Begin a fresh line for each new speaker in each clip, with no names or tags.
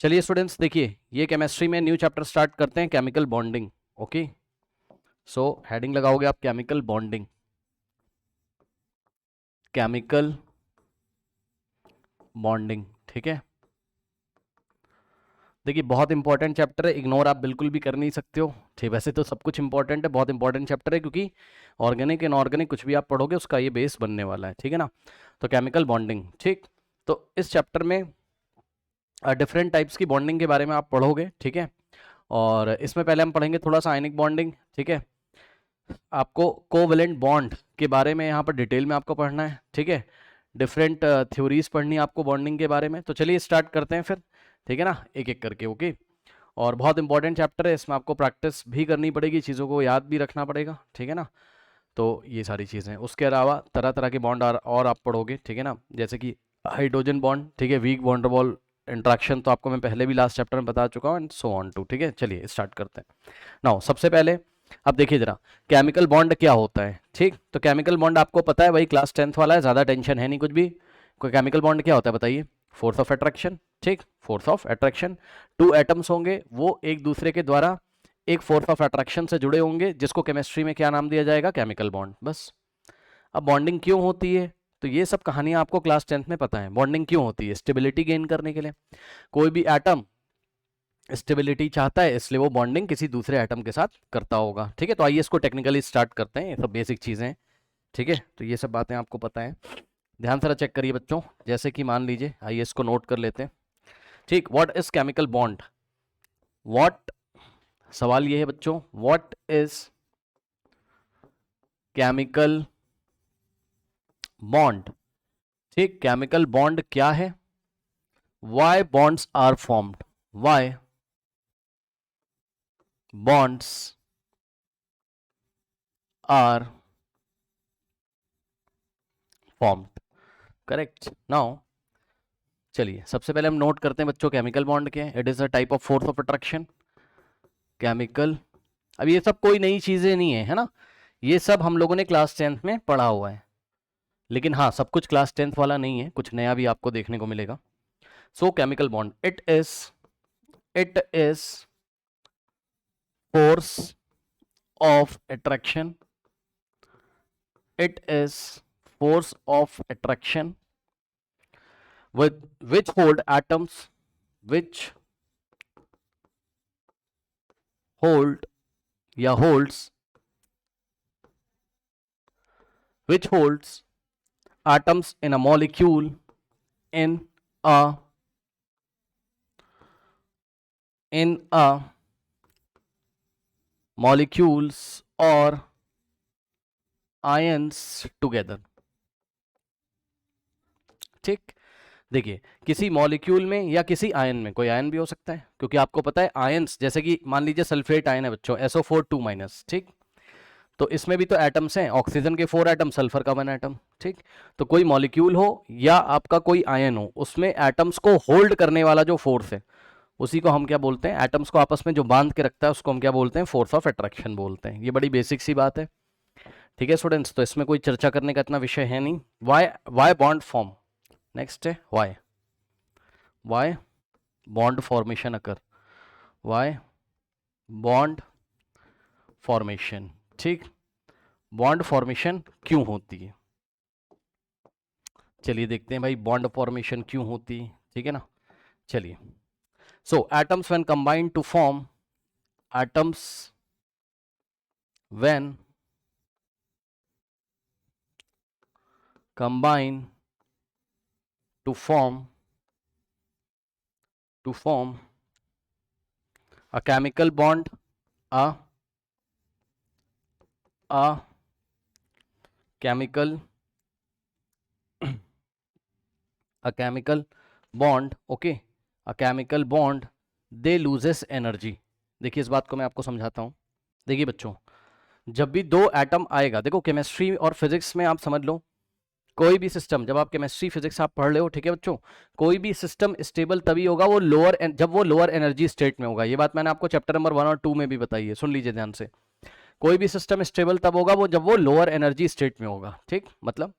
चलिए स्टूडेंट्स, देखिए ये केमिस्ट्री में न्यू चैप्टर स्टार्ट करते हैं, chemical bonding. Okay, so heading लगाओगे आप केमिकल बॉन्डिंग, केमिकल बॉन्डिंग। ठीक है, देखिए बहुत इंपॉर्टेंट चैप्टर है, इग्नोर आप बिल्कुल भी कर नहीं सकते हो। ठीक, वैसे तो सब कुछ इंपॉर्टेंट है, बहुत इंपॉर्टेंट चैप्टर है, क्योंकि ऑर्गेनिक इनऑर्गेनिक कुछ भी आप पढ़ोगे उसका ये बेस बनने वाला है। ठीक है ना, तो केमिकल बॉन्डिंग। ठीक, तो इस चैप्टर में डिफरेंट टाइप्स की बॉन्डिंग के बारे में आप पढ़ोगे। ठीक है, और इसमें पहले हम पढ़ेंगे थोड़ा सा आयनिक बॉन्डिंग। ठीक है, आपको कोवेलेंट बॉन्ड के बारे में यहाँ पर डिटेल में आपको पढ़ना है। ठीक है, डिफरेंट थ्योरीज पढ़नी है आपको बॉन्डिंग के बारे में। तो चलिए स्टार्ट करते हैं फिर। ठीक है ना, एक एक करके। ओके, और बहुत इंपॉर्टेंट चैप्टर है, इसमें आपको प्रैक्टिस भी करनी पड़ेगी, चीज़ों को याद भी रखना पड़ेगा। ठीक है ना, तो ये सारी चीज़ें, उसके अलावा तरह तरह के बॉन्ड और आप पढ़ोगे। ठीक है ना, जैसे कि हाइड्रोजन बॉन्ड। ठीक है, वीक वॉन्डरवॉल इंट्रैक्शन तो आपको मैं पहले भी लास्ट चैप्टर में बता चुका हूँ, एंड सो ऑन टू। ठीक है, चलिए स्टार्ट करते हैं। नाउ सबसे पहले अब देखिए जरा, केमिकल बॉन्ड क्या होता है। ठीक, तो केमिकल बॉन्ड आपको पता है, वही क्लास 10th वाला है, ज़्यादा टेंशन है नहीं कुछ भी। कोई केमिकल बॉन्ड क्या होता है बताइए? Force of attraction. ठीक, force of attraction, two atoms होंगे, वो एक दूसरे के द्वारा एक फोर्स ऑफ अट्रैक्शन से जुड़े होंगे, जिसको केमिस्ट्री में क्या नाम दिया जाएगा? Chemical bond. बस। अब बॉन्डिंग क्यों होती है, तो ये सब कहानियां आपको क्लास 10th में पता है। बॉन्डिंग क्यों होती है? स्टेबिलिटी गेन करने के लिए। कोई भी एटम स्टेबिलिटी चाहता है, इसलिए वो बॉन्डिंग किसी दूसरे एटम के साथ करता होगा। ठीक है, तो आइए इसको टेक्निकली स्टार्ट करते हैं, ये सब बेसिक चीज़ें हैं। ठीक है, तो ये सब बातें आपको पता है। ध्यान से चेक करिए बच्चों, जैसे कि मान लीजिए, आइए इसको नोट कर लेते हैं। ठीक, what is chemical bond? What, सवाल ये है बच्चों, व्हाट इज केमिकल बॉन्ड? ठीक, केमिकल बॉन्ड क्या है? Why bonds are formed? Why bonds are formed? Correct. Now चलिए सबसे पहले हम नोट करते हैं बच्चों, केमिकल बॉन्ड क्या है। It is a type of force of attraction. Chemical, अब ये सब कोई नई चीजें नहीं है, है ना, ये सब हम लोगों ने क्लास 10th में पढ़ा हुआ है। लेकिन हाँ, सब कुछ क्लास 10th वाला नहीं है, कुछ नया भी आपको देखने को मिलेगा। सो chemical bond, it is force of attraction. It is force of attraction with which hold atoms, which hold या holds, which holds atoms in a molecule in a molecules or ions together। ठीक, देखिए किसी molecule में या किसी ion में, कोई ion भी हो सकता है, क्योंकि आपको पता है आयन्स, जैसे कि मान लीजिए सल्फेट आयन है बच्चों, SO4 2-। ठीक, तो इसमें भी तो एटम्स हैं, ऑक्सीजन के 4 एटम, सल्फर का 1 एटम। ठीक, तो कोई मॉलिक्यूल हो या आपका कोई आयन हो, उसमें एटम्स को होल्ड करने वाला जो फोर्स है, उसी को हम क्या बोलते हैं? एटम्स को आपस में जो बांध के रखता है, उसको हम क्या बोलते हैं? फोर्स ऑफ अट्रैक्शन बोलते हैं। ये बड़ी बेसिक सी बात है। ठीक है स्टूडेंट्स, तो इसमें कोई चर्चा करने का इतना विषय है नहीं। वाई बॉन्ड फॉर्म, नेक्स्ट है वाई बॉन्ड फॉर्मेशन अकर, वाई बॉन्ड फॉर्मेशन। ठीक, बॉन्ड फॉर्मेशन क्यों होती है? चलिए देखते हैं भाई, बॉन्ड फॉर्मेशन क्यों होती है। ठीक है ना, चलिए। So atoms when combined to form, atoms when combine to form a chemical bond, a chemical a chemical bond, okay, a chemical bond, they loses energy। देखिए इस बात को मैं आपको समझाता हूं। देखिए बच्चों, जब भी दो एटम आएगा, देखो केमिस्ट्री और फिजिक्स में आप समझ लो, कोई भी सिस्टम, जब आप केमिस्ट्री फिजिक्स आप पढ़ रहे हो, ठीक है बच्चों, कोई भी सिस्टम स्टेबल तभी होगा वो जब वो लोअर एनर्जी स्टेट में होगा। ये बात मैंने आपको चैप्टर नंबर 1 और 2 में भी बताई है, सुन लीजिए ध्यान से। कोई भी सिस्टम स्टेबल तब होगा वो जब वो लोअर एनर्जी स्टेट में होगा। ठीक, मतलब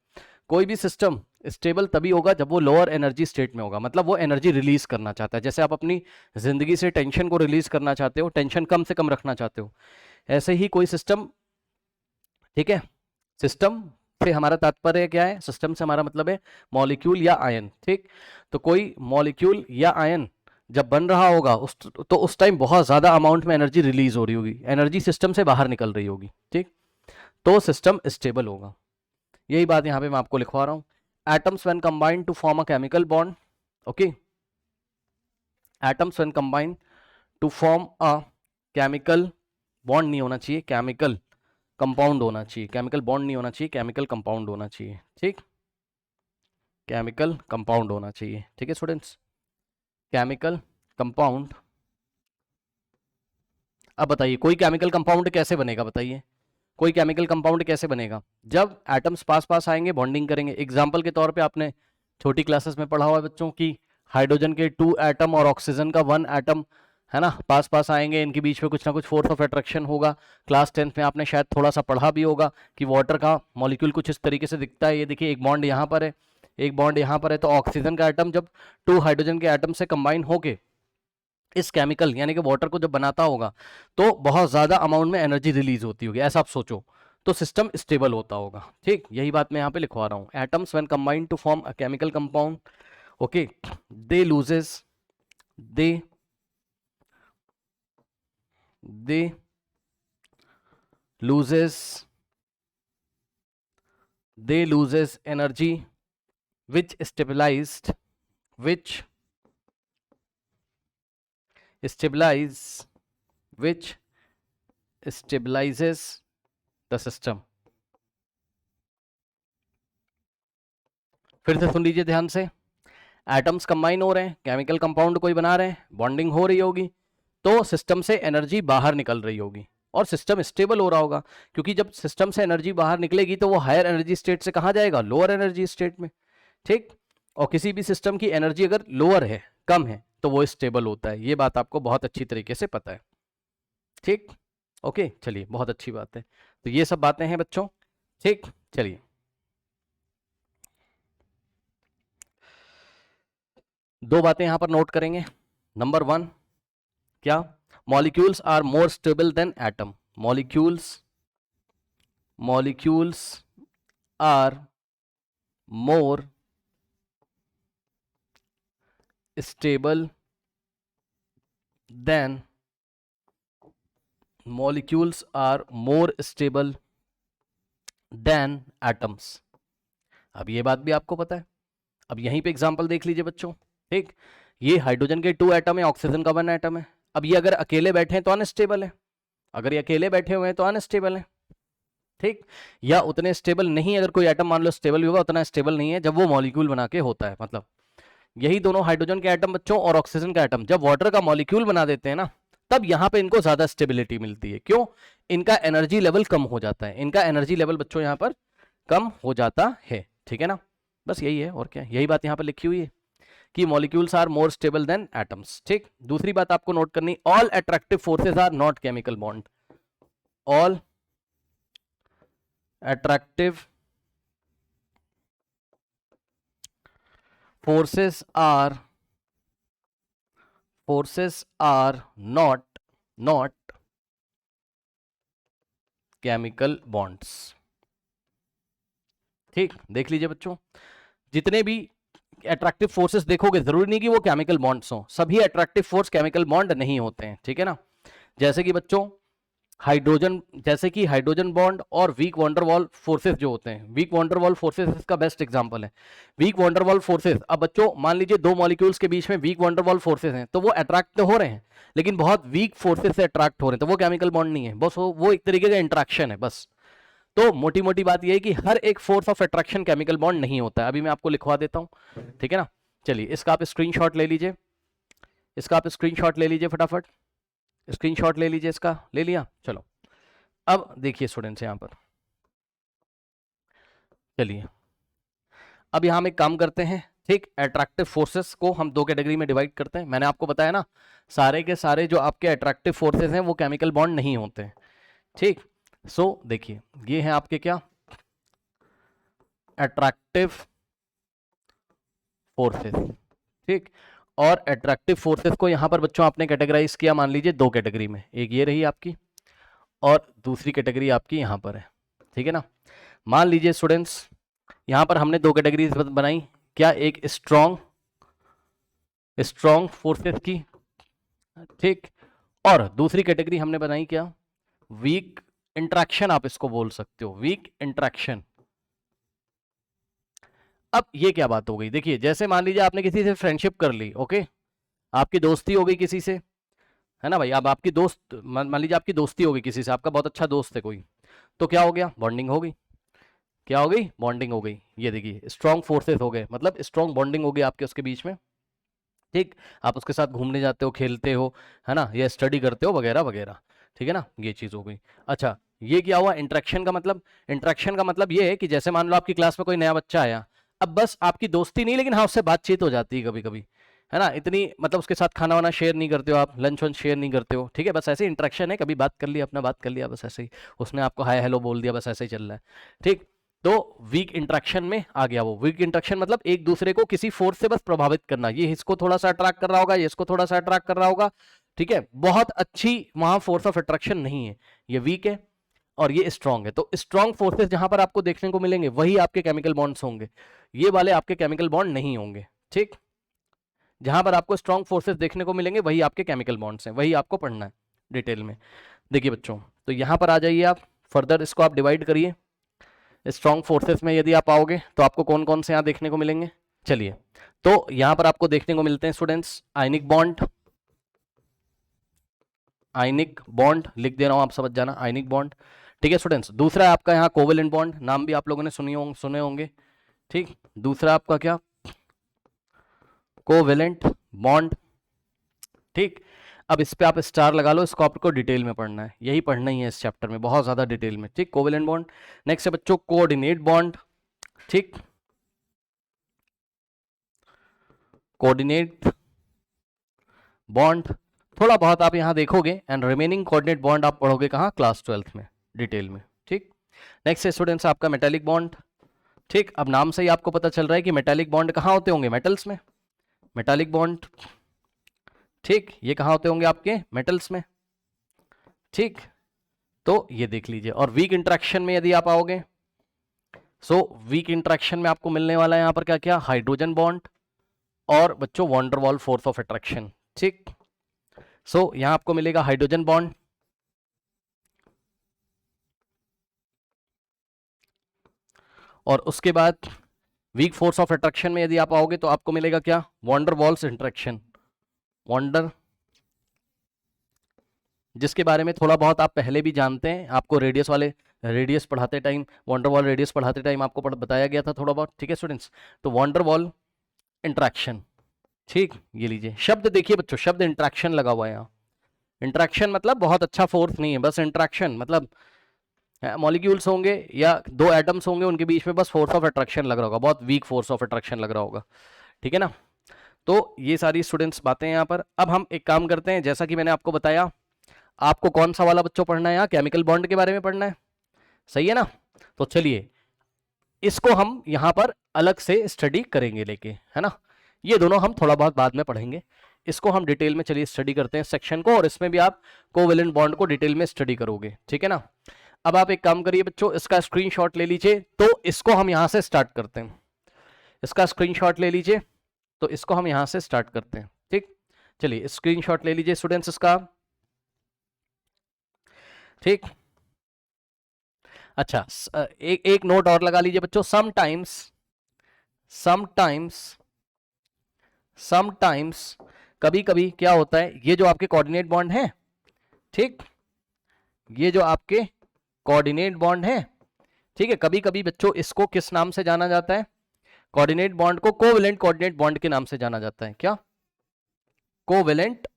कोई भी सिस्टम स्टेबल तभी होगा जब वो लोअर एनर्जी स्टेट में होगा, मतलब वो एनर्जी रिलीज करना चाहता है। जैसे आप अपनी जिंदगी से टेंशन को रिलीज करना चाहते हो, टेंशन कम से कम रखना चाहते हो, ऐसे ही कोई सिस्टम, ठीक है। सिस्टम से हमारा तात्पर्य क्या है? सिस्टम से हमारा मतलब है मॉलिक्यूल या आयन, ठीक। तो कोई मॉलिक्यूल या आयन जब बन रहा होगा उस टाइम बहुत ज्यादा अमाउंट में एनर्जी रिलीज हो रही होगी, एनर्जी सिस्टम से बाहर निकल रही होगी, ठीक। तो सिस्टम स्टेबल होगा। यही बात यहां पे मैं आपको लिखवा रहा हूं। atoms when combined to form a chemical bond, okay, atoms when combined to form a chemical bond, नहीं होना चाहिए केमिकल कंपाउंड होना चाहिए, केमिकल बॉन्ड नहीं होना चाहिए, केमिकल कंपाउंड होना चाहिए, ठीक, केमिकल कंपाउंड होना चाहिए, ठीक है स्टूडेंट्स, केमिकल कंपाउंड। अब बताइए कोई केमिकल कंपाउंड कैसे बनेगा? बताइए कोई केमिकल कंपाउंड कैसे बनेगा? जब एटम्स पास पास आएंगे, बॉन्डिंग करेंगे। एग्जांपल के तौर पे आपने छोटी क्लासेस में पढ़ा हुआ है बच्चों की हाइड्रोजन के 2 एटम और ऑक्सीजन का 1 एटम, है ना, पास पास आएंगे, इनके बीच में कुछ ना कुछ फोर्स ऑफ अट्रैक्शन होगा। क्लास 10th में आपने शायद थोड़ा सा पढ़ा भी होगा कि वाटर का मॉलिक्यूल कुछ इस तरीके से दिखता है। ये देखिए एक बॉन्ड यहाँ पर है, एक बॉन्ड यहाँ पर है, तो ऑक्सीजन का एटम जब 2 हाइड्रोजन के एटम से कंबाइन होके इस केमिकल यानी कि वाटर को जब बनाता होगा तो बहुत ज्यादा अमाउंट में एनर्जी रिलीज होती होगी, ऐसा आप सोचो, तो सिस्टम स्टेबल होता होगा, ठीक। यही बात मैं यहाँ पे लिखवा रहा हूँ। Atoms when combined to form a chemical compound, okay, they loses energy which stabilizes the system. फिर से सुन लीजिए ध्यान से, एटम्स कंबाइन हो रहे हैं, केमिकल कंपाउंड कोई बना रहे हैं, बॉन्डिंग हो रही होगी, तो सिस्टम से एनर्जी बाहर निकल रही होगी और सिस्टम स्टेबल हो रहा होगा, क्योंकि जब सिस्टम से एनर्जी बाहर निकलेगी तो वो हायर एनर्जी स्टेट से कहाँ जाएगा? लोअर एनर्जी स्टेट में, ठीक। और किसी भी सिस्टम की एनर्जी अगर लोअर है, कम है, तो वो स्टेबल होता है। ये बात आपको बहुत अच्छी तरीके से पता है, ठीक। ओके, चलिए, बहुत अच्छी बात है। तो ये सब बातें हैं बच्चों, ठीक। चलिए, दो बातें यहां पर नोट करेंगे। नंबर 1, क्या? Molecules are more stable than atom. Molecules are more stable than atoms. अब ये बात भी आपको पता है। अब यहीं पे एग्जांपल देख लीजिए बच्चों, ठीक। ये हाइड्रोजन के 2 एटम है, ऑक्सीजन का 1 एटम है। अब ये अगर अकेले बैठे हैं तो अनस्टेबल है, अगर ये अकेले बैठे हुए हैं तो अनस्टेबल है, ठीक। या उतने स्टेबल नहीं, अगर कोई एटम मान लो स्टेबल भी होगा, उतना स्टेबल नहीं है जब वो मॉलिक्यूल बना के होता है। मतलब यही दोनों हाइड्रोजन के एटम बच्चों और ऑक्सीजन का एटम जब वाटर का मॉलिक्यूल बना देते हैं ना, तब यहां पे इनको ज्यादा स्टेबिलिटी मिलती है। क्यों? इनका एनर्जी लेवल कम हो जाता है, इनका एनर्जी लेवल बच्चों यहां पर कम हो जाता है, ठीक है ना। बस यही है, और क्या, यही बात यहां पर लिखी हुई है कि molecules are more stable than atoms, ठीक। दूसरी बात आपको नोट करनी, all attractive forces are not chemical bond. All attractive forces are not chemical bonds, ठीक। देख लीजिए बच्चों, जितने भी अट्रैक्टिव फोर्सेस देखोगे, जरूरी नहीं कि वो केमिकल बॉन्ड्स हों, सभी अट्रैक्टिव फोर्स केमिकल बॉन्ड नहीं होते हैं, ठीक है ना। जैसे कि बच्चों हाइड्रोजन बॉन्ड और वीक वंडरवॉल फोर्सेस जो होते हैं, वीक वंडरवॉल फोर्सेस इसका बेस्ट एग्जांपल है। वीक वंडरवॉल फोर्सेस, अब बच्चों मान लीजिए दो मॉलिक्यूल्स के बीच में वीक वंडरवॉल फोर्सेस हैं, तो वो अट्रैक्ट तो हो रहे हैं, लेकिन बहुत वीक फोर्सेस से अट्रैक्ट हो रहे हैं, तो वो केमिकल बॉन्ड नहीं है, बस वो एक तरीके का इंट्रैक्शन है बस। तो मोटी मोटी बात यह है कि हर एक force of attraction chemical bond नहीं होता है। अभी मैं आपको लिखवा देता हूं, ठीक है ना। चलिए, इसका आप स्क्रीनशॉट ले लीजिए, फटाफट स्क्रीनशॉट ले लीजिए, इसका ले लिया। चलो, अब देखिए स्टूडेंट्स, यहां पर चलिए, अब यहां हम एक काम करते हैं, ठीक। अट्रैक्टिव फोर्सेस को हम दो कैटेगरी में डिवाइड करते हैं। मैंने आपको बताया ना, सारे के सारे जो आपके अट्रैक्टिव फोर्सेस हैं वो केमिकल बॉन्ड नहीं होते, ठीक। सो देखिए, ये हैं आपके क्या, अट्रैक्टिव फोर्सेस, ठीक। और अट्रैक्टिव फोर्सेस को यहां पर बच्चों आपने कैटेगराइज किया, मान लीजिए दो कैटेगरी में, एक ये रही आपकी और दूसरी कैटेगरी आपकी यहां पर है, ठीक है ना। मान लीजिए स्टूडेंट्स यहां पर हमने दो कैटेगरीज बनाई, क्या, एक स्ट्रॉन्ग फोर्सेस की, ठीक, और दूसरी कैटेगरी हमने बनाई क्या, वीक इंट्रैक्शन, आप इसको बोल सकते हो वीक इंट्रैक्शन। अब ये क्या बात हो गई, देखिए जैसे मान लीजिए आपने किसी से फ्रेंडशिप कर ली, ओके, आपकी दोस्ती हो गई किसी से, है ना भाई। अब आपकी दोस्त, मान लीजिए आपकी दोस्ती हो गई किसी से, आपका बहुत अच्छा दोस्त है कोई, तो क्या हो गया, बॉन्डिंग हो गई। क्या हो गई, बॉन्डिंग हो गई। ये देखिए स्ट्रॉन्ग फोर्सेस हो गए, मतलब स्ट्रॉन्ग बॉन्डिंग हो गई आपके उसके बीच में, ठीक। आप उसके साथ घूमने जाते हो, खेलते हो, है ना, या स्टडी करते हो वगैरह वगैरह, ठीक है ना, ये चीज़ हो गई। अच्छा, ये क्या हुआ इंट्रैक्शन का मतलब, इंट्रैक्शन का मतलब ये है कि जैसे मान लो आपकी क्लास में कोई नया बच्चा आया, अब बस आपकी दोस्ती नहीं, लेकिन हाँ उससे बातचीत हो जाती है कभी कभी, है ना, इतनी मतलब उसके साथ खाना वाना शेयर नहीं करते हो आप, लंच वंच शेयर नहीं करते हो, ठीक है, बस ऐसे इंट्रैक्शन है, कभी बात कर लिया, अपना बात कर लिया, बस ऐसे ही, उसने आपको हाय हेलो बोल दिया, बस ऐसे ही चल रहा है, ठीक। तो वीक इंट्रैक्शन में आ गया वो। वीक इंट्रैक्शन मतलब एक दूसरे को किसी फोर्स से बस प्रभावित करना, ये इसको थोड़ा सा अट्रैक्ट कर रहा होगा, ये इसको थोड़ा सा अट्रैक्ट कर रहा होगा, ठीक है, बहुत अच्छी वहां फोर्स ऑफ अट्रैक्शन नहीं है, ये वीक है और ये स्ट्रांग है। तो स्ट्रांग फोर्सेस जहां पर आपको देखने को मिलेंगे वही आपके केमिकल बॉन्ड्स होंगे, ये वाले आपके केमिकल बॉन्ड नहीं होंगे, ठीक। जहां पर आपको स्ट्रांग फोर्सेस देखने को मिलेंगे वही आपके केमिकल बॉन्ड्स हैं, वही आपको पढ़ना है डिटेल में। देखिए बच्चों, तो यहां पर आ जाइए आप, फर्दर इसको आप डिवाइड करिए। स्ट्रॉन्ग फोर्सेस में यदि आप आओगे तो आपको कौन कौन से यहाँ देखने को मिलेंगे, चलिए, तो यहां पर आपको देखने को मिलते हैं students ionic bond, ionic bond लिख दे रहा हूं, आप समझ जाना, आयनिक बॉन्ड, ठीक है स्टूडेंट्स। दूसरा है आपका यहाँ कोवेलेंट बॉन्ड, नाम भी आप लोगों ने सुने होंगे, ठीक। दूसरा आपका क्या, कोवेलेंट बॉन्ड, ठीक। अब इस पे आप स्टार लगा लो, इसको आपको डिटेल में पढ़ना है, यही पढ़ना ही है इस चैप्टर में बहुत ज्यादा डिटेल में, ठीक, कोवेलेंट बॉन्ड। नेक्स्ट है बच्चों कोऑर्डिनेट बॉन्ड, ठीक, कोऑर्डिनेट बॉन्ड थोड़ा बहुत आप यहां देखोगे, एंड रिमेनिंग कोऑर्डिनेट बॉन्ड आप पढ़ोगे कहां, क्लास 12th में डिटेल में, ठीक। नेक्स्ट है स्टूडेंट्स आपका मेटालिक बॉन्ड, ठीक। अब नाम से ही आपको पता चल रहा है कि मेटालिक बॉन्ड कहां होते होंगे, मेटल्स में, मेटालिक बॉन्ड, ठीक, ये कहां होते होंगे आपके मेटल्स में, ठीक। तो ये देख लीजिए। और वीक इंट्रैक्शन में यदि आप आओगे, सो वीक इंट्रैक्शन में आपको मिलने वाला है यहां पर क्या क्या, हाइड्रोजन बॉन्ड और बच्चों वॉन्डरवॉल फोर्स ऑफ अट्रैक्शन, ठीक। सो यहां आपको मिलेगा हाइड्रोजन बॉन्ड, और उसके बाद वीक फोर्स ऑफ अट्रैक्शन में यदि आप आओगे तो आपको मिलेगा क्या, वॉन्डरवॉल्स इंट्रैक्शन, वॉन्डर, जिसके बारे में थोड़ा बहुत आप पहले भी जानते हैं, आपको रेडियस पढ़ाते टाइम, वॉन्डरवॉल रेडियस पढ़ाते टाइम आपको बताया गया था थोड़ा बहुत, ठीक है स्टूडेंट्स। तो वॉन्डरवॉल इंट्रैक्शन, ठीक, ये लीजिए शब्द देखिए बच्चों, शब्द इंट्रैक्शन लगा हुआ है यहाँ। इंट्रैक्शन मतलब बहुत अच्छा फोर्स नहीं है, बस इंट्रैक्शन मतलब मॉलिक्यूल्स होंगे या दो एटम्स होंगे, उनके बीच में बस फोर्स ऑफ अट्रैक्शन लग रहा होगा, बहुत वीक फोर्स ऑफ अट्रैक्शन लग रहा होगा, ठीक है ना। तो ये सारी स्टूडेंट्स बातें हैं यहाँ पर। अब हम एक काम करते हैं, जैसा कि मैंने आपको बताया, आपको कौन सा वाला बच्चों पढ़ना है, यहाँ केमिकल बॉन्ड के बारे में पढ़ना है, सही है ना। तो चलिए इसको हम यहाँ पर अलग से स्टडी करेंगे लेके, है ना, ये दोनों हम थोड़ा बहुत बाद में पढ़ेंगे, इसको हम डिटेल में चलिए स्टडी करते हैं सेक्शन को, और इसमें भी आप कोवेलेंट बॉन्ड को डिटेल में स्टडी करोगे, ठीक है ना। अब आप एक काम करिए बच्चों, इसका स्क्रीनशॉट ले लीजिए, तो इसको हम यहां से स्टार्ट करते हैं, इसका स्क्रीनशॉट ले लीजिए, तो इसको हम यहां से स्टार्ट करते हैं, ठीक। चलिए स्क्रीनशॉट ले लीजिए स्टूडेंट्स इसका, ठीक। अच्छा, एक नोट और लगा लीजिए बच्चों, समटाइम्स कभी कभी क्या होता है, ये जो आपके कोऑर्डिनेट बॉन्ड है, ठीक, ये जो आपके कोऑर्डिनेट बॉन्ड है, ठीक है, कभी कभी बच्चों इसको किस नाम से जाना जाता है, कोऑर्डिनेट बॉन्ड को कोवेलेंट कोऑर्डिनेट बॉन्ड के नाम से जाना जाता है, क्या, कोवेलेंट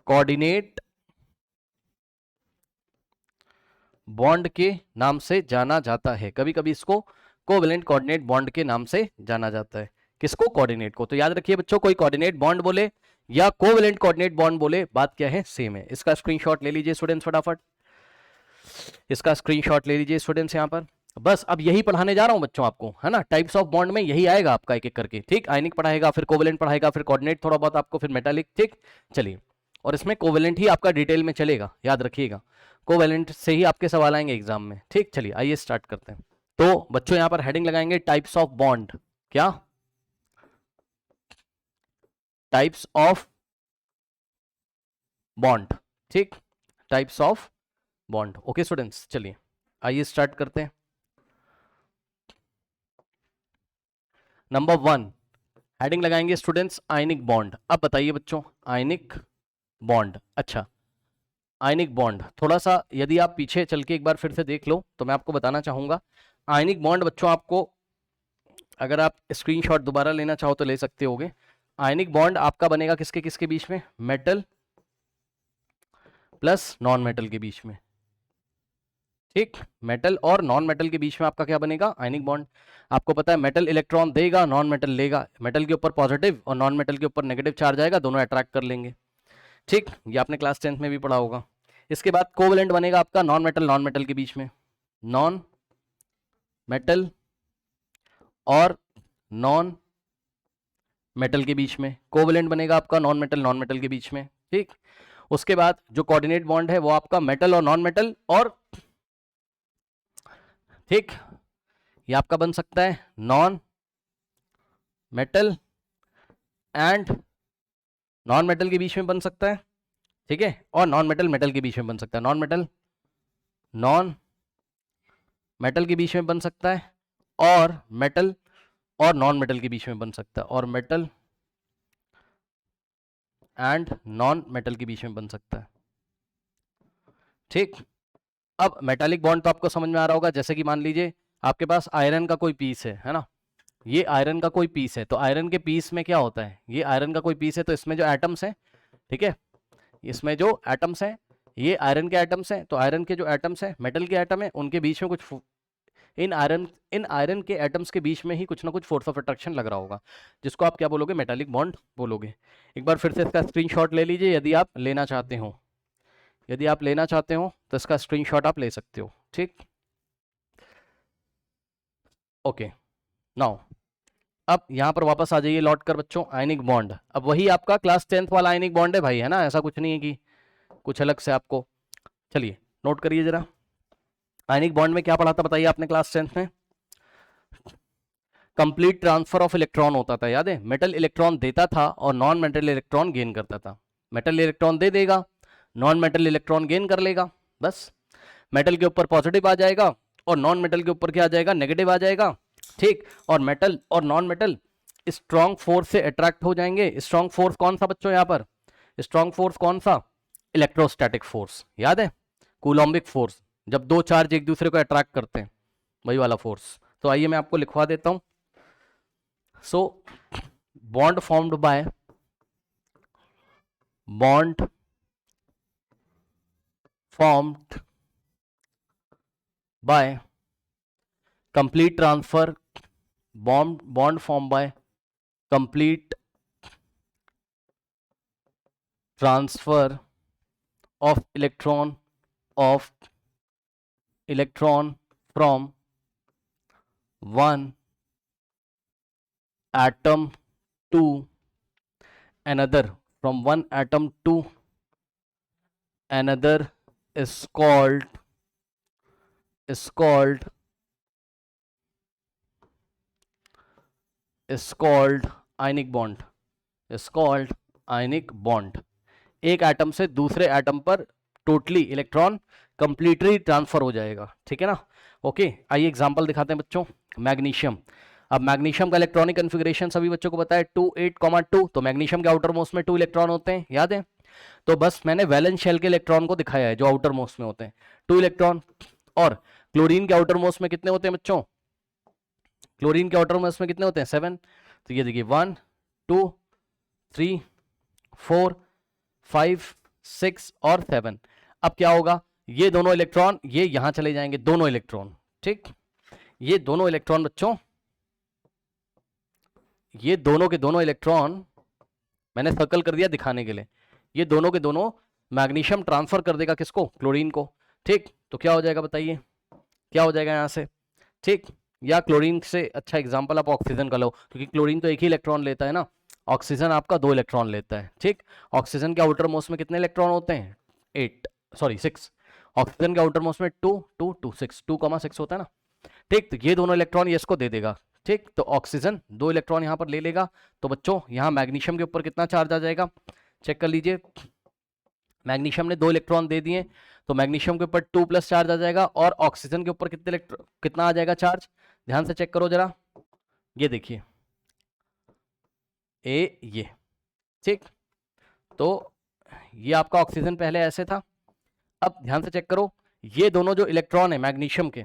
कोऑर्डिनेट बॉन्ड के नाम से जाना जाता है, कभी कभी इसको कोवेलेंट कोऑर्डिनेट बॉन्ड के नाम से जाना जाता है, किसको, कोऑर्डिनेट को। तो याद रखिए बच्चों, कोई कोऑर्डिनेट बॉन्ड बोले या कोवेलेंट कोऑर्डिनेट बॉन्ड बोले, बात क्या है, सेम है। इसका स्क्रीनशॉट ले लीजिए स्टूडेंट्स फटाफट, इसका स्क्रीनशॉट ले लीजिए स्टूडेंट्स यहाँ पर। बस अब यही पढ़ाने जा रहा हूँ बच्चों आपको, है ना। टाइप्स ऑफ बॉन्ड में यही आएगा आपका एक एक करके, ठीक। आयनिक पढ़ाएगा, फिर कोवेलेंट पढ़ाएगा, फिर कोऑर्डिनेट थोड़ा बहुत आपको, फिर मेटालिक, ठीक। चलिए, और इसमें कोवेलेंट ही आपका डिटेल में चलेगा, याद रखिएगा। कोवेलेंट से ही आपके सवाल आएंगे एग्जाम में, ठीक। चलिए आइए स्टार्ट करते हैं। तो बच्चों यहाँ पर हेडिंग लगाएंगे टाइप्स ऑफ बॉन्ड। क्या? टाइप्स ऑफ बॉन्ड, ठीक। Types of bond, okay students. चलिए आइए स्टार्ट करते हैं। नंबर 1 हेडिंग लगाएंगे स्टूडेंट्स आयनिक बॉन्ड। अब बताइए बच्चों, आयनिक बॉन्ड। अच्छा, आयनिक बॉन्ड थोड़ा सा यदि आप पीछे चल के एक बार फिर से देख लो तो मैं आपको बताना चाहूंगा। आयनिक बॉन्ड बच्चों, आपको अगर आप स्क्रीनशॉट दोबारा लेना चाहो तो ले सकते होगे। आयनिक बॉन्ड आपका बनेगा किसके किसके बीच में? मेटल प्लस नॉन मेटल के बीच में, ठीक। मेटल और नॉन मेटल के बीच में आपका क्या बनेगा? Ionic bond. आपको पता है मेटल इलेक्ट्रॉन देगा, नॉन मेटल लेगा। मेटल के ऊपर पॉजिटिव और नॉन मेटल के ऊपर नेगेटिव चार्ज आएगा, दोनों अट्रैक्ट कर लेंगे, ठीक। ये आपने क्लास 10th में भी पढ़ा होगा। इसके बाद कोवेलेंट बनेगा आपका नॉन मेटल के बीच में, नॉन मेटल और नॉन मेटल के बीच में कोवेलेंट बनेगा आपका नॉन मेटल के बीच में, ठीक। उसके बाद जो कोऑर्डिनेट बॉन्ड है वो आपका मेटल और नॉन मेटल, और ठीक, ये आपका बन सकता है non metal and non metal के बीच में बन सकता है, ठीक है। और नॉन मेटल मेटल के बीच में बन सकता है, नॉन मेटल के बीच में बन सकता है, और मेटल और नॉन मेटल के बीच में बन सकता है, और मेटल एंड नॉन मेटल के बीच में बन सकता है, ठीक। अब मेटालिक बॉन्ड तो आपको समझ में आ रहा होगा। जैसे कि मान लीजिए आपके पास आयरन का कोई पीस है ना, ये आयरन का कोई पीस है, तो आयरन के पीस में क्या होता है? ये आयरन का कोई पीस है, तो इसमें जो एटम्स हैं, ठीक है, इसमें जो एटम्स हैं ये आयरन के एटम्स हैं। तो आयरन के जो एटम्स हैं मेटल के एटम है, उनके बीच में कुछ इन आयरन के एटम्स के बीच में ही कुछ ना कुछ फोर्स ऑफ अट्रैक्शन लग रहा होगा, जिसको आप क्या बोलोगे? मेटालिक बॉन्ड बोलोगे। एक बार फिर से इसका स्क्रीनशॉट ले लीजिए यदि आप लेना चाहते हो। यदि आप लेना चाहते हो तो इसका स्क्रीनशॉट आप ले सकते हो, ठीक। ओके, नाउ अब यहां पर वापस आ जाइए लौट कर बच्चों। आयनिक बॉन्ड, अब वही आपका क्लास 10th वाला आयनिक बॉन्ड है भाई, है ना। ऐसा कुछ नहीं है कि कुछ अलग से आपको। चलिए नोट करिए जरा, आयनिक बॉन्ड में क्या पढ़ा था बताइए आपने क्लास 10th में? कंप्लीट ट्रांसफर ऑफ इलेक्ट्रॉन होता था, याद है। मेटल इलेक्ट्रॉन देता था और नॉन मेटल इलेक्ट्रॉन गेन करता था। मेटल इलेक्ट्रॉन दे देगा, नॉन मेटल इलेक्ट्रॉन गेन कर लेगा, बस। मेटल के ऊपर पॉजिटिव आ जाएगा और नॉन मेटल के ऊपर क्या आ जाएगा? नेगेटिव आ जाएगा, ठीक। और मेटल और नॉन मेटल स्ट्रॉन्ग फोर्स से अट्रैक्ट हो जाएंगे। स्ट्रॉन्ग फोर्स कौन सा बच्चों? यहाँ पर स्ट्रॉन्ग फोर्स कौन सा? इलेक्ट्रोस्टैटिक फोर्स, याद है। कूलॉम्बिक फोर्स, जब दो चार्ज एक दूसरे को अट्रैक्ट करते हैं, वही वाला फोर्स। तो आइए मैं आपको लिखवा देता हूं। So bond formed by complete transfer, bond formed by complete transfer of electron from one atom to another, from one atom to another is called ionic bond, is called ionic bond। एक atom से दूसरे atom पर totally electron completely transfer हो जाएगा, ठीक है ना। Okay, आइए एग्जांपल दिखाते हैं बच्चों। मैग्नीशियम, अब मैग्नीशियम का इलेक्ट्रॉनिक कॉन्फ़िगरेशन सभी बच्चों को पता है 2 8, 2। तो मैग्नीशियम के आउटर मोस्ट में 2 इलेक्ट्रॉन होते हैं, याद है। तो बस मैंने वैलेंस शेल के इलेक्ट्रॉन को दिखाया है जो आउटर मोस्ट में होते हैं, 2 इलेक्ट्रॉन। और क्लोरीन के आउटर मोस्ट में कितने होते हैं बच्चों? क्लोरीन के आउटर मोस्ट में कितने होते हैं? 7। तो ये देखिए 1 2 3 4 5 6 और 7। अब क्या होगा? ये दोनों इलेक्ट्रॉन ये यहां चले जाएंगे, दोनों इलेक्ट्रॉन, ठीक। ये दोनों इलेक्ट्रॉन बच्चों, ये दोनों के दोनों इलेक्ट्रॉन मैंने सर्कल कर दिया दिखाने के लिए। ये दोनों के दोनों मैग्नीशियम ट्रांसफर कर देगा किसको? क्लोरीन को, ठीक, तो क्या हो जाएगा बताइए, क्या हो जाएगा यहाँ से, ठीक। या क्लोरीन से अच्छा एग्जांपल आप ऑक्सीजन का लो, क्योंकि क्लोरीन तो एक ही इलेक्ट्रॉन लेता है ना, ऑक्सीजन आपका 2 इलेक्ट्रॉन लेता है, ठीक। ऑक्सीजन के आउटर मोस्ट में कितने इलेक्ट्रॉन होते हैं, 8, सॉरी 6। ऑक्सीजन के आउटर मोस्ट में 2 2 2 6 2,6 होता है ना, ठीक। तो ये दोनों इलेक्ट्रॉन ये इसको दे देगा, ठीक। तो ऑक्सीजन 2 इलेक्ट्रॉन यहाँ पर ले लेगा, तो बच्चों यहाँ मैग्नीशियम के ऊपर कितना चार्ज आ जाएगा, चेक कर लीजिए। मैग्नीशियम ने 2 इलेक्ट्रॉन दे दिए, तो मैग्नीशियम के ऊपर 2+ चार्ज आ जाएगा, और ऑक्सीजन के ऊपर कितना आ जाएगा चार्ज, ध्यान से चेक करो जरा, ये देखिए ये, ठीक। तो ये आपका ऑक्सीजन पहले ऐसे था, अब ध्यान से चेक करो, ये दोनों जो इलेक्ट्रॉन है मैग्नीशियम के,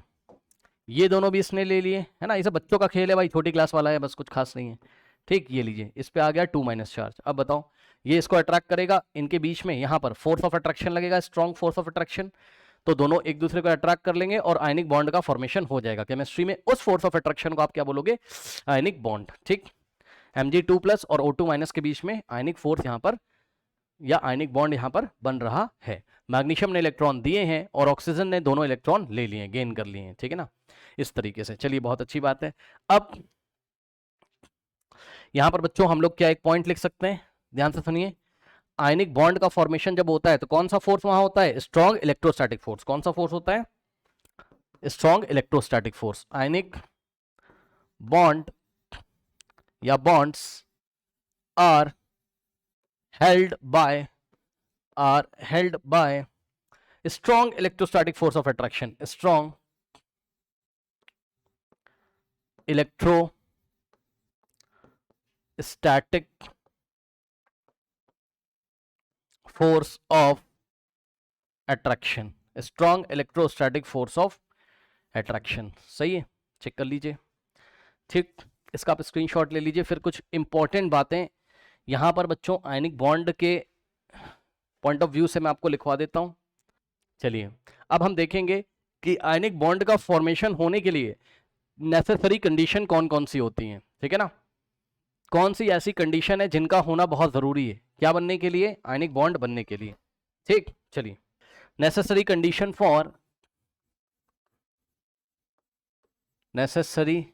ये दोनों भी इसने ले लिए, है ना, ये सब बच्चों का खेल है भाई, छोटी क्लास वाला है, बस कुछ खास नहीं है, ठीक। ये लीजिए, इस पे आ गया 2- चार्ज। अब बताओ, ये इसको अट्रैक्ट करेगा, इनके बीच में यहाँ पर फोर्स ऑफ अट्रैक्शन लगेगा, स्ट्रॉन्ग फोर्स ऑफ अट्रैक्शन, तो दोनों एक दूसरे को अट्रैक्ट कर लेंगे और आयनिक बॉन्ड का फॉर्मेशन हो जाएगा। केमिस्ट्री में उस फोर्स ऑफ अट्रैक्शन को आप क्या बोलोगे, आयनिक बॉन्ड, ठीक। Mg2+ और O2- के बीच में आयनिक फोर्स यहाँ पर या आयनिक बॉन्ड यहाँ पर बन रहा है। मैग्नीशियम ने इलेक्ट्रॉन दिए हैं और ऑक्सीजन ने दोनों इलेक्ट्रॉन ले लिए, गेन कर लिए हैं, ठीक है ना, इस तरीके से। चलिए, बहुत अच्छी बात है। अब यहां पर बच्चों हम लोग क्या एक पॉइंट लिख सकते हैं, ध्यान से सुनिए। आयनिक बॉन्ड का फॉर्मेशन जब होता है तो कौन सा फोर्स वहां होता है, स्ट्रॉन्ग इलेक्ट्रोस्टैटिक फोर्स। कौन सा फोर्स होता है, strong electrostatic force. Ionic bond या bonds are held by strong electrostatic force of attraction, strong electrostatic force of attraction, strong electrostatic force of attraction। सही है, चेक कर लीजिए, ठीक। इसका आप स्क्रीनशॉट ले लीजिए। फिर कुछ इंपॉर्टेंट बातें यहां पर बच्चों आयनिक बॉन्ड के पॉइंट ऑफ व्यू से मैं आपको लिखवा देता हूं। चलिए, अब हम देखेंगे कि आयनिक बॉन्ड का फॉर्मेशन होने के लिए नेसेसरी कंडीशन कौन कौन सी होती हैं, ठीक है ना, कौन सी ऐसी कंडीशन है जिनका होना बहुत जरूरी है, क्या बनने के लिए, आयनिक बॉन्ड बनने के लिए, ठीक। चलिए, necessary condition for necessary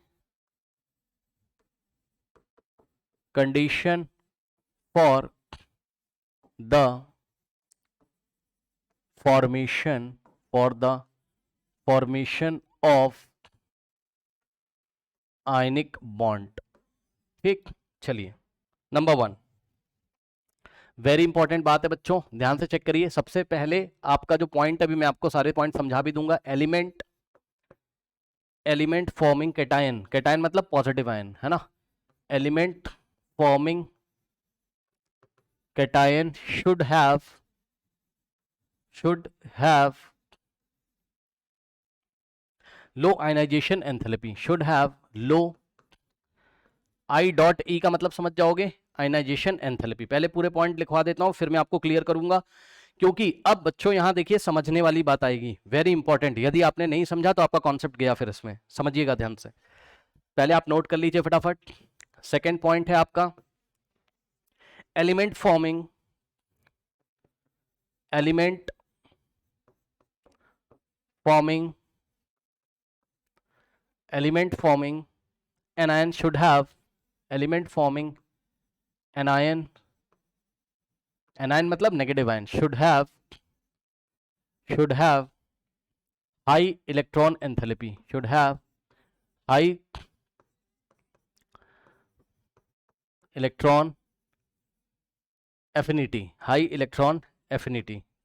condition for the formation of ionic bond, ठीक। चलिए, नंबर 1, वेरी इंपॉर्टेंट बात है बच्चों, ध्यान से चेक करिए। सबसे पहले आपका जो पॉइंट, अभी मैं आपको सारे पॉइंट समझा भी दूंगा। एलिमेंट फॉर्मिंग कैटायन, कैटायन मतलब पॉजिटिव आयन, है ना, element forming cation should have low ionization enthalpy, should have low I.E का मतलब समझ जाओगे, आयनाइजेशन एंथैल्पी। पहले पूरे पॉइंट लिखवा देता हूं, फिर मैं आपको क्लियर करूंगा, क्योंकि अब बच्चों यहां देखिए समझने वाली बात आएगी, वेरी इंपॉर्टेंट। यदि आपने नहीं समझा तो आपका कॉन्सेप्ट गया, फिर इसमें समझिएगा ध्यान से। पहले आप नोट कर लीजिए फटाफट। सेकेंड पॉइंट है आपका element forming anion should have anion मतलब negative ion, should have high electron enthalpy, should have high electron affinity,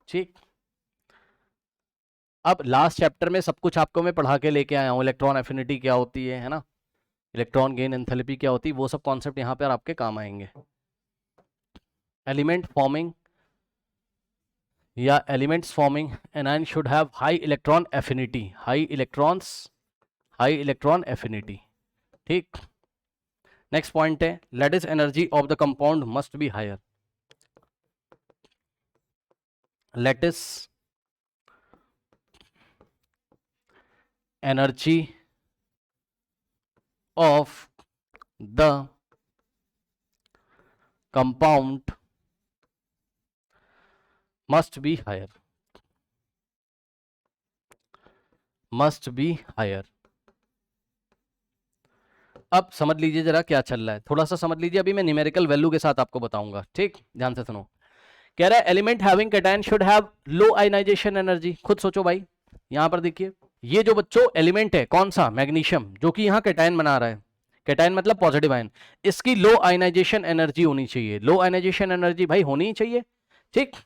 ठीक। अब लास्ट चैप्टर में सब कुछ आपको मैं पढ़ा के लेके आया हूं, इलेक्ट्रॉन एफिनिटी क्या होती है ना, इलेक्ट्रॉन गेन एंथैल्पी क्या होती है, वो सब कॉन्सेप्ट यहाँ पर आपके काम आएंगे। Elements forming anion should have high electron affinity, ठीक। नेक्स्ट पॉइंट है lattice energy of the compound must be higher, lattice energy of the compound must be higher. Must be higher. अब समझ लीजिए जरा क्या चल रहा है, थोड़ा सा समझ लीजिए, अभी मैं न्यूमेरिकल वैल्यू के साथ आपको बताऊंगा, ठीक, ध्यान से सुनो। कह रहा है element having cation should have low ionization energy. खुद सोचो भाई, यहां पर देखिए, ये जो बच्चों एलिमेंट है कौन सा, मैग्नीशियम, जो कि यहां कैटायन बना रहा है, कैटायन मतलब पॉजिटिव आयन, इसकी लो आयनाइजेशन एनर्जी होनी चाहिए। लो आयनाइजेशन एनर्जी भाई होनी ही चाहिए, ठीक।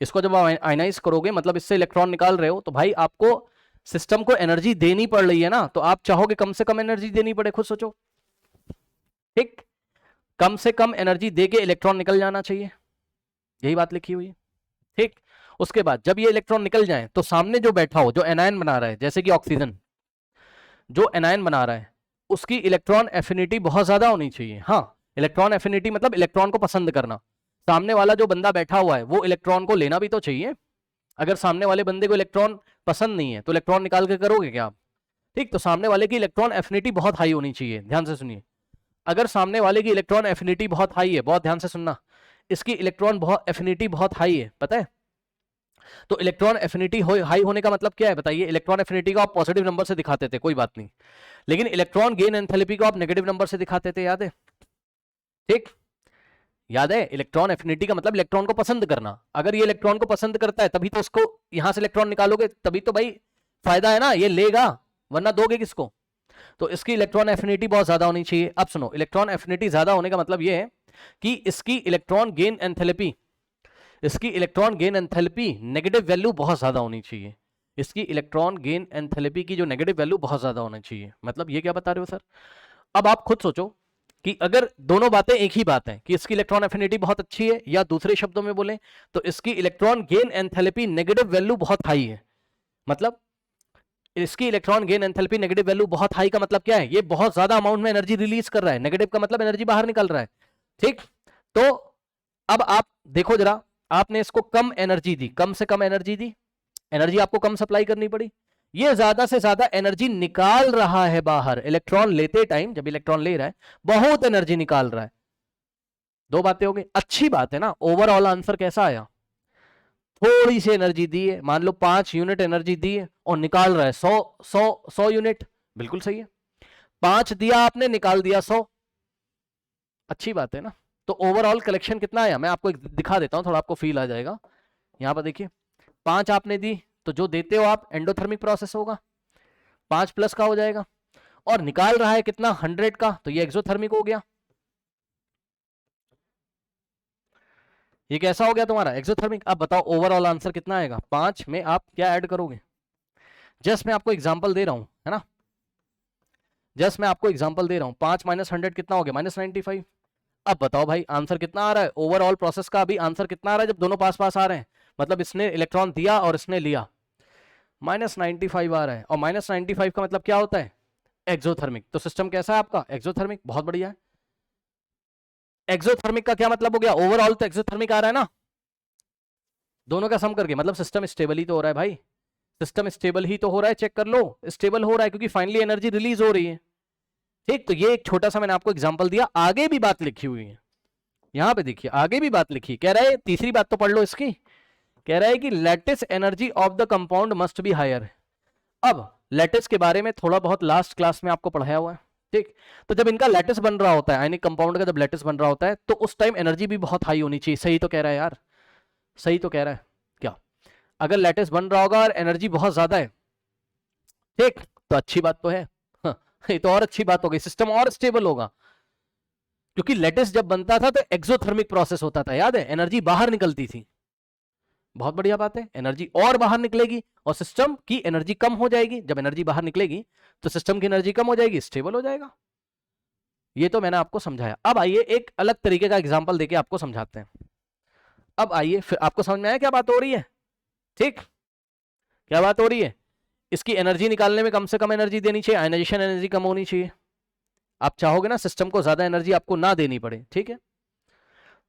इसको जब आप आयनाइज करोगे मतलब इससे इलेक्ट्रॉन निकाल रहे हो, तो भाई आपको सिस्टम को एनर्जी देनी पड़ रही है ना, तो आप चाहोगे कम से कम एनर्जी देनी पड़े, खुद सोचो, ठीक। कम से कम एनर्जी देके इलेक्ट्रॉन निकल जाना चाहिए, यही बात लिखी हुई है, ठीक। उसके बाद जब ये इलेक्ट्रॉन निकल जाए तो सामने जो बैठा हो, जो एनायन बना रहा है, जैसे कि ऑक्सीजन जो एनायन बना रहा है, उसकी इलेक्ट्रॉन एफिनिटी बहुत ज्यादा होनी चाहिए। हाँ, इलेक्ट्रॉन एफिनिटी मतलब इलेक्ट्रॉन को पसंद करना। सामने वाला जो बंदा बैठा हुआ है वो इलेक्ट्रॉन को लेना भी तो चाहिए। अगर सामने वाले बंदे को इलेक्ट्रॉन पसंद नहीं है तो इलेक्ट्रॉन निकाल के करोगे क्या आप, ठीक। तो सामने वाले की इलेक्ट्रॉन एफिनिटी बहुत हाई होनी चाहिए, ध्यान से सुनिए। अगर सामने वाले की इलेक्ट्रॉन एफिनिटी बहुत हाई है, बहुत ध्यान से सुनना, इसकी इलेक्ट्रॉन बहुत एफिनिटी बहुत हाई है, पता है, तो इलेक्ट्रॉन एफिनिटी हाई होने का मतलब क्या है बताइए। इलेक्ट्रॉन एफिनिटी को आप पॉजिटिव नंबर से दिखाते थे, कोई बात नहीं, लेकिन इलेक्ट्रॉन गेन एंथैल्पी को आप नेगेटिव नंबर से दिखाते थे, याद है, ठीक, याद है। इलेक्ट्रॉन एफिनिटी का मतलब इलेक्ट्रॉन को पसंद करना। अगर ये इलेक्ट्रॉन को पसंद करता है तभी तो उसको यहां से इलेक्ट्रॉन निकालोगे, तभी तो भाई फायदा है ना, ये लेगा, वरना दोगे किसको। तो इसकी इलेक्ट्रॉन एफिनिटी बहुत ज्यादा होनी चाहिए। अब सुनो, इलेक्ट्रॉन एफिनिटी ज्यादा होने का मतलब ये है कि इसकी इलेक्ट्रॉन गेन एंथैल्पी, इसकी electron gain enthalpy negative value बहुत ज्यादा होनी चाहिए। इसकी इलेक्ट्रॉन गेन एंथैल्पी की जो नेगेटिव वैल्यू बहुत ज्यादा होनी चाहिए, मतलब ये क्या बता रहे हो सर। अब आप खुद सोचो कि अगर दोनों बातें एक ही बात है कि इसकी इलेक्ट्रॉन एफिनिटी बहुत अच्छी है, या दूसरे शब्दों में बोलें तो इसकी electron gain enthalpy negative value बहुत हाई है, मतलब इसकी electron gain enthalpy negative value बहुत हाई का मतलब क्या है, ये बहुत ज्यादा अमाउंट में एनर्जी रिलीज कर रहा है। नेगेटिव का मतलब एनर्जी बाहर निकल रहा है, ठीक। तो अब आप देखो जरा, आपने इसको कम एनर्जी दी, कम से कम एनर्जी दी, एनर्जी आपको कम सप्लाई करनी पड़ी, ये ज्यादा से ज्यादा एनर्जी निकाल रहा है बाहर। इलेक्ट्रॉन लेते टाइम, जब इलेक्ट्रॉन ले रहा है, बहुत एनर्जी निकाल रहा है। दो बातें हो गई, अच्छी बात है ना। ओवरऑल आंसर कैसा आया, थोड़ी सी एनर्जी दी है, मान लो 5 यूनिट एनर्जी दी है और निकाल रहा है 100 यूनिट, बिल्कुल सही है। 5 दिया आपने, निकाल दिया 100, अच्छी बात है ना। तो ओवरऑल कलेक्शन कितना आया, मैं आपको एक दिखा देता हूं, थोड़ा आपको फील आ जाएगा। यहां पर देखिए, 5 आपने दी, तो जो देते हो आप एंडोथर्मिक प्रोसेस होगा, 5 प्लस का हो जाएगा, और निकाल रहा है कितना 100 का, तो ये एक्सोथर्मिक हो गया। ये कैसा हो गया तुम्हारा, एक्सोथर्मिक। अब बताओ ओवरऑल आंसर कितना आएगा, 5 में आप क्या ऐड करोगे। जस्ट मैं आपको एग्जांपल दे रहा हूं, है ना, जस्ट मैं आपको एग्जांपल दे रहा हूं। 5 माइनस 100 कितना हो गया, -95। अब बताओ भाई आंसर कितना आ रहा है, ओवरऑल प्रोसेस का अभी आंसर कितना आ रहा है, जब दोनों पास पास आ रहे हैं, मतलब इसने इलेक्ट्रॉन दिया और इसने लिया, -95 आ रहा है। और -95 का मतलब क्या होता है, एक्सोथर्मिक। तो सिस्टम कैसा है आपका, एक्सोथर्मिक, बहुत बढ़िया है। एक्सोथर्मिक का क्या मतलब हो गया, ओवरऑल तो एक्सोथर्मिक आ रहा है ना, दोनों का सम करके, मतलब सिस्टम स्टेबल ही तो हो रहा है भाई, सिस्टम स्टेबल ही तो हो रहा है, चेक कर लो, स्टेबल हो रहा है क्योंकि फाइनली एनर्जी रिलीज हो रही है, ठीक। तो ये एक छोटा सा मैंने आपको एग्जांपल दिया, आगे भी बात लिखी हुई है, यहां पे देखिए आगे भी बात लिखी, कह रहा है तीसरी बात तो पढ़ लो इसकी, कह रहा है कि lattice energy of the compound must be higher. अब लैटिस के बारे में थोड़ा बहुत लास्ट क्लास में आपको पढ़ाया हुआ है, ठीक। तो जब इनका लैटिस बन रहा होता है, आयनिक कंपाउंड का जब लैटिस बन रहा होता है, तो उस टाइम एनर्जी भी बहुत हाई होनी चाहिए। सही तो कह रहा है यार, सही तो कह रहा है क्या, अगर लैटिस बन रहा होगा और एनर्जी बहुत ज्यादा है, ठीक, तो अच्छी बात तो है। हाँ, ये तो और अच्छी बात हो गई, सिस्टम और स्टेबल होगा, क्योंकि लैटिस जब बनता था तो एक्सोथर्मिक प्रोसेस होता था, याद है, एनर्जी बाहर निकलती थी। बहुत बढ़िया बात है, एनर्जी और बाहर निकलेगी और सिस्टम की एनर्जी कम हो जाएगी। जब एनर्जी बाहर निकलेगी तो सिस्टम की एनर्जी कम हो जाएगी, स्टेबल हो जाएगा। ये तो मैंने आपको समझाया। अब आइए एक अलग तरीके का एग्जांपल देके आपको समझाते हैं। अब आइए फिर आपको समझ में आया क्या बात हो रही है, ठीक, क्या बात हो रही है। इसकी एनर्जी निकालने में कम से कम एनर्जी देनी चाहिए, आयनाइजेशन एनर्जी कम होनी चाहिए। आप चाहोगे ना सिस्टम को ज्यादा एनर्जी आपको ना देनी पड़े, ठीक है।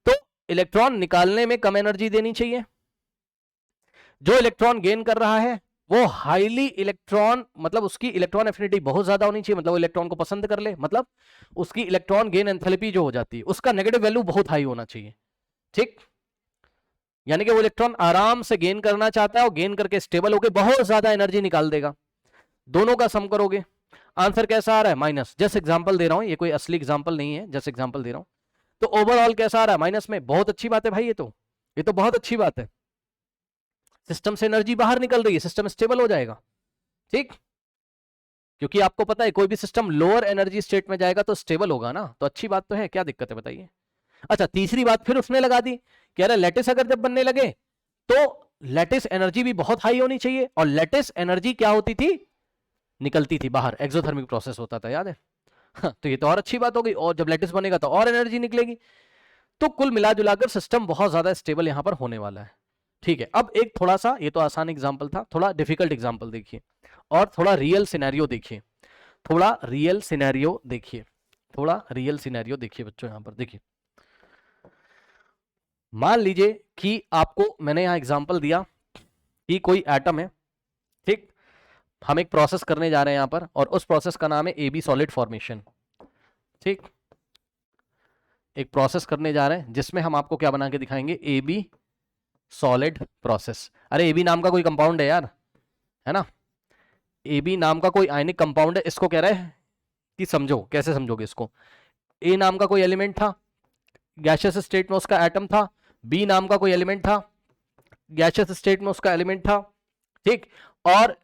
तो इलेक्ट्रॉन निकालने में कम एनर्जी देनी चाहिए, जो इलेक्ट्रॉन गेन कर रहा है वो हाईली इलेक्ट्रॉन, मतलब उसकी इलेक्ट्रॉन एफिनिटी बहुत ज्यादा होनी चाहिए, मतलब वो इलेक्ट्रॉन को पसंद कर ले, मतलब उसकी इलेक्ट्रॉन गेन एंथैल्पी जो हो जाती है उसका नेगेटिव वैल्यू बहुत हाई होना चाहिए, ठीक। यानी कि वो इलेक्ट्रॉन आराम से गेन करना चाहता है और गेन करके स्टेबल होकर बहुत ज्यादा एनर्जी निकाल देगा। दोनों का सम करोगे, आंसर कैसा आ रहा है माइनस। जस्ट एग्जांपल दे रहा हूं, ये कोई असली एग्जांपल नहीं है, जस्ट एग्जांपल दे रहा हूं। तो ओवरऑल कैसा आ रहा है माइनस में, बहुत अच्छी बात है भाई, ये तो बहुत अच्छी बात है। सिस्टम से एनर्जी बाहर निकल रही है, सिस्टम स्टेबल हो जाएगा, ठीक, क्योंकि आपको पता है कोई भी सिस्टम लोअर एनर्जी स्टेट में जाएगा तो स्टेबल होगा ना, तो अच्छी बात तो है, क्या दिक्कत है बताइए। अच्छा, तीसरी बात फिर उसने लगा दी, कह रहा लैटिस अगर जब बनने लगे तो लैटिस एनर्जी भी बहुत हाई होनी चाहिए, और लैटिस एनर्जी क्या होती थी, निकलती थी बाहर, एक्सोथर्मिक प्रोसेस होता था, याद है। हाँ, तो ये तो और अच्छी बात हो गई, और जब लैटिस बनेगा तो और एनर्जी निकलेगी। तो कुल मिला जुलाकर सिस्टम बहुत ज्यादा स्टेबल यहां पर होने वाला है, ठीक है। अब एक थोड़ा सा, ये तो आसान एग्जांपल था, थोड़ा डिफिकल्ट एग्जांपल देखिए, और थोड़ा रियल सिनेरियो देखिए, थोड़ा रियल सिनेरियो देखिए, थोड़ा रियल सिनेरियो देखिए बच्चों। यहां पर देखिए, मान लीजिए कि आपको मैंने यहां एग्जांपल दिया कि कोई एटम है, ठीक, हम एक प्रोसेस करने जा रहे हैं यहां पर, और उस प्रोसेस का नाम है एबी सॉलिड फॉर्मेशन, ठीक, एक प्रोसेस करने जा रहे हैं जिसमें हम आपको क्या बना के दिखाएंगे, एबी सॉलिड प्रोसेस। अरे एबी नाम का कोई कंपाउंड है यार, है ना, एबी नाम का कोई आयनिक कंपाउंड है, इसको कह रहा है कि समझो, कैसे समझोगे इसको, ए नाम का कोई एलिमेंट था, गैसियस स्टेट में उसका एटम था, बी नाम का कोई एलिमेंट था, गैसियस स्टेट में उसका एलिमेंट था, ठीक, और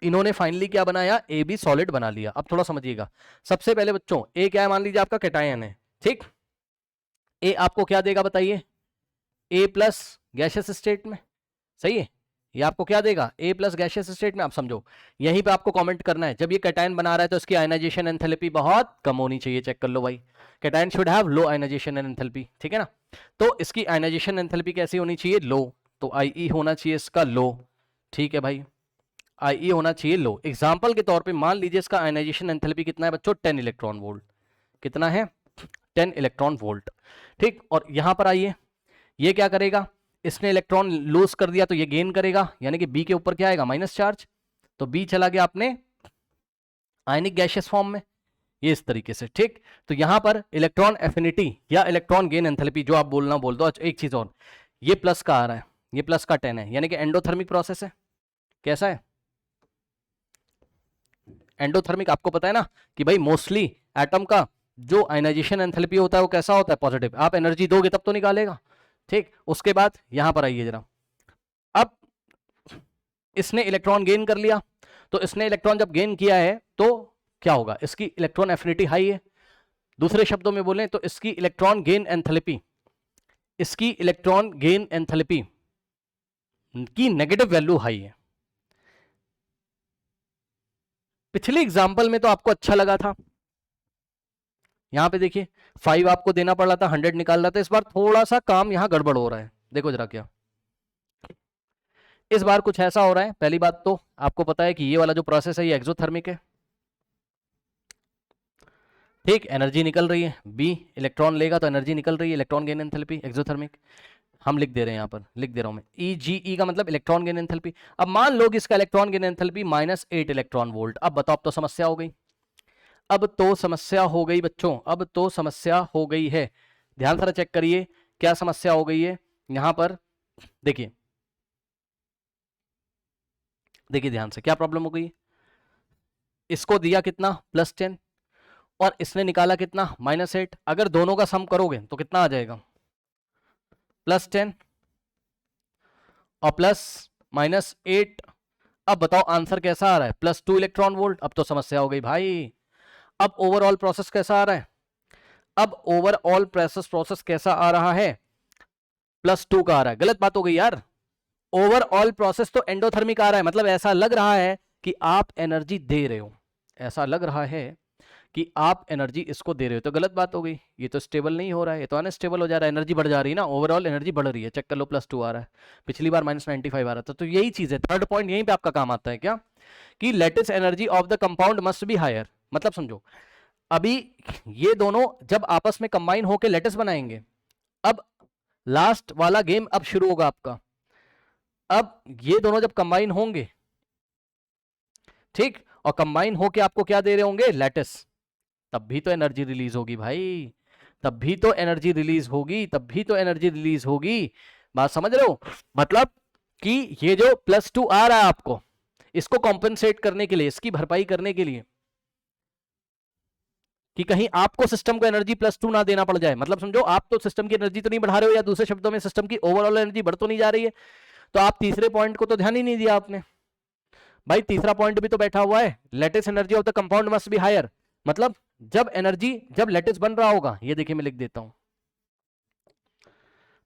इन्होंने फाइनली क्या बनाया, ए बी सॉलिड बना लिया। अब थोड़ा समझिएगा, सबसे पहले बच्चों ए क्या है, मान लीजिए आपका कैटायन है, ठीक, ए आपको क्या देगा बताइए, ए प्लस गैसियस स्टेट में, सही है, ये आपको क्या देगा, ए प्लस गैसियस स्टेट में। आप समझो, यहीं पे आपको कमेंट करना है, जब ये कैटायन बना रहा है तो इसकी आयनाइजेशन एंथैल्पी बहुत कम होनी चाहिए, चेक कर लो भाई, cation should have low ionization enthalpy, ठीक है ना, तो इसकी आयनाइजेशन एंथैल्पी कैसी होनी चाहिए, लो, तो आई होना चाहिए इसका लो, ठीक है भाई, आई होना चाहिए लो। एग्जाम्पल के तौर पे मान लीजिए इसका आयनाइजेशन एंथैल्पी कितना है बच्चों, 10 इलेक्ट्रॉन वोल्ट, कितना है, 10 इलेक्ट्रॉन वोल्ट, ठीक, और यहां पर आइए, ये क्या करेगा, इसने इलेक्ट्रॉन लूज कर दिया तो ये गेन करेगा, यानी कि बी के ऊपर क्या आएगा, माइनस चार्ज, तो बी चला गया अपने आयनिक गैसियस फॉर्म में, ये इस तरीके से, ठीक। तो यहां पर इलेक्ट्रॉन एफिनिटी या इलेक्ट्रॉन गेन एंथैल्पी जो आप बोलना बोल दो। अच्छा, एक चीज और, ये प्लस का आ रहा है, ये प्लस का 10 है, यानी कि एंडोथर्मिक प्रोसेस है, कैसा है, एंडोथर्मिक, आपको पता है ना कि भाई मोस्टली एटम का जो आयनाइजेशन एंथैल्पी होता है वो कैसा होता है, पॉजिटिव, आप एनर्जी दोगे तब तो निकालेगा, ठीक। उसके बाद यहां पर आइए जरा, अब इसने इलेक्ट्रॉन गेन कर लिया, तो इसने इलेक्ट्रॉन जब गेन किया है तो क्या होगा, इसकी इलेक्ट्रॉन एफिनिटी हाई है, दूसरे शब्दों में बोलें तो इसकी इलेक्ट्रॉन गेन एंथैल्पी, इसकी इलेक्ट्रॉन गेन एंथैल्पी की नेगेटिव वैल्यू हाई है। पिछले एग्जाम्पल में तो आपको अच्छा लगा था, यहां पे देखिए 5 आपको देना पड़ रहा था, 100 निकाल रहा था, इस बार थोड़ा सा काम यहां गड़बड़ हो रहा है, देखो जरा क्या, इस बार कुछ ऐसा हो रहा है। पहली बात तो आपको पता है कि ये वाला जो प्रोसेस है ये एक्सोथर्मिक है, ठीक, एनर्जी निकल रही है, बी इलेक्ट्रॉन लेगा तो एनर्जी निकल रही है, इलेक्ट्रॉन गेन एंथैल्पी एक्सोथर्मिक, हम लिख दे रहे हैं, यहां पर लिख दे रहा हूं मैं, ई का मतलब इलेक्ट्रॉन गेन एंथैल्पी। अब मान लो कि इसका electron gain enthalpy -8 electron volt. अब बताओ, अब तो समस्या हो गई, अब तो समस्या हो गई बच्चों, अब तो समस्या हो गई है, ध्यान से चेक करिए क्या समस्या हो गई है यहां पर, देखिए देखिए ध्यान से क्या प्रॉब्लम हो गई, इसको दिया कितना, +10, और इसने निकाला कितना, -8, अगर दोनों का सम करोगे तो कितना आ जाएगा, +10 और +-8। अब बताओ आंसर कैसा आ रहा है, +2 इलेक्ट्रॉन वोल्ट। अब तो समस्या हो गई भाई, अब ओवरऑल प्रोसेस कैसा आ रहा है, अब ओवरऑल प्रोसेस कैसा आ रहा है, +2 का आ रहा है, गलत बात हो गई यार, ओवरऑल प्रोसेस तो एंडोथर्मिक आ रहा है, मतलब ऐसा लग रहा है कि आप एनर्जी दे रहे हो, ऐसा लग रहा है कि आप एनर्जी इसको दे रहे हो, तो गलत बात हो गई, ये तो स्टेबल नहीं हो रहा है, ये तो अनस्टेबल हो जा रहा है, एनर्जी बढ़ जा रही है ना, ओवरऑल एनर्जी बढ़ रही है, चेक कर लो, +2 आ रहा है, पिछली बार -95 आ रहा था। तो यही चीज है, थर्ड पॉइंट यहीं पे आपका काम आता है क्या, कि lattice energy of the compound must be higher. मतलब समझो, अभी ये दोनों जब आपस में कंबाइन होकर लेटेस्ट बनाएंगे, अब लास्ट वाला गेम अब शुरू होगा आपका, अब ये दोनों जब कंबाइन होंगे, ठीक, और कंबाइन होके आपको क्या दे रहे होंगे, लेटेस्ट, तब भी तो एनर्जी रिलीज होगी भाई, तब भी तो एनर्जी रिलीज होगी, तब भी तो एनर्जी रिलीज होगी, बात समझ रहे हो, मतलब कि ये जो +2 आ रहा है आपको, इसको कॉम्पेंसेट करने के लिए, इसकी भरपाई करने के लिए कि कहीं आपको सिस्टम को एनर्जी +2 ना देना पड़ जाए। मतलब समझो आप तो सिस्टम की एनर्जी तो नहीं बढ़ा रहे हो, या दूसरे शब्दों में सिस्टम की ओवरऑल एनर्जी बढ़ तो नहीं जा रही है, तो आप तीसरे पॉइंट को तो ध्यान ही नहीं दिया आपने। भाई तीसरा पॉइंट भी तो बैठा हुआ है, lattice energy of the compound must be higher. मतलब जब लेटिस बन रहा होगा, ये देखिए मैं लिख देता हूं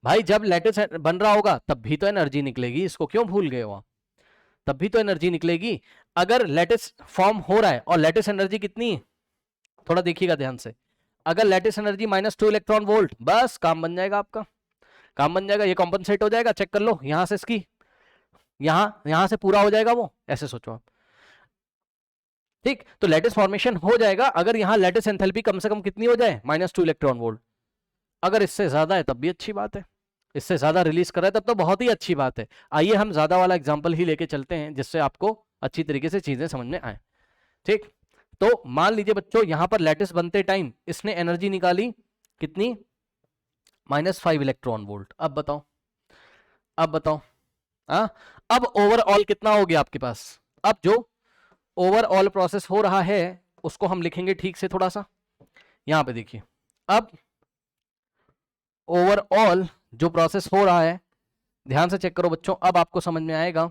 भाई, जब लेटिस बन रहा होगा तब भी तो एनर्जी निकलेगी, इसको क्यों भूल गए हो आप? तब भी तो एनर्जी निकलेगी। अगर लेटिस फॉर्म हो रहा है, और लेटिस एनर्जी कितनी है, थोड़ा देखिएगा ध्यान से, अगर लेटिस एनर्जी -2 इलेक्ट्रॉन वोल्ट, बस काम बन जाएगा आपका, काम बन जाएगा, ये कॉम्पनसेट हो जाएगा। चेक कर लो यहां से, इसकी यहां से पूरा हो जाएगा वो, ऐसे सोचो आप। ठीक, तो लेटिस फॉर्मेशन हो जाएगा अगर यहां लेटिस एंथैल्पी कम से कम कितनी हो जाए, -2 इलेक्ट्रॉन वोल्ट। अगर इससे ज्यादा है तब भी अच्छी बात है, इससे ज्यादा रिलीज कर रहा है तब तो बहुत ही अच्छी बात है। आइए हम ज्यादा वाला एग्जांपल ही लेके चलते हैं, जिससे आपको अच्छी तरीके से चीजें समझ में आए। ठीक, तो मान लीजिए बच्चों यहां पर लेटिस बनते टाइम इसने एनर्जी निकाली कितनी, -5 इलेक्ट्रॉन वोल्ट। अब बताओ, अब बताओ, अब ओवरऑल कितना हो गया आपके पास? अब जो ओवरऑल प्रोसेस हो रहा है उसको हम लिखेंगे ठीक से थोड़ा सा, यहां पे देखिए। अब ओवरऑल जो प्रोसेस हो रहा है, ध्यान से चेक करो बच्चों, अब आपको समझ में आएगा।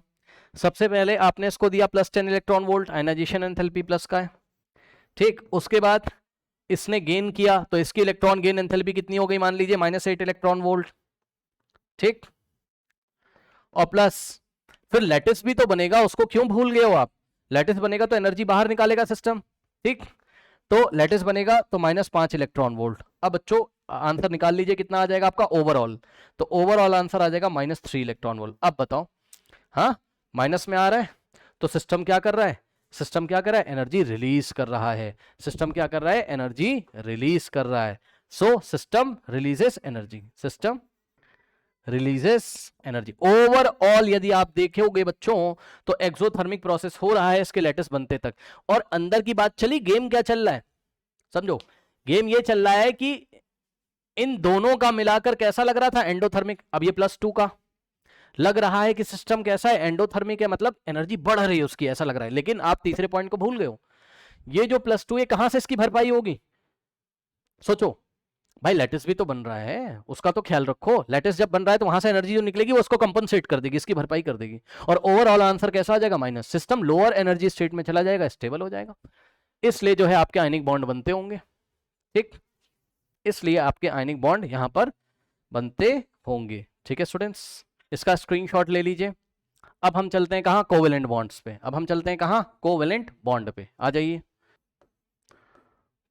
सबसे पहले आपने इसको दिया +10 electron volt, ionization enthalpy plus का है। ठीक, उसके बाद इसने गेन किया तो इसकी इलेक्ट्रॉन गेन एंथैल्पी कितनी हो गई, मान लीजिए -8 इलेक्ट्रॉन वोल्ट। ठीक, और प्लस फिर लेटिस भी तो बनेगा, उसको क्यों भूल गए हो आप? लेटिस बनेगा तो एनर्जी बाहर निकालेगा सिस्टम। ठीक, तो लेटिस बनेगा तो -5 इलेक्ट्रॉन वोल्ट। अब बच्चों आंसर निकाल लीजिए कितना आ जाएगा आपका ओवरऑल, तो ओवरऑल आंसर आ जाएगा -3 इलेक्ट्रॉन वोल्ट। अब बताओ, हाँ माइनस में आ रहा है तो सिस्टम क्या कर रहा है, सिस्टम क्या कर रहा है, एनर्जी रिलीज कर रहा है। सिस्टम क्या कर रहा है, एनर्जी रिलीज कर रहा है। So system releases energy, system releases energy. Overall यदि आप देखोगे बच्चों तो एक्सोथर्मिक प्रोसेस हो रहा है इसके लेटिस बनते तक। और अंदर की बात चली, गेम क्या चल रहा है समझो, गेम ये चल रहा है कि इन दोनों का मिलाकर कैसा लग रहा था, एंडोथर्मिक। अब ये +2 का लग रहा है कि सिस्टम कैसा है, एंडोथर्मिक है, मतलब एनर्जी बढ़ रही है उसकी, ऐसा लग रहा है। लेकिन आप तीसरे पॉइंट को भूल गए हो, ये जो +2 है कहां से इसकी भरपाई होगी? सोचो भाई, लेटिस भी तो बन रहा है, उसका तो ख्याल रखो। लेटिस जब बन रहा है तो वहां से एनर्जी जो निकलेगी वो उसको कंपनसेट कर देगी, इसकी भरपाई कर देगी। और ओवरऑल आंसर कैसा आ जाएगा, minus. System lower energy state में चला जाएगा, स्टेबल हो जाएगा। इसलिए जो है आपके आयनिक बॉन्ड बनते होंगे। ठीक, इसलिए आपके आयनिक बॉन्ड यहां पर बनते होंगे। ठीक है स्टूडेंट्स, इसका स्क्रीनशॉट ले लीजिए। अब हम चलते हैं कहां, कोवेलेंट बॉन्ड्स पे। अब हम चलते हैं कहां, कोवेलेंट बॉन्ड पे। आ जाइए,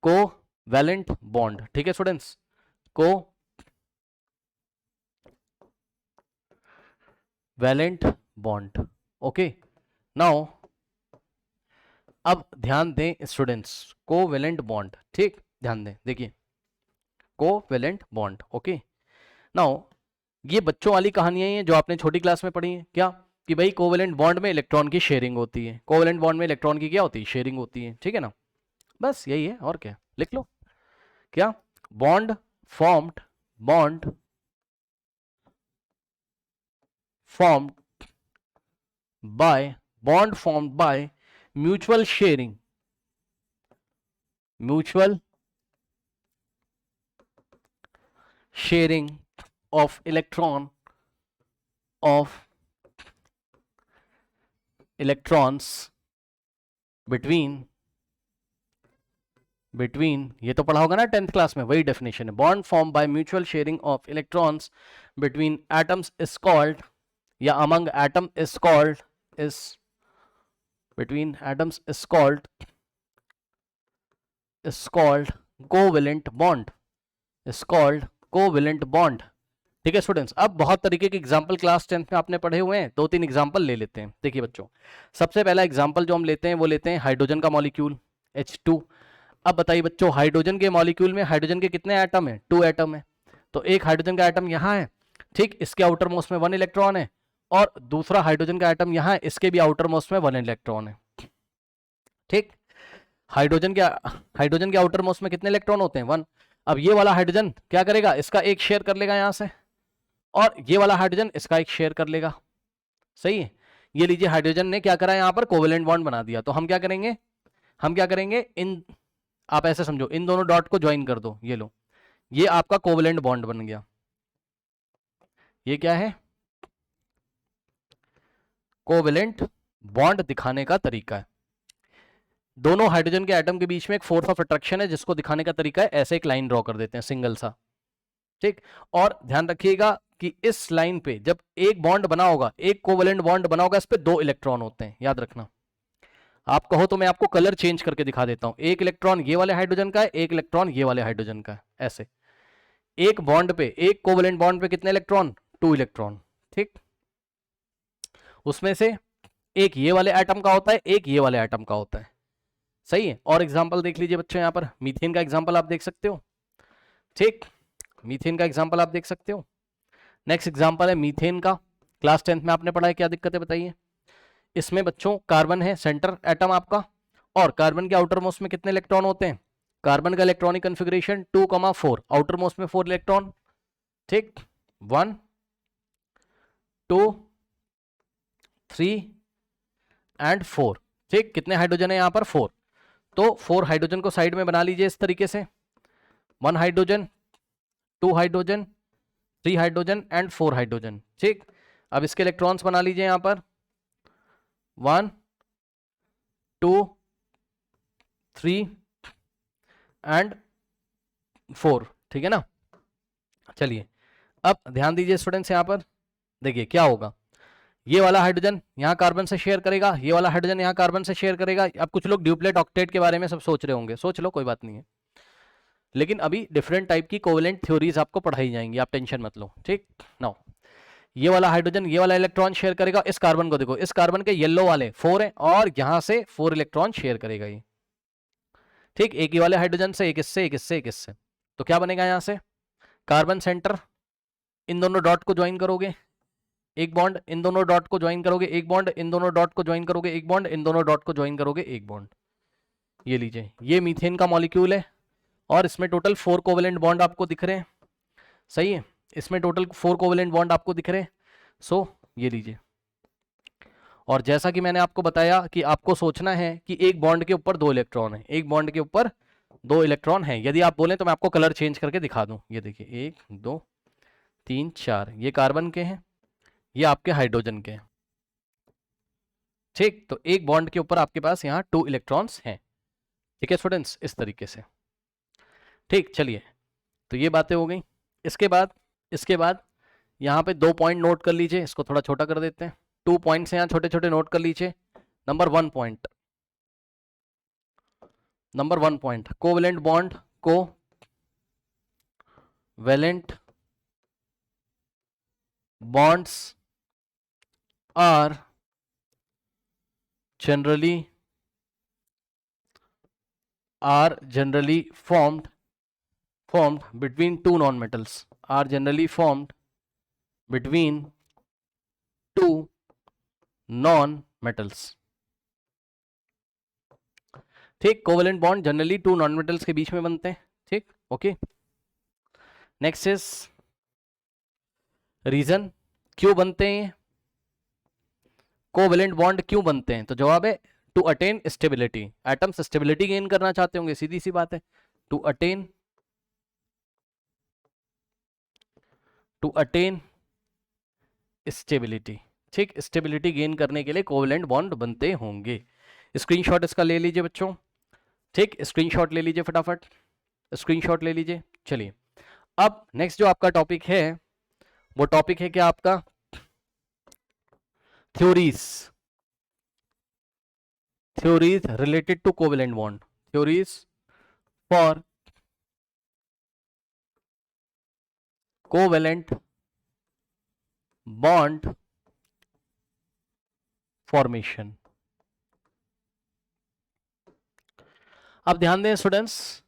कोवेलेंट बॉन्ड। ठीक है students, covalent bond. Okay, now अब ध्यान दें स्टूडेंट्स, कोवेलेंट बॉन्ड। ठीक, ध्यान दें, देखिए कोवेलेंट बॉन्ड। ओके, नाउ ये बच्चों वाली कहानियां हैं जो आपने छोटी क्लास में पढ़ी हैं क्या, कि भाई कोवेलेंट बॉन्ड में इलेक्ट्रॉन की शेयरिंग होती है। कोवेलेंट बॉन्ड में इलेक्ट्रॉन की क्या होती है, शेयरिंग होती है। ठीक है ना, बस यही है, और क्या, लिख लो। क्या, bond formed, bond formed by, bond formed by mutual sharing, mutual sharing of electrons between ये तो पढ़ा होगा ना 10th क्लास में, वही डेफिनेशन है। Bond form by mutual sharing of electrons between atoms is called, या among atom is called, is between atoms is called covalent bond, is called covalent bond. ठीक है स्टूडेंट्स, अब बहुत तरीके के एग्जांपल क्लास 10th में आपने पढ़े हुए हैं, 2-3 एग्जांपल ले लेते हैं। देखिए बच्चों, सबसे पहला एग्जांपल जो हम लेते हैं वो लेते हैं हाइड्रोजन का मॉलिक्यूल H2। अब बताइए बच्चों, हाइड्रोजन के मॉलिक्यूल में हाइड्रोजन के कितने एटम है, 2 एटम है। तो एक हाइड्रोजन का एटम यहाँ है, ठीक, इसके आउटर मोस्ट में 1 इलेक्ट्रॉन है, और दूसरा हाइड्रोजन का एटम यहाँ है, इसके भी आउटर मोस्ट में 1 इलेक्ट्रॉन है। ठीक, हाइड्रोजन के आउटर मोस्ट में कितने इलेक्ट्रॉन होते हैं, 1। अब ये वाला हाइड्रोजन क्या करेगा, इसका एक शेयर कर लेगा यहां से, और ये वाला हाइड्रोजन इसका एक शेयर कर लेगा। सही है, ये लीजिए हाइड्रोजन ने क्या करा यहाँ पर कोवेलेंट बॉन्ड बना दिया, तो हम क्या करेंगे, इन, आप ऐसे समझो, इन दोनों डॉट को ज्वाइन कर दो, ये लो, ये आपका कोवेलेंट बॉन्ड बन गया। ये क्या है, कोवेलेंट बॉन्ड दिखाने का तरीका है। दोनों हाइड्रोजन के एटम के बीच में एक फोर्स ऑफ अट्रैक्शन है, जिसको दिखाने का तरीका है ऐसे एक लाइन ड्रॉ कर देते हैं सिंगल सा, ठीक। और ध्यान रखिएगा कि इस लाइन पे जब एक बॉन्ड बना होगा, एक कोवेलेंट बॉन्ड बना होगा, इस पे 2 इलेक्ट्रॉन होते हैं, याद रखना। आप कहो तो मैं आपको कलर चेंज करके दिखा देता हूं, एक इलेक्ट्रॉन ये वाले हाइड्रोजन का है, एक इलेक्ट्रॉन ये वाले हाइड्रोजन का है, ऐसे एक बॉन्ड पे, एक कोवेलेंट बॉन्ड पे कितने इलेक्ट्रॉन, 2 इलेक्ट्रॉन, ठीक। उसमें से एक ये वाले एटम का होता है, एक ये वाले एटम का होता है, सही है। और एग्जांपल देख लीजिए बच्चों, यहां पर मीथेन का एग्जांपल आप देख सकते हो, ठीक, मीथेन का एग्जांपल आप देख सकते हो। नेक्स्ट एग्जांपल है मीथेन का, क्लास 10th में आपने पढ़ा है, क्या दिक्कत है बताइए। इसमें बच्चों कार्बन है सेंटर एटम आपका, और कार्बन के आउटर मोस्ट में कितने इलेक्ट्रॉन होते हैं, कार्बन का इलेक्ट्रॉनिक कॉन्फ़िगरेशन 2,4, आउटर मोस्ट में 4 इलेक्ट्रॉन, ठीक, 1 2 3 एंड 4, ठीक। कितने हाइड्रोजन है यहाँ पर, 4, तो 4 हाइड्रोजन को साइड में बना लीजिए इस तरीके से, 1 hydrogen, 2 hydrogen, 3 hydrogen and 4 hydrogen, ठीक। अब इसके इलेक्ट्रॉन्स बना लीजिए यहाँ पर 1 2 3 एंड 4, ठीक है ना। चलिए अब ध्यान दीजिए स्टूडेंट्स, यहाँ पर देखिए क्या होगा, ये वाला हाइड्रोजन यहाँ कार्बन से शेयर करेगा, ये वाला हाइड्रोजन यहाँ कार्बन से शेयर करेगा। अब कुछ लोग ड्यूप्लेट ऑक्टेट के बारे में सब सोच रहे होंगे, सोच लो, कोई बात नहीं है, लेकिन अभी डिफरेंट टाइप की कोवेलेंट थ्योरीज आपको पढ़ाई जाएंगी, आप टेंशन मत लो, ठीक। नाउ ये वाला हाइड्रोजन ये वाला इलेक्ट्रॉन शेयर करेगा, इस कार्बन को देखो, इस कार्बन के येलो वाले 4 है, और यहां से 4 इलेक्ट्रॉन शेयर करेगा ये, ठीक। एक ही वाले हाइड्रोजन से, एक इससे, एक इससे, एक इससे, तो क्या बनेगा, यहां से कार्बन सेंटर, इन दोनों डॉट को ज्वाइन करोगे, एक बॉन्ड, इन दोनों डॉट को ज्वाइन करोगे, एक बॉन्ड, इन दोनों डॉट को ज्वाइन करोगे, एक बॉन्ड, इन दोनों डॉट को ज्वाइन करोगे, एक बॉन्ड। ये लीजिए, ये मीथेन का मॉलिक्यूल है, और इसमें टोटल 4 कोवेलेंट बॉन्ड आपको दिख रहे हैं, सही है, इसमें टोटल 4 कोवेलेंट बॉन्ड आपको दिख रहे हैं। सो ये लीजिए, और जैसा कि मैंने आपको बताया कि आपको सोचना है कि एक बॉन्ड के ऊपर 2 इलेक्ट्रॉन है, एक बॉन्ड के ऊपर 2 इलेक्ट्रॉन है। यदि आप बोले तो मैं आपको कलर चेंज करके दिखा दूं, ये देखिए 1 2 3 4, ये कार्बन के हैं, ये आपके हाइड्रोजन के हैं, ठीक। तो एक बॉन्ड के ऊपर आपके पास यहाँ 2 इलेक्ट्रॉन्स हैं, ठीक है स्टूडेंट्स, इस तरीके से, ठीक। चलिए, तो ये बातें हो गई। इसके बाद यहाँ पे 2 पॉइंट नोट कर लीजिए, इसको थोड़ा छोटा कर देते हैं, 2 पॉइंट्स यहाँ छोटे छोटे नोट कर लीजिए। नंबर 1 पॉइंट, कोवेलेंट बॉन्ड को valent bonds are generally formed between two nonmetals, are generally formed between two non-metals, ठीक। कोवेलेंट बॉन्ड जनरली 2 नॉन-मेटल्स के बीच में बनते हैं, ठीक, ओके। नेक्स्ट इज रीजन, क्यों बनते हैं कोवेलेंट बॉन्ड, क्यों बनते हैं, तो जवाब है to attain stability, atoms stability gain करना चाहते होंगे, सीधी सी बात है, टू अटेन स्टेबिलिटी, ठीक। स्टेबिलिटी गेन करने के लिए कोवेलेंट बॉन्ड बनते होंगे। स्क्रीनशॉट इसका ले लीजिए बच्चों, ठीक, स्क्रीनशॉट ले लीजिए, फटाफट स्क्रीनशॉट ले लीजिए। चलिए, अब नेक्स्ट जो आपका टॉपिक है वो टॉपिक है क्या आपका, theories related to covalent bond, theories for covalent bond formation. अब ध्यान दें स्टूडेंट्स,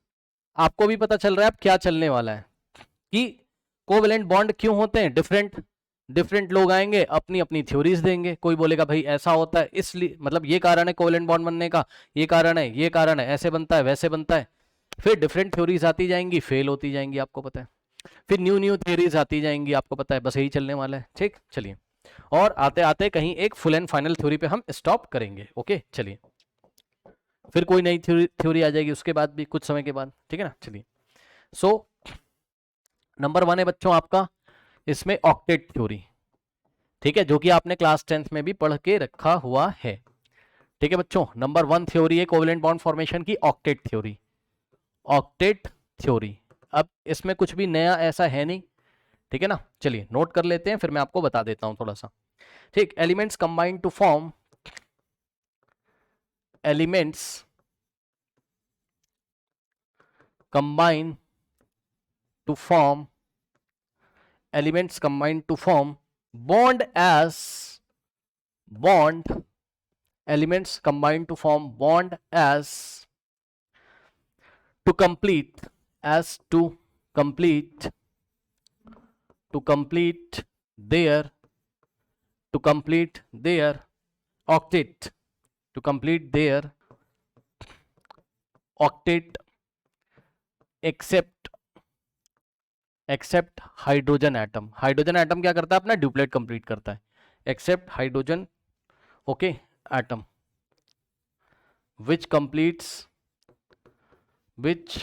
आपको भी पता चल रहा है अब क्या चलने वाला है कि कोवेलेंट बॉन्ड क्यों होते हैं, डिफरेंट लोग आएंगे, अपनी अपनी थ्योरीज देंगे। कोई बोलेगा भाई ऐसा होता है इसलिए, मतलब ये कारण है कोवेलेंट बॉन्ड बनने का, ये कारण है, ये कारण है, ऐसे बनता है, वैसे बनता है। फिर डिफरेंट थ्योरीज आती जाएंगी, फेल होती जाएंगी, आपको पता है, फिर न्यू थ्योरीज आती जाएंगी, आपको पता है, बस यही चलने वाला है, ठीक। चलिए, और आते आते कहीं एक फुल एंड फाइनल थ्योरी पे हम स्टॉप करेंगे। ओके चलिए, फिर कोई नई थ्योरी आ जाएगी उसके बाद भी कुछ समय के बाद, ठीक है ना। चलिए, सो नंबर 1 है बच्चों आपका इसमें ऑक्टेट थ्योरी, ठीक है, जो कि आपने क्लास 10th में भी पढ़ के रखा हुआ है। ठीक है बच्चों, नंबर 1 थ्योरी है कोवेलेंट बॉन्ड फॉर्मेशन की, ऑक्टेट थ्योरी। ऑक्टेट थ्योरी, अब इसमें कुछ भी नया ऐसा है नहीं, ठीक है ना। चलिए नोट कर लेते हैं, फिर मैं आपको बता देता हूं थोड़ा सा। ठीक, elements combine to form, elements combine to form, elements combine to form bond as bond, elements combine to form bond as to complete, as to complete, to complete their, to complete their octet, to complete their octet except, except hydrogen atom. Hydrogen atom क्या करता है, अपना duplet complete करता है, except hydrogen, okay, atom which completes, which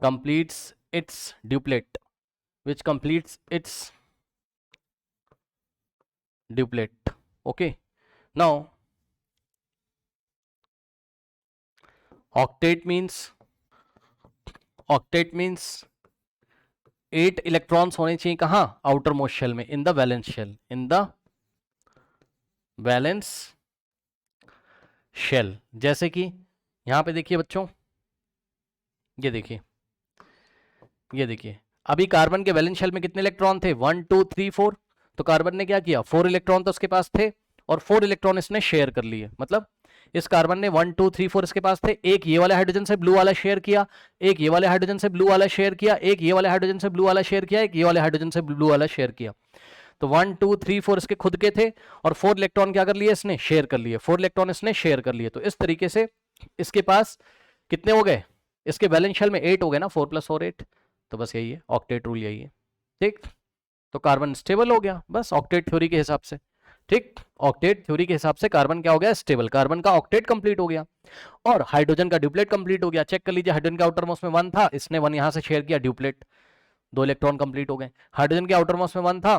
completes its duplet, which completes its duplet। okay, now octet means, octet means 8 electrons होने चाहिए कहां, outermost shell में, in the valence shell, in the valence shell. जैसे कि यहां पे देखिए बच्चों, ये देखिए, ये देखिए, अभी कार्बन के वैलेंस शेल में कितने इलेक्ट्रॉन थे, 1 2 3 4। तो कार्बन ने क्या किया, 4 इलेक्ट्रॉन तो उसके पास थे और 4 इलेक्ट्रॉन इसने शेयर कर लिए। मतलब इस कार्बन ने 1 2 3 4 इसके पास थे, एक ये वाले हाइड्रोजन से ब्लू वाला शेयर किया, एक ये वाले हाइड्रोजन से ब्लू वाला शेयर किया, एक ये वाले हाइड्रोजन से ब्लू वाला शेयर किया, एक ये वाले हाइड्रोजन से ब्लू वाला शेयर किया। तो 1 2 3 4 इसके खुद के थे और 4 इलेक्ट्रॉन क्या कर लिए इसने, शेयर कर लिए, 4 इलेक्ट्रॉन इसने शेयर कर लिए। तो इस तरीके से इसके पास कितने हो गए, इसके वैलेंस शेल में 8 हो गए ना, 4 + 4 8। तो बस यही है, ऑक्टेट रूल यही है। ठीक, तो कार्बन स्टेबल हो गया बस ऑक्टेट थ्योरी के हिसाब से। ठीक, ऑक्टेट थ्योरी के हिसाब से कार्बन क्या हो गया, स्टेबल, कार्बन का ऑक्टेट कंप्लीट हो गया और हाइड्रोजन का ड्यूप्लेट कंप्लीट हो गया। चेक कर लीजिए, हाइड्रोजन के आउटर मोस्ट में 1 था, इसने 1 यहां से शेयर किया, ड्यूप्लेट, 2 इलेक्ट्रॉन कंप्लीट हो गए। हाइड्रोजन के आउटर मोस्ट में 1 था,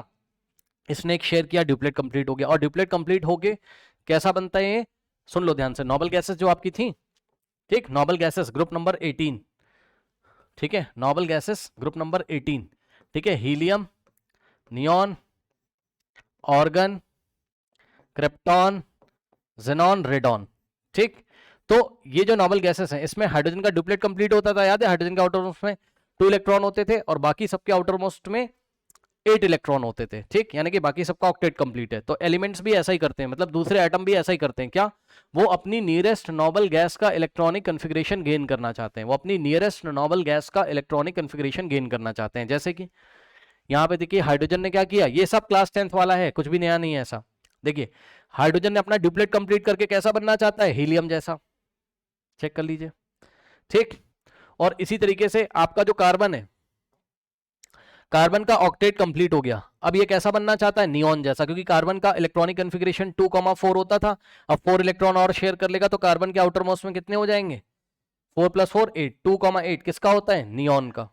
इसने एक शेयर किया, ड्यूप्लेट कंप्लीट हो गया। और ड्यूप्लेट कंप्लीट होके कैसा बनता है ये, सुन लो ध्यान से, नोबल गैसेस जो आपकी थी, ठीक, नोबल गैसेस ग्रुप नंबर 18, ठीक है, नोबल गैसेस ग्रुप नंबर 18, ठीक है, helium, neon, organ, krypton, xenon, radon. ठीक, तो ये जो नोबल गैसेस हैं इसमें हाइड्रोजन का ड्यूप्लेट कंप्लीट होता था, याद है, हाइड्रोजन के आउटर मोस्ट में 2 इलेक्ट्रॉन होते थे और बाकी सबके आउटर मोस्ट में 8 इलेक्ट्रॉन होते थे। ठीक, यानी कि बाकी सबका ऑक्टेट कंप्लीट है। तो एलिमेंट्स भी ऐसा ही करते हैं, मतलब दूसरे एटम भी ऐसा ही करते हैं, क्या, वो अपनी नियरेस्ट नोबल गैस का इलेक्ट्रॉनिक कन्फिग्रेशन गेन करना चाहते हैं, वो अपनी नियरेस्ट नोबल गैस का इलेक्ट्रॉनिक कन्फिग्रेशन गेन करना चाहते हैं। जैसे कि यहाँ पे देखिए हाइड्रोजन ने क्या किया, ये सब क्लास 10th वाला है, कुछ भी नया नहीं है ऐसा। देखिए हाइड्रोजन ने अपना ड्यूप्लेट कंप्लीट करके कैसा बनना चाहता है, हीलियम जैसा, चेक कर लीजिए। ठीक, और इसी तरीके से आपका जो कार्बन है, कार्बन का ऑक्टेट कंप्लीट हो गया, अब ये कैसा बनना चाहता है, नियॉन जैसा, क्योंकि कार्बन का इलेक्ट्रॉनिक कन्फिग्रेशन 2,4 होता था, अब 4 इलेक्ट्रॉन और शेयर कर लेगा तो कार्बन के आउटर मोस्ट में कितने हो जाएंगे, 4 + 4 8, 2,8 किसका होता है, नियॉन का।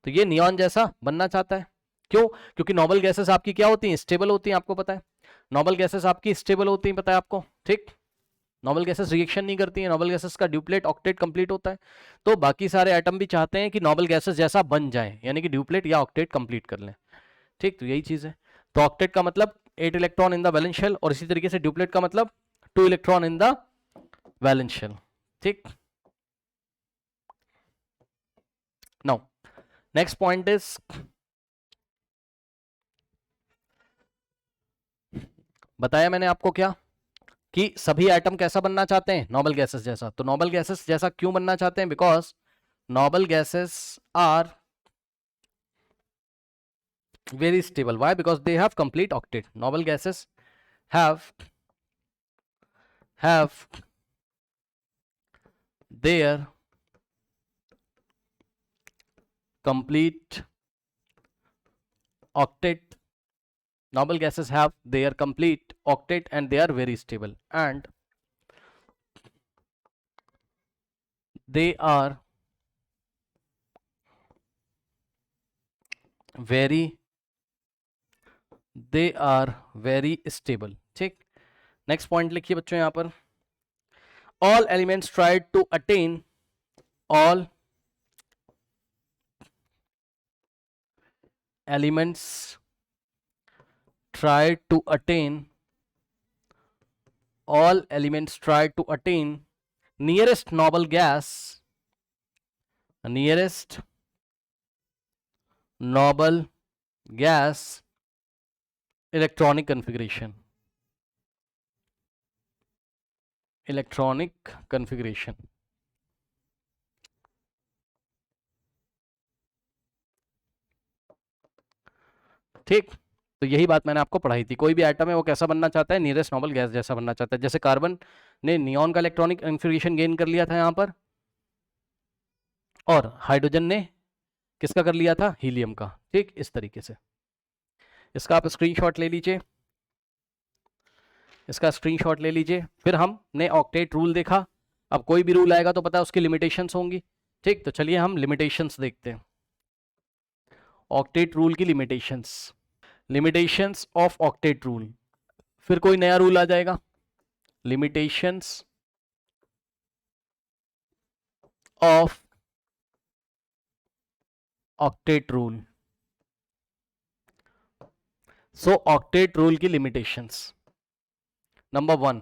तो ये नियॉन जैसा बनना चाहता है, क्यों, क्योंकि नोबल गैसेस आपकी क्या होती हैं, स्टेबल होती हैं, आपको पता है, नोबल गैसेस आपकी स्टेबल होती हैं, पता है आपको। ठीक, नोबल गैसेस रिएक्शन नहीं करती हैं, नोबल गैसेस का ड्यूप्लेट ऑक्टेट कंप्लीट होता है। तो बाकी सारे एटम भी चाहते हैं कि नोबल गैसेस जैसा बन जाए, यानी कि ड्यूप्लेट या ऑक्टेट कंप्लीट कर लें। ठीक, तो यही चीज है। तो ऑक्टेट का मतलब 8 electron in the valence shell और इसी तरीके से ड्यूप्लेट का मतलब 2 electron in the valence shell. ठीक, नाउ नेक्स्ट पॉइंट इज, बताया मैंने आपको क्या, कि सभी एटम कैसा बनना चाहते हैं, नोबल गैसेस जैसा। तो नोबल गैसेस जैसा क्यों बनना चाहते हैं, because noble gases are very stable. Why? Because they have complete octet. Noble gases have their complete octet, noble gases have their complete octet and they are very stable, and they are very stable। ठीक, next point लिखिए बच्चों यहां पर, all elements try to attain all elements try to attain nearest noble gas electronic configuration ठीक। तो यही बात मैंने आपको पढ़ाई थी, कोई भी एटम है वो कैसा बनना चाहता है, नियरेस्ट नोबल गैस जैसा बनना चाहता है। जैसे कार्बन ने नियॉन का इलेक्ट्रॉनिक कन्फिगरेशन गेन कर लिया था यहां पर, और हाइड्रोजन ने किसका कर लिया था, हीलियम का। ठीक, इस तरीके से इसका आप स्क्रीनशॉट ले लीजिए, फिर हमने ऑक्टेट रूल देखा। अब कोई भी रूल आएगा तो पता है उसकी लिमिटेशंस होंगी। ठीक, तो चलिए हम लिमिटेशंस देखते हैं, ऑक्टेट रूल की लिमिटेशंस ऑफ ऑक्टेट रूल। फिर कोई नया रूल आ जाएगा, limitations of octet rule. So octet rule की लिमिटेशंस, नंबर 1,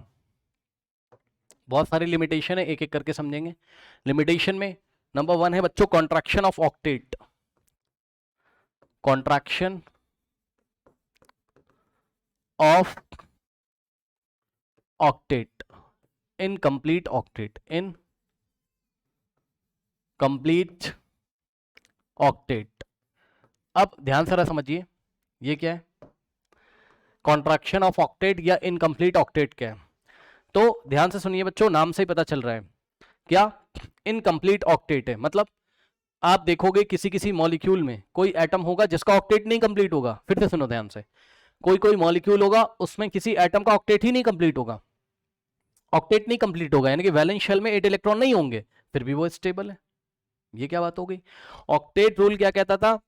बहुत सारी लिमिटेशन है, एक एक करके समझेंगे। लिमिटेशन में नंबर 1 है बच्चों contraction of octet, contraction of octet in complete octet. अब ध्यान से समझिए ये क्या है, कॉन्ट्रैक्शन ऑफ ऑक्टेट या इनकम्प्लीट ऑक्टेट क्या है। तो ध्यान से सुनिए बच्चों, नाम से ही पता चल रहा है क्या इनकम्प्लीट ऑक्टेट है। मतलब आप देखोगे किसी मॉलिक्यूल में कोई एटम होगा जिसका ऑक्टेट नहीं कंप्लीट होगा। फिर से सुनो ध्यान से, कोई मॉलिक्यूल होगा उसमें किसी एटम का ऑक्टेट ही नहीं कंप्लीट होगा, ऑक्टेट नहीं कंप्लीट होगा, यानी कि वैलेंस शेल में 8 इलेक्ट्रॉन नहीं होंगे, फिर भी वो स्टेबल है। ये क्या बात हो गई। ऑक्टेट रूल क्या कहता था,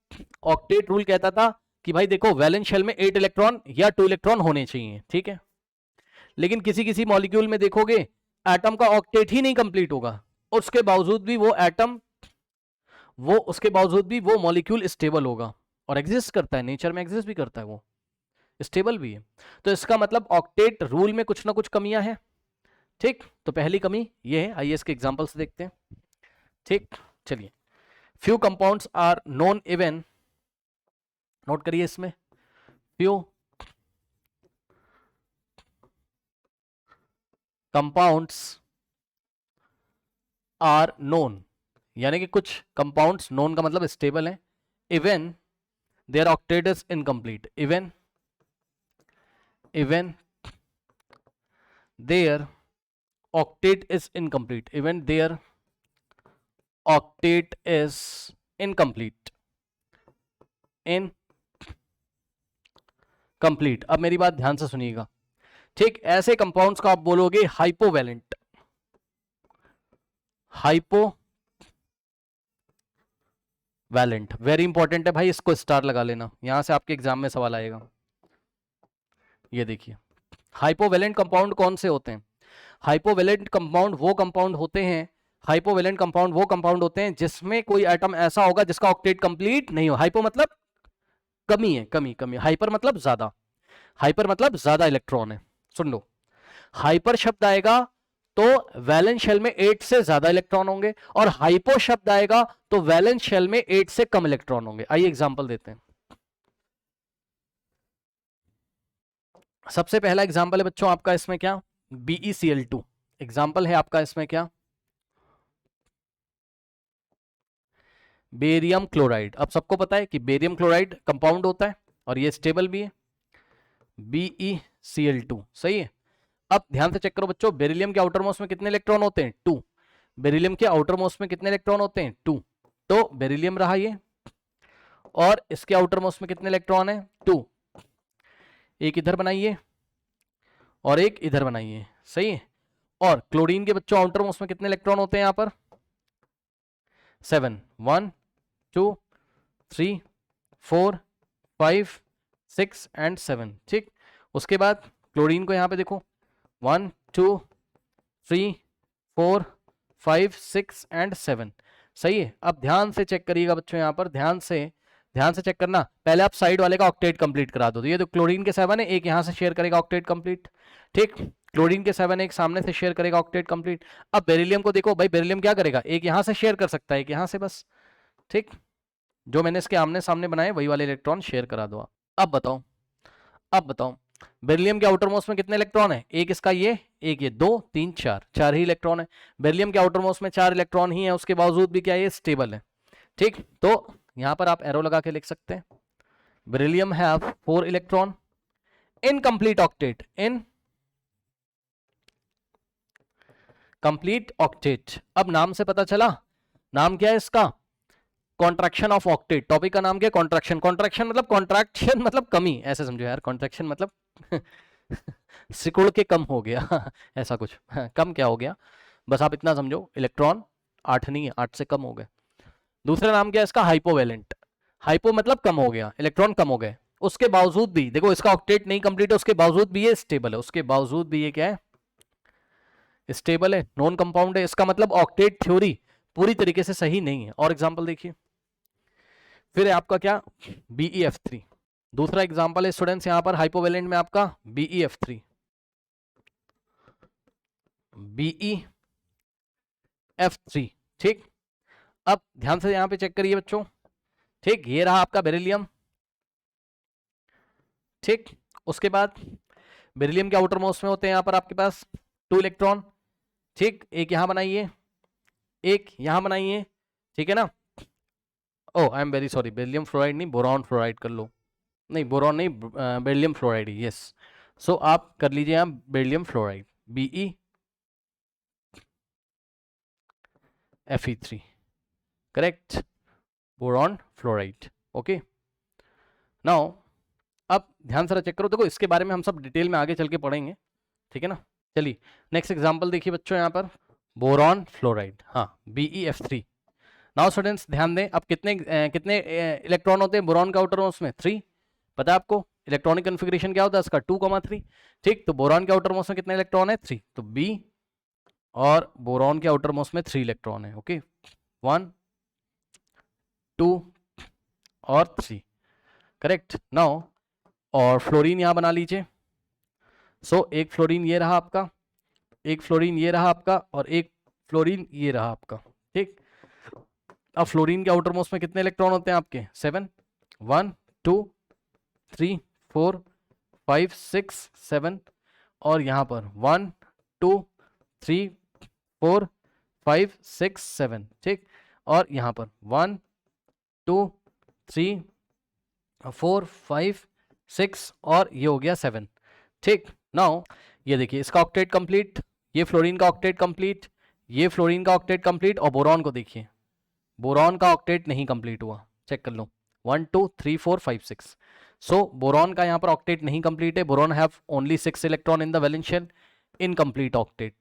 ऑक्टेट रूल कहता था कि भाई देखो वैलेंस शेल में 8 इलेक्ट्रॉन या 2 इलेक्ट्रॉन होने चाहिए। ठीक है, लेकिन किसी मॉलिक्यूल में देखोगे एटम का ऑक्टेट ही नहीं कंप्लीट होगा, उसके बावजूद भी वो मॉलिक्यूल स्टेबल होगा और एग्जिस्ट करता है, नेचर में एग्जिस्ट भी करता है, वो स्टेबल भी है। तो इसका मतलब ऑक्टेट रूल में कुछ ना कुछ कमियां हैं। ठीक, तो पहली कमी ये है, आइए इसके एग्जांपल से देखते हैं। ठीक, चलिए, few compounds are known even, note करिए इसमें, फ्यू कंपाउंड्स आर नोन, यानी कि कुछ कंपाउंड्स, नोन का मतलब स्टेबल है, even their octet is incomplete, even their octet is incomplete, even their octet is incomplete, incomplete. अब मेरी बात ध्यान से सुनिएगा। ठीक, ऐसे कंपाउंड्स का आप बोलोगे हाइपोवैलेंट, वेरी इंपॉर्टेंट है भाई, इसको स्टार लगा लेना, यहां से आपके एग्जाम में सवाल आएगा। ये देखिए, हाइपोवैलेंट कंपाउंड कौन से होते हैं, हाइपोवैलेंट कंपाउंड वो कंपाउंड होते हैं जिसमें कोई एटम ऐसा होगा जिसका ऑक्टेट कंप्लीट नहीं हो। हाइपो मतलब कमी है, कमी, हाइपर मतलब ज्यादा इलेक्ट्रॉन है। सुन लो, हाइपर शब्द आएगा तो वैलेंस शेल में 8 से ज्यादा इलेक्ट्रॉन होंगे, और हाइपो शब्द आएगा तो वैलेंस शेल में 8 से कम इलेक्ट्रॉन होंगे। आइए एग्जांपल देते हैं। सबसे पहला एग्जांपल है बच्चों आपका इसमें क्या, BeCl2 एग्जांपल है आपका इसमें क्या, बेरियम क्लोराइड। अब सबको पता है कि बेरियम क्लोराइड कंपाउंड होता है और ये स्टेबल भी है, BeCl2 सही है। अब ध्यान से चेक करो बच्चों, बेरिलियम के आउटर मोस्ट में कितने इलेक्ट्रॉन होते हैं, 2। बेरिलियम के आउटर मोस्ट में कितने इलेक्ट्रॉन होते हैं, 2। तो बेरिलियम रहा ये, और इसके आउटर मोस्ट में कितने इलेक्ट्रॉन है? 2। एक इधर बनाइए और एक इधर बनाइए, सही है। और क्लोरीन के बच्चों आउटर मोस्ट में कितने इलेक्ट्रॉन होते हैं यहां पर? 7। 1 2 3 4 5 6 एंड 7, ठीक। उसके बाद क्लोरीन को यहां पे देखो 1 2 3 4 5 6 एंड 7, सही है। अब ध्यान से चेक करिएगा बच्चों, यहां पर ध्यान से चेक करना। पहले आप साइड वाले का ऑक्टेट कंप्लीट करा दो। ये तो क्लोरीन के 7 है, एक यहां से शेयर करेगा ऑक्टेट कंप्लीट, ठीक। क्लोरीन के 7 एक सामने से शेयर करेगा ऑक्टेट कंप्लीट। अब बेरिलियम को देखो भाई, बेरिलियम क्या करेगा? एक यहां से शेयर कर सकता है, एक यहां से, बस, ठीक। जो मैंने इसके आमने सामने बनाए वही वाले इलेक्ट्रॉन शेयर करा दो आप। अब बताओ बेरिलियम के आउटर मोस्ट में कितने इलेक्ट्रॉन है? एक इसका ये, एक ये, 2 3 4 ही इलेक्ट्रॉन है। बेरिलियम के आउटर मोस्ट में 4 इलेक्ट्रॉन ही है, उसके बावजूद भी क्या ये स्टेबल है, ठीक। तो यहां पर आप एरो लगा के लिख सकते हैं beryllium have 4 electron in complete octet, in complete octet. अब नाम से पता चला, नाम क्या है इसका? Contraction of octet. टॉपिक का नाम क्या है? कॉन्ट्रैक्शन। कॉन्ट्रैक्शन मतलब कॉन्ट्रैक्शन मतलब कमी, ऐसे समझो यार। कॉन्ट्रैक्शन मतलब सिकुड़ के कम हो गया ऐसा कुछ। कम क्या हो गया, बस आप इतना समझो, इलेक्ट्रॉन 8 नहीं है, 8 से कम हो गए। दूसरा नाम क्या है इसका? हाइपोवेलेंट। हाइपो मतलब कम हो गया, इलेक्ट्रॉन कम हो गए। उसके बावजूद भी देखो इसका ऑक्टेट नहीं कंप्लीट है, उसके बावजूद भी ये स्टेबल है, उसके बावजूद भी ये क्या है? स्टेबल है, नॉन कंपाउंड है। इसका मतलब ऑक्टेट थ्योरी पूरी तरीके से सही नहीं है। और एग्जांपल देखिए, फिर आपका क्या? BeF3। दूसरा एग्जांपल है स्टूडेंट्स यहां पर हाइपोवेलेंट में आपका BeF3, BeF3, ठीक। अब ध्यान से यहां पे चेक करिए बच्चों, ठीक। ये रहा आपका बेरिलियम, ठीक। उसके बाद बेरिलियम के आउटर मोस्ट में होते हैं यहां पर आपके पास 2 इलेक्ट्रॉन, ठीक। एक यहां बनाइए, एक यहां बनाइए, ठीक है ना। Oh I am very sorry, beryllium fluoride नहीं, बोरॉन फ्लोराइड कर लो। नहीं बोरॉन नहीं, बेरिलियम फ्लोराइड, यस। सो आप कर लीजिए यहां beryllium fluoride, BeFe3, correct, boron fluoride, okay. Now अब ध्यान से चेक करो, देखो इसके बारे में हम सब डिटेल में आगे चल के पढ़ेंगे, ठीक है ना। चलिए नेक्स्ट एग्जांपल देखिए बच्चों, यहाँ पर बोरॉन फ्लोराइड, हाँ, BeF3। नाउ स्टूडेंट्स ध्यान दें, अब कितने इलेक्ट्रॉन होते हैं बोरॉन का आउटर मोस्ट में? 3। पता है आपको इलेक्ट्रॉनिक कन्फिग्रेशन क्या होता है इसका? 2,3, ठीक। तो बोरॉन के आउटर मोस्ट में कितने इलेक्ट्रॉन है? 3। तो B और बोरॉन के आउटर मोस्ट में 3 इलेक्ट्रॉन है, ओके। 1 2 और 3, करेक्ट। नाउ और फ्लोरीन यहां बना लीजिए। सो एक फ्लोरीन ये रहा आपका, एक फ्लोरीन ये रहा आपका, और एक फ्लोरीन ये रहा आपका, ठीक। अब फ्लोरीन के आउटर मोस्ट में कितने इलेक्ट्रॉन होते हैं आपके? 7। 1 2 3 4 5 6 7, और यहां पर 1 2 3 4 5 6 7, ठीक। और यहां पर 1 2 3 4 5 6, और ये हो गया 7, ठीक। नाउ ये देखिए इसका ऑक्टेट कंप्लीट, ये फ्लोरीन का ऑक्टेट कंप्लीट, ये फ्लोरीन का ऑक्टेट कंप्लीट, और बोरॉन को देखिए, बोरॉन का ऑक्टेट नहीं कंप्लीट हुआ, चेक कर लो। 1 2 3 4 5 6। सो बोरॉन का यहां पर ऑक्टेट नहीं कंप्लीट है। Boron have only 6 electron in the valence shell, incomplete octet,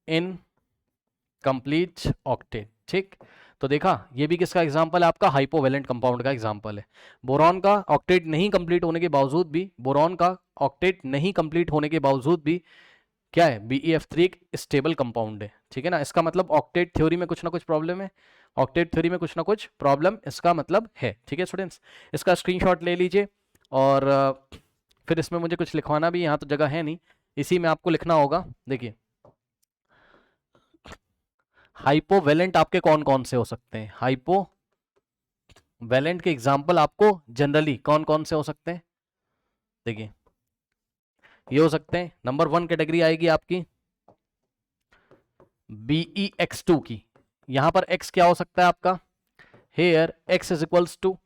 incomplete octet, ठीक। तो देखा, ये भी किसका एग्जांपल है? आपका हाइपोवेलेंट कंपाउंड का एग्जांपल है। बोरॉन का ऑक्टेट नहीं कंप्लीट होने के बावजूद भी, बोरॉन का ऑक्टेट नहीं कंप्लीट होने के बावजूद भी क्या है? BeF3 एक स्टेबल कंपाउंड है, ठीक है ना। इसका मतलब ऑक्टेट थ्योरी में कुछ ना कुछ प्रॉब्लम है, ऑक्टेट थ्योरी में कुछ ना कुछ प्रॉब्लम इसका मतलब है, ठीक है स्टूडेंट्स। इसका स्क्रीनशॉट ले लीजिए, और फिर इसमें मुझे कुछ लिखवाना भी, यहाँ तो जगह है नहीं, इसी में आपको लिखना होगा। देखिए हाइपोवेलेंट आपके कौन कौन से हो सकते हैं? हाइपोवेलेंट के एग्जाम्पल आपको जनरली कौन कौन से हो सकते हैं? देखिए ये हो सकते हैं, नंबर 1 कैटेगरी आएगी आपकी BeX2 की। यहां पर X क्या हो सकता है आपका? Here X is equals to,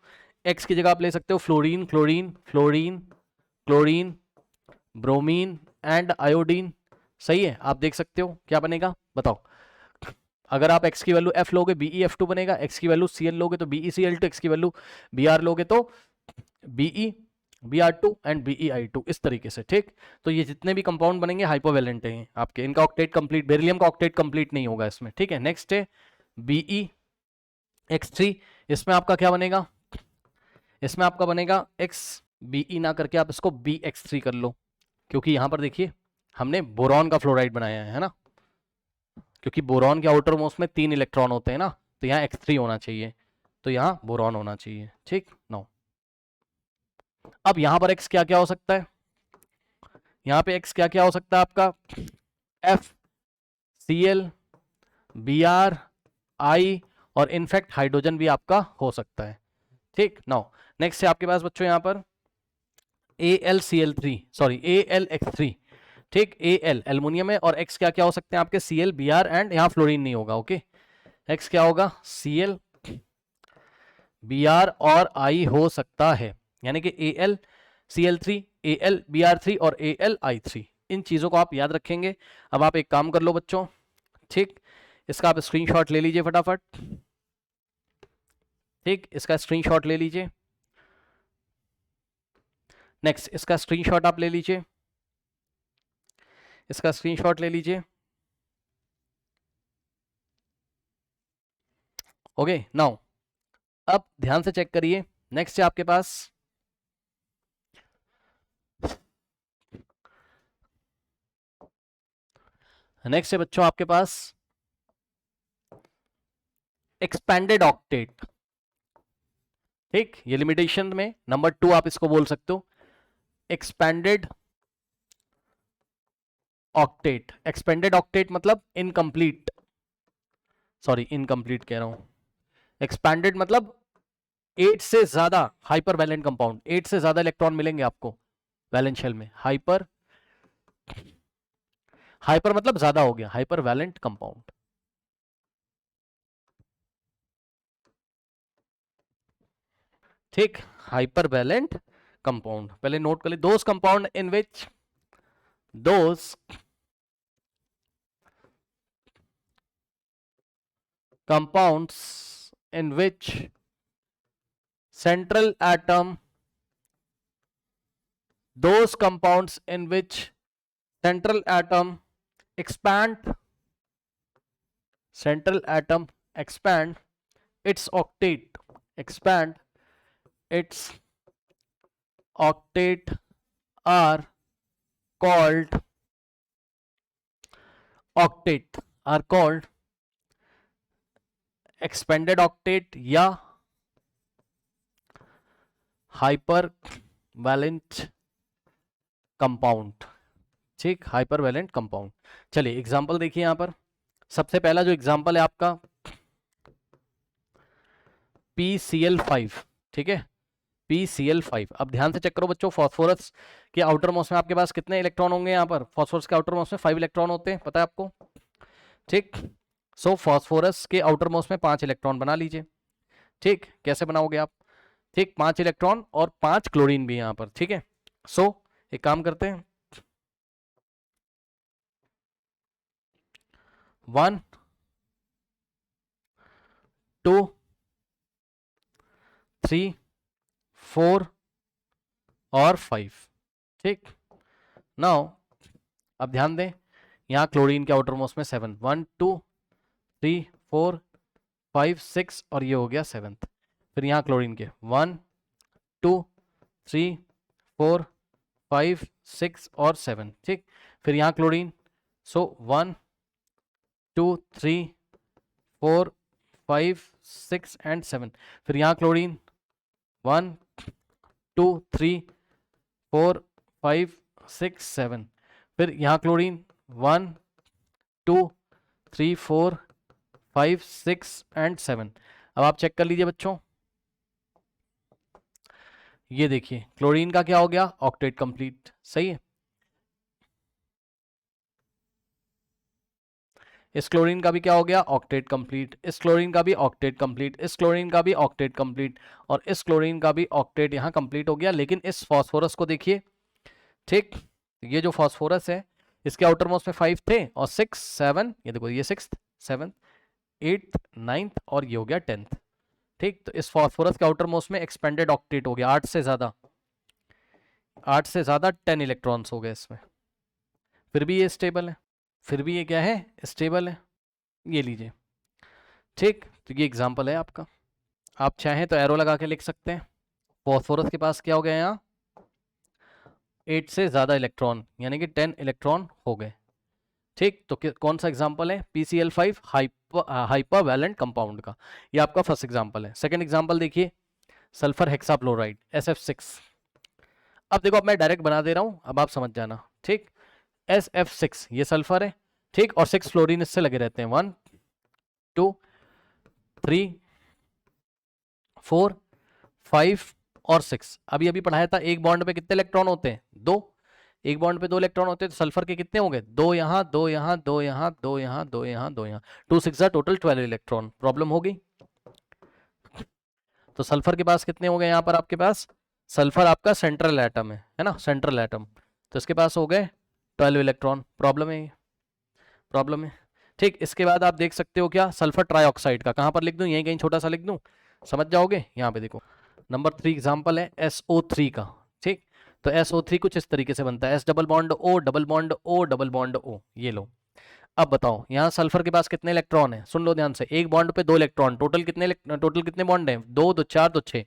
X की जगह आप ले सकते हो fluorine, chlorine, fluorine, chlorine, bromine and iodine, सही है। आप देख सकते हो क्या बनेगा, बताओ। अगर आप x की वैल्यू f लोगे BeF2 बनेगा, x की वैल्यू Cl लोगे तो BeCl2, x की वैल्यू Br लोगे तो Br2 एंड BeI2, इस तरीके से। ठीक, तो ये जितने भी कंपाउंड बनेंगे हाइपोवैलेंट हैं आपके, इनका ऑक्टेट कंप्लीट, बेरिलियम का ऑक्टेट कंप्लीट नहीं होगा इसमें। ठीक है, नेक्स्ट है BeX3, इसमें आपका क्या बनेगा, इसमें आपका बनेगा X Be ना करके आप इसको BX3 कर लो, क्योंकि यहां पर देखिए हमने बोरॉन का फ्लोराइड बनाया है ना, क्योंकि बोरॉन के आउटर मोस्ट में 3 इलेक्ट्रॉन होते हैं ना, तो यहाँ X3 होना चाहिए, तो यहाँ बोरॉन होना चाहिए। ठीक, नो अब यहां पर X क्या क्या हो सकता है, यहाँ पे X क्या क्या हो सकता है आपका, F Cl Br I और इनफैक्ट हाइड्रोजन भी आपका हो सकता है। ठीक, नाउ नेक्स्ट है आपके पास बच्चों यहाँ पर AlCl3 सॉरी AlX3। ठीक, Al एल्युमिनियम है और X क्या क्या हो सकते हैं आपके Cl Br एंड यहाँ फ्लोरीन नहीं होगा। ओके, X क्या होगा Cl Br और I हो सकता है, यानी कि AlCl3 AlBr3 और AlI3, इन चीजों को आप याद रखेंगे। अब आप एक काम कर लो बच्चों, ठीक, इसका आप स्क्रीनशॉट ले लीजिए फटाफट। ठीक, इसका स्क्रीनशॉट ले लीजिए। नेक्स्ट इसका स्क्रीनशॉट आप ले लीजिए, इसका स्क्रीनशॉट ले लीजिए। ओके, नाउ अब ध्यान से चेक करिए, नेक्स्ट है आपके पास नेक्स्ट है बच्चों आपके पास एक्सपेंडेड ऑक्टेट। ठीक, ये लिमिटेशन में नंबर 2 आप इसको बोल सकते हो, एक्सपेंडेड ऑक्टेट। एक्सपेंडेड ऑक्टेट मतलब इनकम्प्लीट, सॉरी इनकम्प्लीट कह रहा हूं, एक्सपेंडेड मतलब 8 से ज्यादा हाइपर वैलेंट कंपाउंड, 8 से ज्यादा इलेक्ट्रॉन मिलेंगे आपको वैलेंट शेल में। हाइपर हाइपर मतलब ज्यादा हो गया, हाइपर वैलेंट कंपाउंड। ठीक, हाइपर वैलेंट कंपाउंड, पहले नोट कर ले, those compound in which those compounds in which central atom those compounds in which central atom expand its octet, expand its octet are called expanded octet या hyper valent compound. ठीक, hyper valent compound. चलिए example देखिए यहां पर, सबसे पहला जो example है आपका PCl5। ठीक है, PCl5। अब ध्यान से चेक करो बच्चों, फास्फोरस के आउटर मोस्ट में आपके पास कितने इलेक्ट्रॉन होंगे, यहाँ पर फास्फोरस के आउटर मोस्ट में 5 इलेक्ट्रॉन होते हैं, पता है आपको। ठीक, सो फास्फोरस के आउटर मोस्ट में 5 इलेक्ट्रॉन बना लीजिए। ठीक, कैसे बनाओगे आप, ठीक 5 इलेक्ट्रॉन और 5 क्लोरीन भी यहाँ पर। ठीक है, सो एक काम करते हैं, 1 2 3 4 और 5। ठीक, नाउ अब ध्यान दें, यहाँ क्लोरीन के आउटर मोस्ट में 7, 1 2 3 4 5 6 और ये हो गया 7th। फिर यहाँ क्लोरीन के 1 2 3 4 5 6 और 7। ठीक, फिर यहाँ क्लोरीन, सो 1 2 3 4 5 6 एंड 7। फिर यहाँ क्लोरीन 1 2 3 4 5 6 7। फिर यहाँ क्लोरीन 1 2 3 4 5 6 एंड 7। अब आप चेक कर लीजिए बच्चों, ये देखिए क्लोरीन का क्या हो गया, ऑक्टेट कंप्लीट। सही है, इस क्लोरीन का भी क्या हो गया, ऑक्टेट कंप्लीट। इस क्लोरीन का भी ऑक्टेट कंप्लीट, इस क्लोरीन का भी ऑक्टेट कंप्लीट और इस क्लोरीन का भी ऑक्टेट यहाँ कंप्लीट हो गया। लेकिन इस फास्फोरस को देखिए, ठीक, ये जो फास्फोरस है इसके आउटर मोस्ट में 5 थे और 6 7, ये देखो ये 6th 7th 8th 9th और ये हो गया 10th। ठीक, तो इस फास्फोरस के आउटर मोस्ट में एक्सपेंडेड ऑक्टेट हो गया 8 से ज्यादा, 10 इलेक्ट्रॉन्स हो गए इसमें। फिर भी ये स्टेबल है, फिर भी ये क्या है, स्टेबल है। ये लीजिए, ठीक, तो ये एग्जांपल है आपका। आप चाहें तो एरो लगा के लिख सकते हैं। फास्फोरस के पास क्या हो गया यहाँ, 8 से ज़्यादा इलेक्ट्रॉन, यानी कि 10 इलेक्ट्रॉन हो गए। ठीक, तो कौन सा एग्जांपल है, PCl5 हाइपर वैलेंट कंपाउंड का। ये आपका फर्स्ट एग्जांपल है। सेकंड एग्जांपल देखिए, सल्फर हेक्साफ्लोराइड SF6। अब देखो, अब मैं डायरेक्ट बना दे रहा हूँ, अब आप समझ जाना। ठीक, SF6 ये सल्फर है, ठीक, और 6 फ्लोरीन इससे लगे रहते हैं, 1 2 3 4 5 और 6। अभी अभी पढ़ाया था, एक बॉन्ड पे कितने इलेक्ट्रॉन होते हैं, 2। एक बॉन्ड पे 2 इलेक्ट्रॉन होते हैं, तो सल्फर के कितने होंगे, 2 यहाँ 2 यहाँ 2 यहाँ 2 यहाँ 2 यहाँ 2 यहाँ, 2 6 टोटल 12 इलेक्ट्रॉन। प्रॉब्लम होगी। तो सल्फर के पास कितने हो गए यहाँ पर, आपके पास सल्फर आपका सेंट्रल एटम है ना, सेंट्रल एटम, तो इसके पास हो गए 12 इलेक्ट्रॉन। प्रॉब्लम है, प्रॉब्लम है। ठीक, इसके बाद आप देख सकते हो क्या, सल्फर ट्राइऑक्साइड का कहाँ पर लिख दूं, यहीं कहीं छोटा सा लिख दूं, समझ जाओगे। यहाँ पे देखो, नंबर 3 एग्जाम्पल है SO3 का। ठीक, तो SO3 कुछ इस तरीके से बनता है, S double bond O double bond O double bond O। ये लो, अब बताओ यहाँ सल्फर के पास कितने इलेक्ट्रॉन है, सुन लो ध्यान से, एक बॉन्ड पे 2 इलेक्ट्रॉन, टोटल कितने बॉन्ड हैं, 2 2 4 2 6,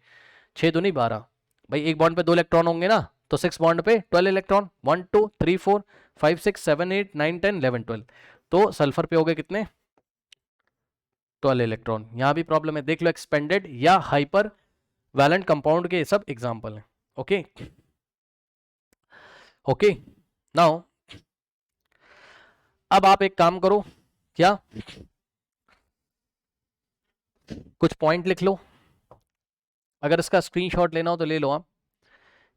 6 तो नहीं 12 भाई, एक बॉन्ड पे 2 इलेक्ट्रॉन होंगे ना, तो 6 बॉन्ड पे 12 इलेक्ट्रॉन, 1 2 3 4 5 6 7 8 9 10 11 12, तो सल्फर पे हो गए कितने, 12 इलेक्ट्रॉन। यहां भी प्रॉब्लम है, देख लो, एक्सपेंडेड या हाइपर वैलेंट कंपाउंड के सब एग्जांपल हैं। ओके ओके, नाउ अब आप एक काम करो, क्या, कुछ पॉइंट लिख लो। अगर इसका स्क्रीनशॉट लेना हो तो ले लो, आप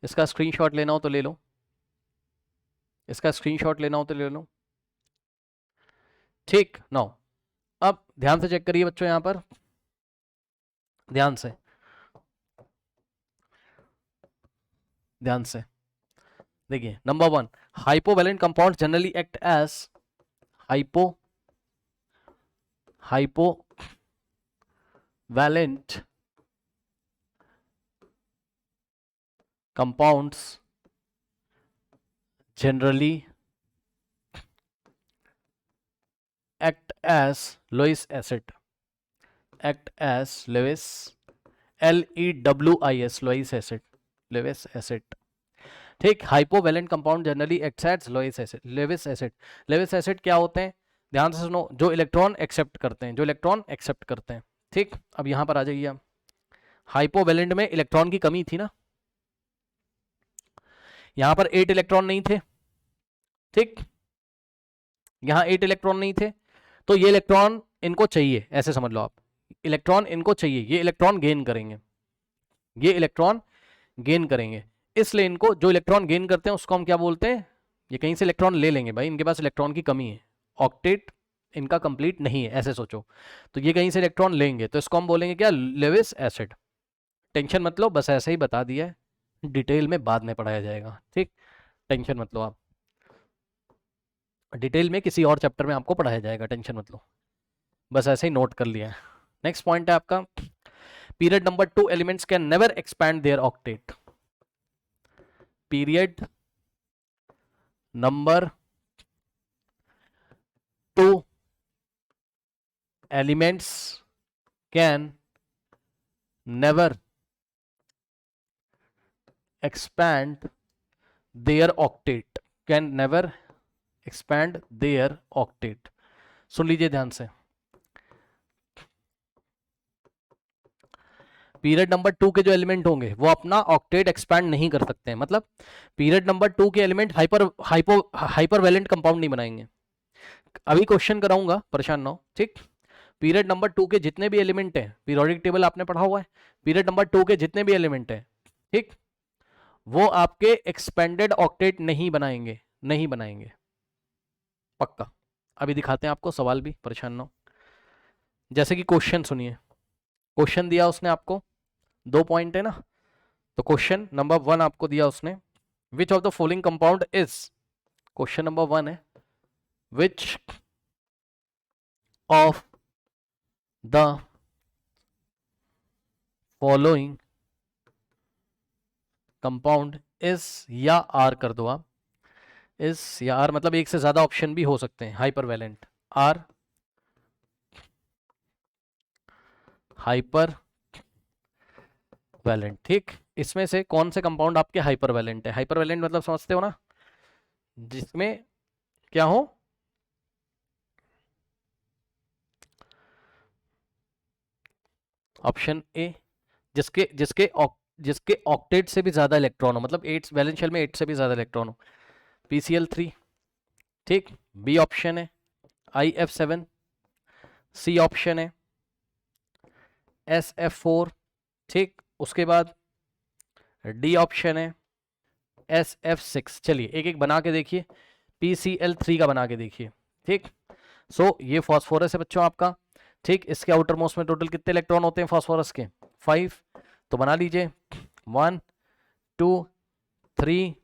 इसका स्क्रीनशॉट लेना हो तो ले लो, इसका स्क्रीनशॉट लेना हो तो ले लो। ठीक, नाउ अब ध्यान से चेक करिए बच्चों, यहां पर ध्यान से, ध्यान से देखिए। Number 1, hypovalent compound generally act as hypovalent compounds generally act as Lewis acid, Lewis Lewis acid, Lewis acid। ठीक, hypovalent compound generally act as Lewis acid, Lewis acid। Lewis acid क्या होते हैं, ध्यान से सुनो, जो इलेक्ट्रॉन एक्सेप्ट करते हैं, जो इलेक्ट्रॉन एक्सेप्ट करते हैं। ठीक, अब यहां पर आ जाइए आप, हाइपोवैलेंट में इलेक्ट्रॉन की कमी थी ना, यहां पर 8 इलेक्ट्रॉन नहीं थे। ठीक, यहां 8 इलेक्ट्रॉन नहीं थे, तो ये इलेक्ट्रॉन इनको चाहिए, ऐसे समझ लो आप, इलेक्ट्रॉन इनको चाहिए, ये इलेक्ट्रॉन गेन करेंगे, ये इलेक्ट्रॉन गेन करेंगे, इसलिए इनको, जो इलेक्ट्रॉन गेन करते हैं उसको हम क्या बोलते हैं, ये कहीं से इलेक्ट्रॉन ले लेंगे भाई, इनके पास इलेक्ट्रॉन की कमी है, ऑक्टेट इनका कंप्लीट नहीं है, ऐसे सोचो, तो ये कहीं से इलेक्ट्रॉन लेंगे, तो इसको हम बोलेंगे क्या, लेविस एसिड। टेंशन मत लो, बस ऐसे ही बता दिया है, डिटेल में बाद में पढ़ाया जाएगा। ठीक, टेंशन मत लो आप, डिटेल में किसी और चैप्टर में आपको पढ़ाया जाएगा, टेंशन मत लो, बस ऐसे ही नोट कर लिया है। नेक्स्ट पॉइंट है आपका, period number 2 elements can never expand their octet. Period number 2 elements can never expand their octet, can never expand their octet। सुन लीजिए ध्यान से, पीरियड नंबर 2 के जो एलिमेंट होंगे वो अपना ऑक्टेट एक्सपैंड नहीं कर सकते हैं, मतलब पीरियड नंबर 2 के एलिमेंट हाइपर वैलेंट कंपाउंड नहीं बनाएंगे। अभी क्वेश्चन कराऊंगा, परेशान ना हो। ठीक, पीरियड नंबर 2 के जितने भी एलिमेंट हैं, पीरियोडिक टेबल आपने पढ़ा हुआ है, पीरियड नंबर 2 के जितने भी एलिमेंट हैं, ठीक, वो आपके एक्सपेंडेड ऑक्टेट नहीं बनाएंगे, नहीं बनाएंगे, पक्का। अभी दिखाते हैं आपको, सवाल भी, परेशान ना हो। जैसे कि क्वेश्चन सुनिए, क्वेश्चन दिया उसने आपको, 2 पॉइंट है ना, तो क्वेश्चन नंबर 1 आपको दिया उसने, विच of the following compound is, question number 1 है, which of the following compound is, या आर कर दो आप, इज या आर, मतलब एक से ज्यादा ऑप्शन भी हो सकते हैं, हाइपरवैलेंट, आर हाइपर वैलेंट। ठीक, इसमें से कौन से कंपाउंड आपके हाइपर वैलेंट है? हाइपर वैलेंट मतलब समझते हो ना, जिसमें क्या हो, ऑप्शन ए, जिसके जिसके जिसके ऑक्टेट से भी ज्यादा इलेक्ट्रॉन हो, मतलब 8 वैलेंस शेल में 8 से भी ज्यादा इलेक्ट्रॉन हो, PCl3। ठीक, बी ऑप्शन है IF7, सी ऑप्शन है SF4। ठीक, उसके बाद डी ऑप्शन है SF6। चलिए एक एक बना के देखिए, PCl3 का बना के देखिए। ठीक, सो ये फॉस्फोरस है बच्चों आपका। ठीक, इसके आउटर मोस्ट में टोटल कितने इलेक्ट्रॉन होते हैं फॉस्फोरस के? 5। तो बना लीजिए 1 2 3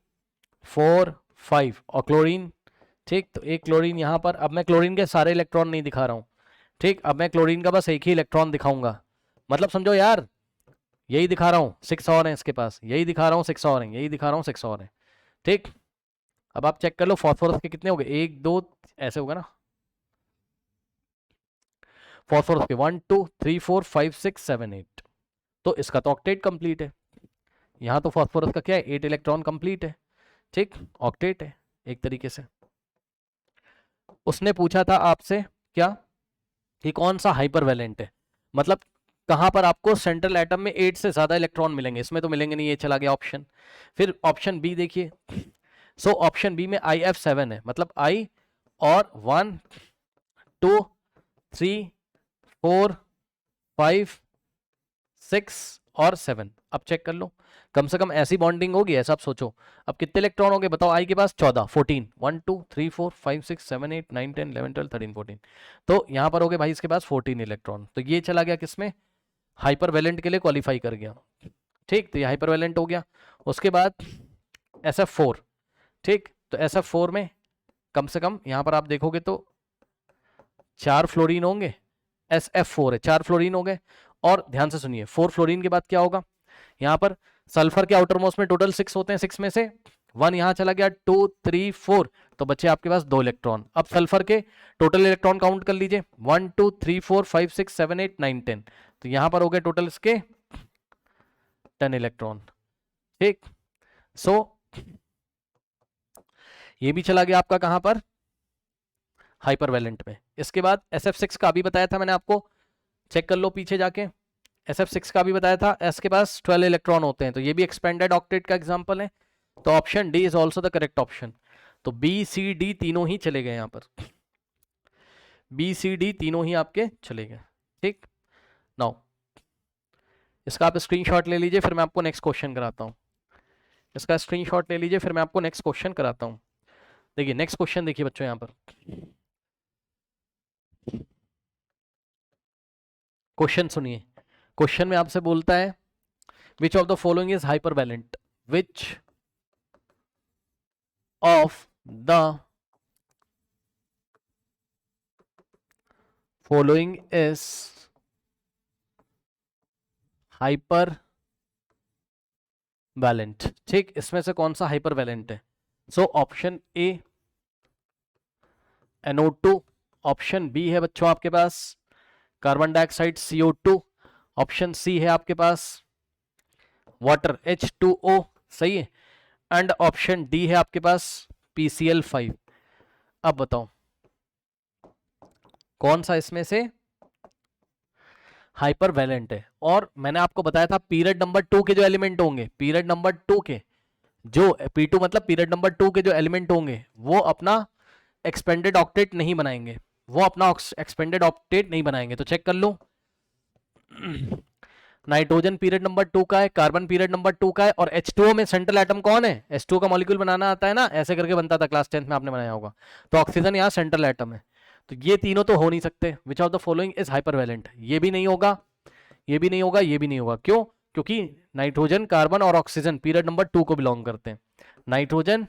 4 5, और क्लोरीन। ठीक, तो एक क्लोरीन यहाँ पर, अब मैं क्लोरीन के सारे इलेक्ट्रॉन नहीं दिखा रहा हूँ। ठीक, अब मैं क्लोरीन का बस एक ही इलेक्ट्रॉन दिखाऊंगा, मतलब समझो यार, यही दिखा रहा हूँ, 6 और हैं इसके पास, यही दिखा रहा हूँ 6 और हैं, यही दिखा रहा हूँ 6 और हैं। ठीक, अब आप चेक कर लो फॉस्फोरस के कितने हो गए, 1 2 ऐसे होगा ना, फॉस्फोरस के 1 2 3 4 5 6 7 8, तो इसका तो ऑक्टेट कंप्लीट है। यहाँ तो फॉस्फोरस का क्या है, 8 इलेक्ट्रॉन कंप्लीट है। ठीक, ऑक्टेट है एक तरीके से। उसने पूछा था आपसे क्या, कि कौन सा हाइपर वैलेंट है, मतलब कहां पर आपको सेंट्रल एटम में 8 से ज्यादा इलेक्ट्रॉन मिलेंगे, इसमें तो मिलेंगे नहीं, ये चला गया ऑप्शन। फिर ऑप्शन बी देखिए, सो ऑप्शन बी में IF7 है, मतलब आई और 1 2 3 4 5 6 और 7। अब चेक कर लो, कम से कम ऐसी बॉन्डिंग होगी, ऐसा आप सोचो। अब कितने इलेक्ट्रॉन हो गए बताओ, आई के पास 14 14, 1 2 3 4 5 6 7 8 9 10 11 12 13 14, तो यहां पर हो गए भाई इसके पास 14 इलेक्ट्रॉन, तो ये चला गया किसमें, हाइपर वैलेंट के लिए क्वालिफाई कर गया। ठीक, तो ये हाइपर वैलेंट हो गया। उसके बाद SF4। ठीक, तो SF4 में कम से कम यहां पर आप देखोगे तो 4 फ्लोरीन होंगे, SF4 है, 4 फ्लोरीन हो गए। और ध्यान से सुनिए, 4 फ्लोरीन के बाद क्या होगा, यहां पर सल्फर के आउटर मोस्ट में टोटल 6 होते हैं, 6 में से 1 यहां चला गया, 2 3 4, तो बचे आपके पास 2 इलेक्ट्रॉन। अब सल्फर के टोटल इलेक्ट्रॉन काउंट कर लीजिए, 1 2 3 4 5 6 7 8 9 10, तो यहां पर हो गए टोटल इसके 10 इलेक्ट्रॉन। ठीक, सो ये भी चला गया आपका कहां पर, हाइपर वैलेंट में। इसके बाद SF6 का भी बताया था मैंने आपको, चेक कर लो पीछे जाके, SF6 का भी बताया था, S के पास 12 इलेक्ट्रॉन होते हैं, तो ये भी एक्सपेंडेड ऑक्टेट का एग्जांपल है, तो option D is also the correct option. तो B C D तीनों ही चले गए यहाँ पर, BCD तीनों ही आपके चले गए। ठीक, नाउ इसका आप स्क्रीनशॉट ले लीजिए, फिर मैं आपको नेक्स्ट क्वेश्चन कराता हूँ। इसका स्क्रीनशॉट ले लीजिए, फिर मैं आपको नेक्स्ट क्वेश्चन कराता हूँ। देखिए नेक्स्ट क्वेश्चन देखिए बच्चों, यहाँ पर क्वेश्चन सुनिए। क्वेश्चन में आपसे बोलता है which of the following is hypervalent, which of the following is hypervalent. ठीक, इसमें से कौन सा हाइपर वैलेंट है? So option A NO2, option B है बच्चों आपके पास carbon dioxide CO2, option C है आपके पास वाटर H2O, सही है, एंड ऑप्शन डी है आपके पास PCl5। अब बताओ कौन सा इसमें से हाइपर वैलेंट है? और मैंने आपको बताया था पीरियड नंबर 2 के जो एलिमेंट होंगे, पीरियड नंबर 2 के जो P2 मतलब पीरियड नंबर 2 के जो एलिमेंट होंगे, वो अपना एक्सपेंडेड ऑक्टेट नहीं बनाएंगे, वो अपना एक्सपेंडेड ऑक्टेट नहीं बनाएंगे। तो चेक कर लो, नाइट्रोजन पीरियड नंबर 2 का है, कार्बन पीरियड नंबर 2 का है, और H2O में सेंट्रल एटम कौन है? H2O का मॉलिक्यूल बनाना आता है ना, ऐसे करके बनता था, क्लास 10th में आपने बनाया होगा। तो ऑक्सीजन यहाँ सेंट्रल एटम है, तो ये तीनों तो हो नहीं सकते। Which of the following is hypervalent, ये भी नहीं होगा, ये भी नहीं होगा, ये भी नहीं होगा। क्यों? क्योंकि नाइट्रोजन, कार्बन और ऑक्सीजन पीरियड नंबर 2 को बिलोंग करते हैं। Nitrogen,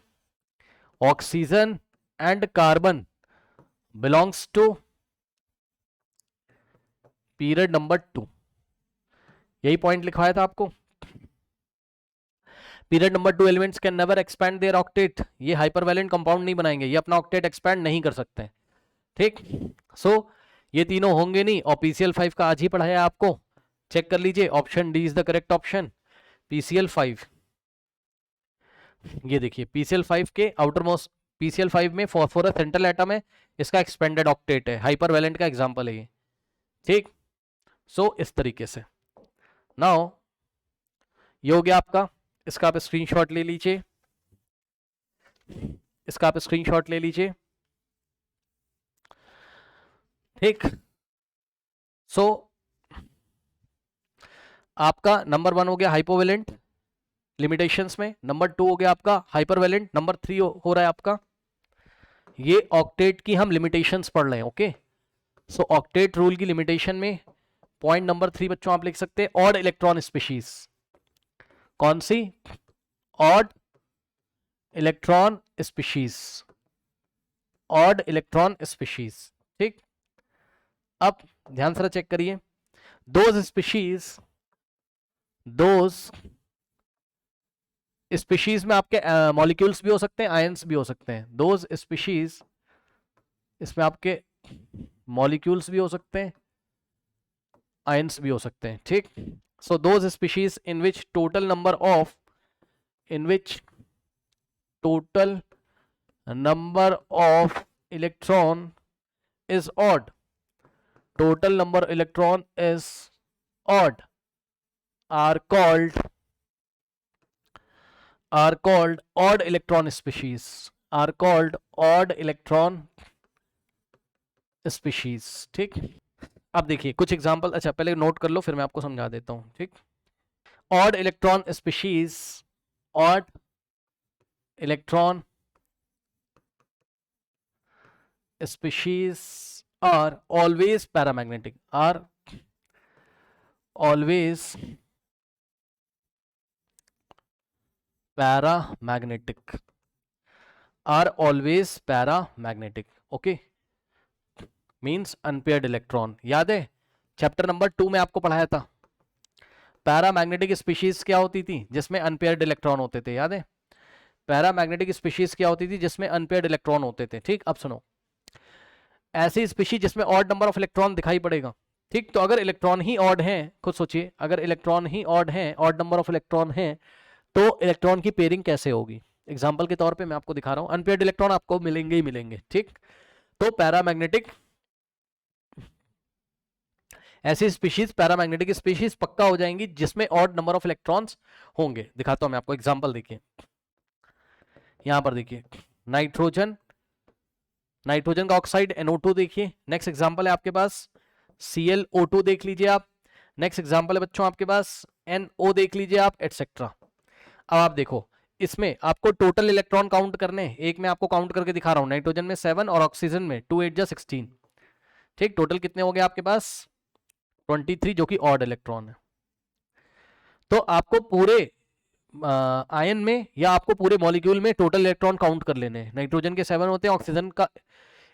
oxygen and carbon belongs to period number 2, यही पॉइंट लिखवाया था आपको। Period number 2 elements can never expand their octet, ये हाइपरवैलेंट कंपाउंड नहीं बनाएंगे, ये अपना ऑक्टेट एक्सपैंड नहीं कर सकते। ठीक, सो ये तीनों होंगे नहीं, और PCl5 का आज ही पढ़ाया आपको, चेक कर लीजिए, option D is the correct option, PCl5। ये देखिए PCl5 के आउटर मोस्ट, PCl5 में फॉस्फोरस सेंट्रल एटम है, इसका एक्सपेंडेड ऑक्टेट है, हाइपरवैलेंट का एग्जांपल है ये। ठीक, सो इस तरीके से नाउ ये हो गया आपका, इसका आप स्क्रीनशॉट ले लीजिए, इसका आप स्क्रीनशॉट ले लीजिए। ठीक, सो आपका नंबर 1 हो गया हाइपोवेलेंट लिमिटेशंस में, नंबर 2 हो गया आपका हाइपरवेलेंट, नंबर 3 हो रहा है आपका, ये ऑक्टेट की हम लिमिटेशंस पढ़ रहे हैं। ओके, सो ऑक्टेट रूल की लिमिटेशन में पॉइंट नंबर 3 बच्चों आप लिख सकते हैं, ऑड इलेक्ट्रॉन स्पीशीज। कौन सी? Odd electron species, odd electron species. ठीक, अब ध्यान से चेक करिए, दोज स्पीशीज, दोज स्पीशीज में आपके मॉलिक्यूल्स भी हो सकते हैं, आयंस भी हो सकते हैं। दोज स्पीशीज, इसमें आपके मॉलिक्यूल्स भी हो सकते हैं, आयंस भी हो सकते हैं। ठीक, so those species in which total number of, in which total number of electron is odd, total number electron is odd, are called odd electron species, are called odd electron species। ठीक, अब देखिए कुछ example, अच्छा पहले note कर लो फिर मैं आपको समझा देता हूं। ठीक, odd electron species, odd electron species are always paramagnetic, are always paramagnetic, are always paramagnetic। okay, means unpaired electron। याद है चैप्टर नंबर 2 में आपको पढ़ाया था, पैरामैग्नेटिक स्पीशीज क्या होती थी? जिसमें अनपेयर्ड इलेक्ट्रॉन होते थे, याद है? पैरामैग्नेटिक स्पीशीज क्या होती थी? जिसमें अनपेयर्ड इलेक्ट्रॉन होते थे। ठीक, अब सुनो, ऐसी स्पीशीज जिसमें ऑड नंबर ऑफ इलेक्ट्रॉन दिखाई पड़ेगा। ठीक, तो अगर इलेक्ट्रॉन ही ऑड हैं, खुद सोचिए, अगर इलेक्ट्रॉन ही ऑड हैं, ऑड नंबर ऑफ इलेक्ट्रॉन हैं, तो इलेक्ट्रॉन की पेयरिंग कैसे होगी? एग्जांपल के तौर पे मैं आपको दिखा रहा हूं, अनपेयर्ड इलेक्ट्रॉन आपको मिलेंगे ही मिलेंगे। ठीक, तो पैरामैग्नेटिक, ऐसी स्पीशीज, पैरामैग्नेटिक स्पीशीज पक्का हो जाएंगी जिसमें ऑड नंबर ऑफ इलेक्ट्रॉन्स होंगे। दिखाता हूं मैं आपको एग्जांपल, देखिए यहां पर देखिए, नाइट्रोजन, नाइट्रोजन का ऑक्साइड NO2 देखिए। नेक्स्ट एग्जांपल है आपके पास ClO2 देख लीजिए आप। नेक्स्ट एग्जांपल है बच्चों आपके पास NO देख लीजिए आप, एटसेट्रा। अब आप देखो, इसमें आपको टोटल इलेक्ट्रॉन काउंट करने हैं। एक मैं आपको काउंट करके दिखा रहा हूं, नाइट्रोजन में 7 और ऑक्सीजन में 2 8 जा 16। ठीक, टोटल कितने हो गए आपके पास? 23, जो कि ऑड इलेक्ट्रॉन है। तो आपको पूरे आयन में या आपको पूरे मॉलिक्यूल में टोटल इलेक्ट्रॉन काउंट कर लेने हैं। नाइट्रोजन के 7 होते हैं, ऑक्सीजन का,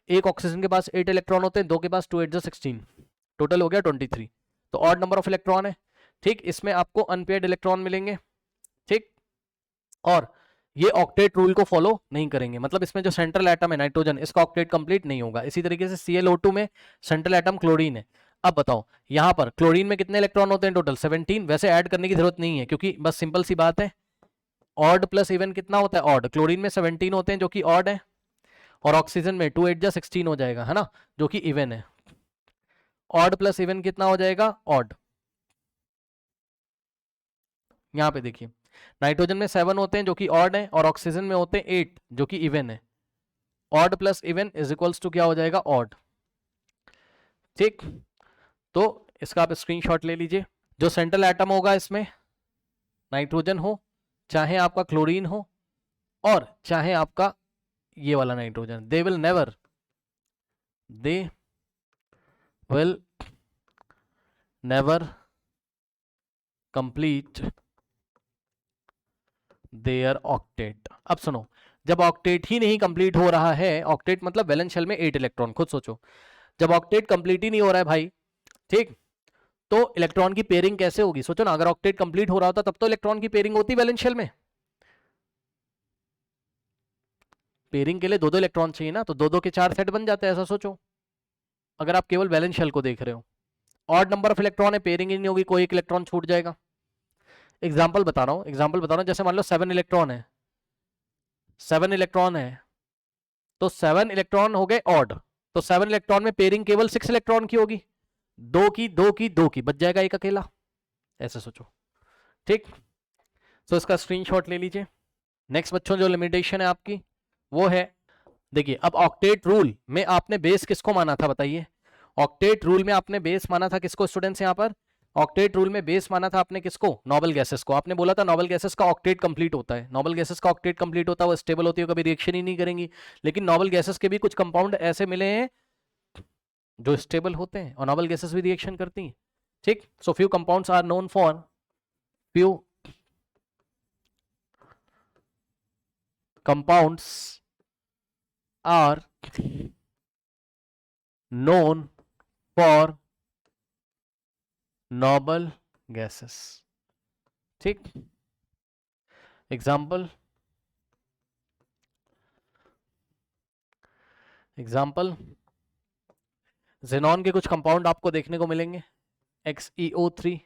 एक ऑक्सीजन के पास 8 इलेक्ट्रॉन होते हैं, दो के पास 2 8 जा 16, टोटल हो गया 23। तो ऑड नंबर ऑफ इलेक्ट्रॉन है। ठीक, इसमें आपको अनपेयर्ड इलेक्ट्रॉन मिलेंगे। ठीक, और ये ऑक्टेट रूल को फॉलो नहीं करेंगे, मतलब इसमें जो सेंट्रल एटम है नाइट्रोजन, इसका ऑक्टेट कंप्लीट नहीं होगा। इसी तरीके से ClO2 में सेंट्रल एटम क्लोरीन है। अब बताओ यहां पर क्लोरीन में कितने इलेक्ट्रॉन होते हैं? टोटल 17। वैसे ऐड करने की जरूरत नहीं है, क्योंकि बस सिंपल सी बात है, ऑड प्लस इवन कितना होता है? ऑड। क्लोरीन में 17 होते हैं जो कि ऑड है, और ऑक्सीजन में 2 8 जा 16 हो जाएगा, है ना, जो कि इवन है। ऑड प्लस इवन कितना हो जाएगा? ऑड। यहां पे देखिए, नाइट्रोजन में 7 होते हैं जो कि ऑड है, और ऑक्सीजन में होते हैं 8 जो कि इवन है। Odd plus even is equals to क्या हो जाएगा? ऑड। ठीक, तो इसका आप स्क्रीनशॉट ले लीजिए। जो सेंट्रल एटम होगा इसमें, नाइट्रोजन हो, चाहे आपका क्लोरीन हो, और चाहे आपका ये वाला nitrogen, they will never complete their octet. अब सुनो, जब ऑक्टेट ही नहीं कंप्लीट हो रहा है, ऑक्टेट मतलब वैलेंस शेल में 8 इलेक्ट्रॉन, खुद सोचो, जब ऑक्टेट कंप्लीट ही नहीं हो रहा है भाई, ठीक, तो इलेक्ट्रॉन की पेयरिंग कैसे होगी? सोचो ना, अगर ऑक्टेट कंप्लीट हो रहा होता तब तो इलेक्ट्रॉन की पेयरिंग होती वैलेंस शेल में। पेयरिंग के लिए दो दो इलेक्ट्रॉन चाहिए ना, तो दो दो के 4 सेट बन जाते हैं, ऐसा सोचो अगर आप केवल वैलेंस शेल को देख रहे हो। ऑड नंबर ऑफ इलेक्ट्रॉन है, पेयरिंग ही नहीं होगी, कोई एक इलेक्ट्रॉन छूट जाएगा। एग्जाम्पल बता रहा हूँ, जैसे मान लो 7 इलेक्ट्रॉन है, 7 इलेक्ट्रॉन है, तो 7 इलेक्ट्रॉन हो गए ऑड, तो 7 इलेक्ट्रॉन में पेयरिंग केवल 6 इलेक्ट्रॉन की होगी, दो की दो की दो की, बच जाएगा एक अकेला, ऐसे सोचो। ठीक, तो इसका स्क्रीनशॉट ले लीजिए। नेक्स्ट बच्चों जो लिमिटेशन है आपकी वो है, देखिए अब ऑक्टेट रूल में आपने बेस किसको माना था बताइए? ऑक्टेट रूल में आपने बेस माना था किसको स्टूडेंट्स? यहां पर ऑक्टेट रूल में बेस माना था आपने किसको? नोबल गैसेस को। आपने बोला था नोबल गैसेस का ऑक्टेट कंप्लीट होता है, नोबल गैसेस का ऑक्टेट कंप्लीट होता है, वो स्टेबल होती है, कभी रिएक्शन ही नहीं करेंगी। लेकिन नोबल गैसेस के भी कुछ कंपाउंड ऐसे मिले हैं जो स्टेबल होते हैं और नोबल गैसेस भी रिएक्शन करती हैं। ठीक, so few compounds are known for, few compounds are known for noble gases। ठीक, एग्जाम्पल जेनॉन के कुछ कंपाउंड आपको देखने को मिलेंगे, XeO3,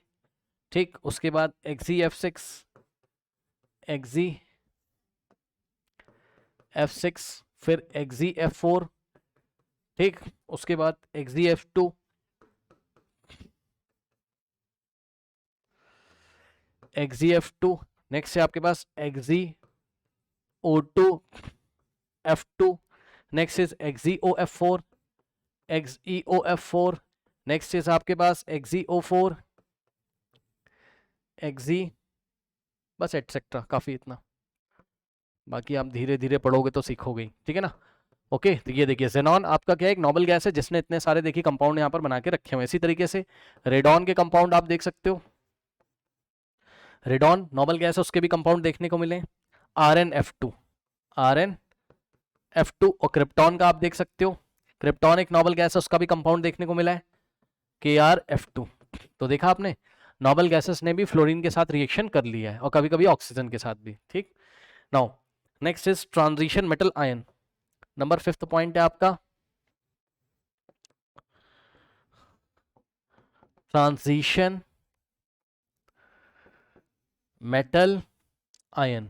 ठीक, उसके बाद XeF6, फिर XeF4, ठीक, उसके बाद XeF2, नेक्स्ट है आपके पास XeO2F2, next is XeOF4, next is आपके पास XeO4, बस एटसेट्रा, काफी इतना, बाकी आप धीरे धीरे पढ़ोगे तो सीखोगे, ठीक है ना। ओके, तो ये देखिए जेनॉन आपका क्या है, एक नोबल गैस है जिसने इतने सारे देखिए कंपाउंड यहाँ पर बना के रखे हुए। इसी तरीके से रेडॉन के कंपाउंड आप देख सकते हो, रेडॉन नोबल गैस है, उसके भी कंपाउंड देखने को मिले, RnF2, और क्रिप्टॉन का आप देख सकते हो, क्रिप्टॉन एक नोबल गैस है, उसका भी कंपाउंड देखने को मिला है KrF2। तो देखा आपने, नोबल गैसेस ने भी फ्लोरीन के साथ रिएक्शन कर लिया है और कभी कभी ऑक्सीजन के साथ भी। ठीक, now next is transition metal ion, number 5th point है आपका ट्रांजिशन मेटल आयन।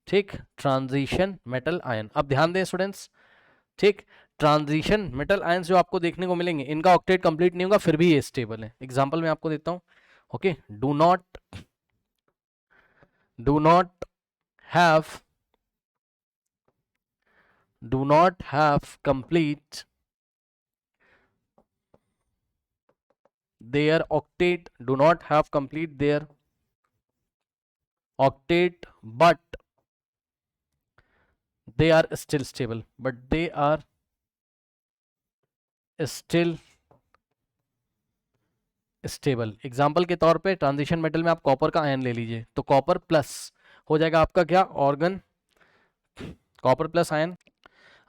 ठीक, ट्रांजिशन मेटल आयन, अब ध्यान दें स्टूडेंट्स, ठीक, ट्रांजिशन मेटल आयंस जो आपको देखने को मिलेंगे इनका ऑक्टेट कंप्लीट नहीं होगा फिर भी ये स्टेबल है। एग्जांपल मैं आपको देता हूं, okay, do not have complete their octet, do not have complete their octet, but they are still stable, example के तौर पे ट्रांजिशन मेटल में आप कॉपर का आयन ले लीजिए, तो कॉपर प्लस हो जाएगा आपका क्या, ऑर्गन, कॉपर प्लस आयन।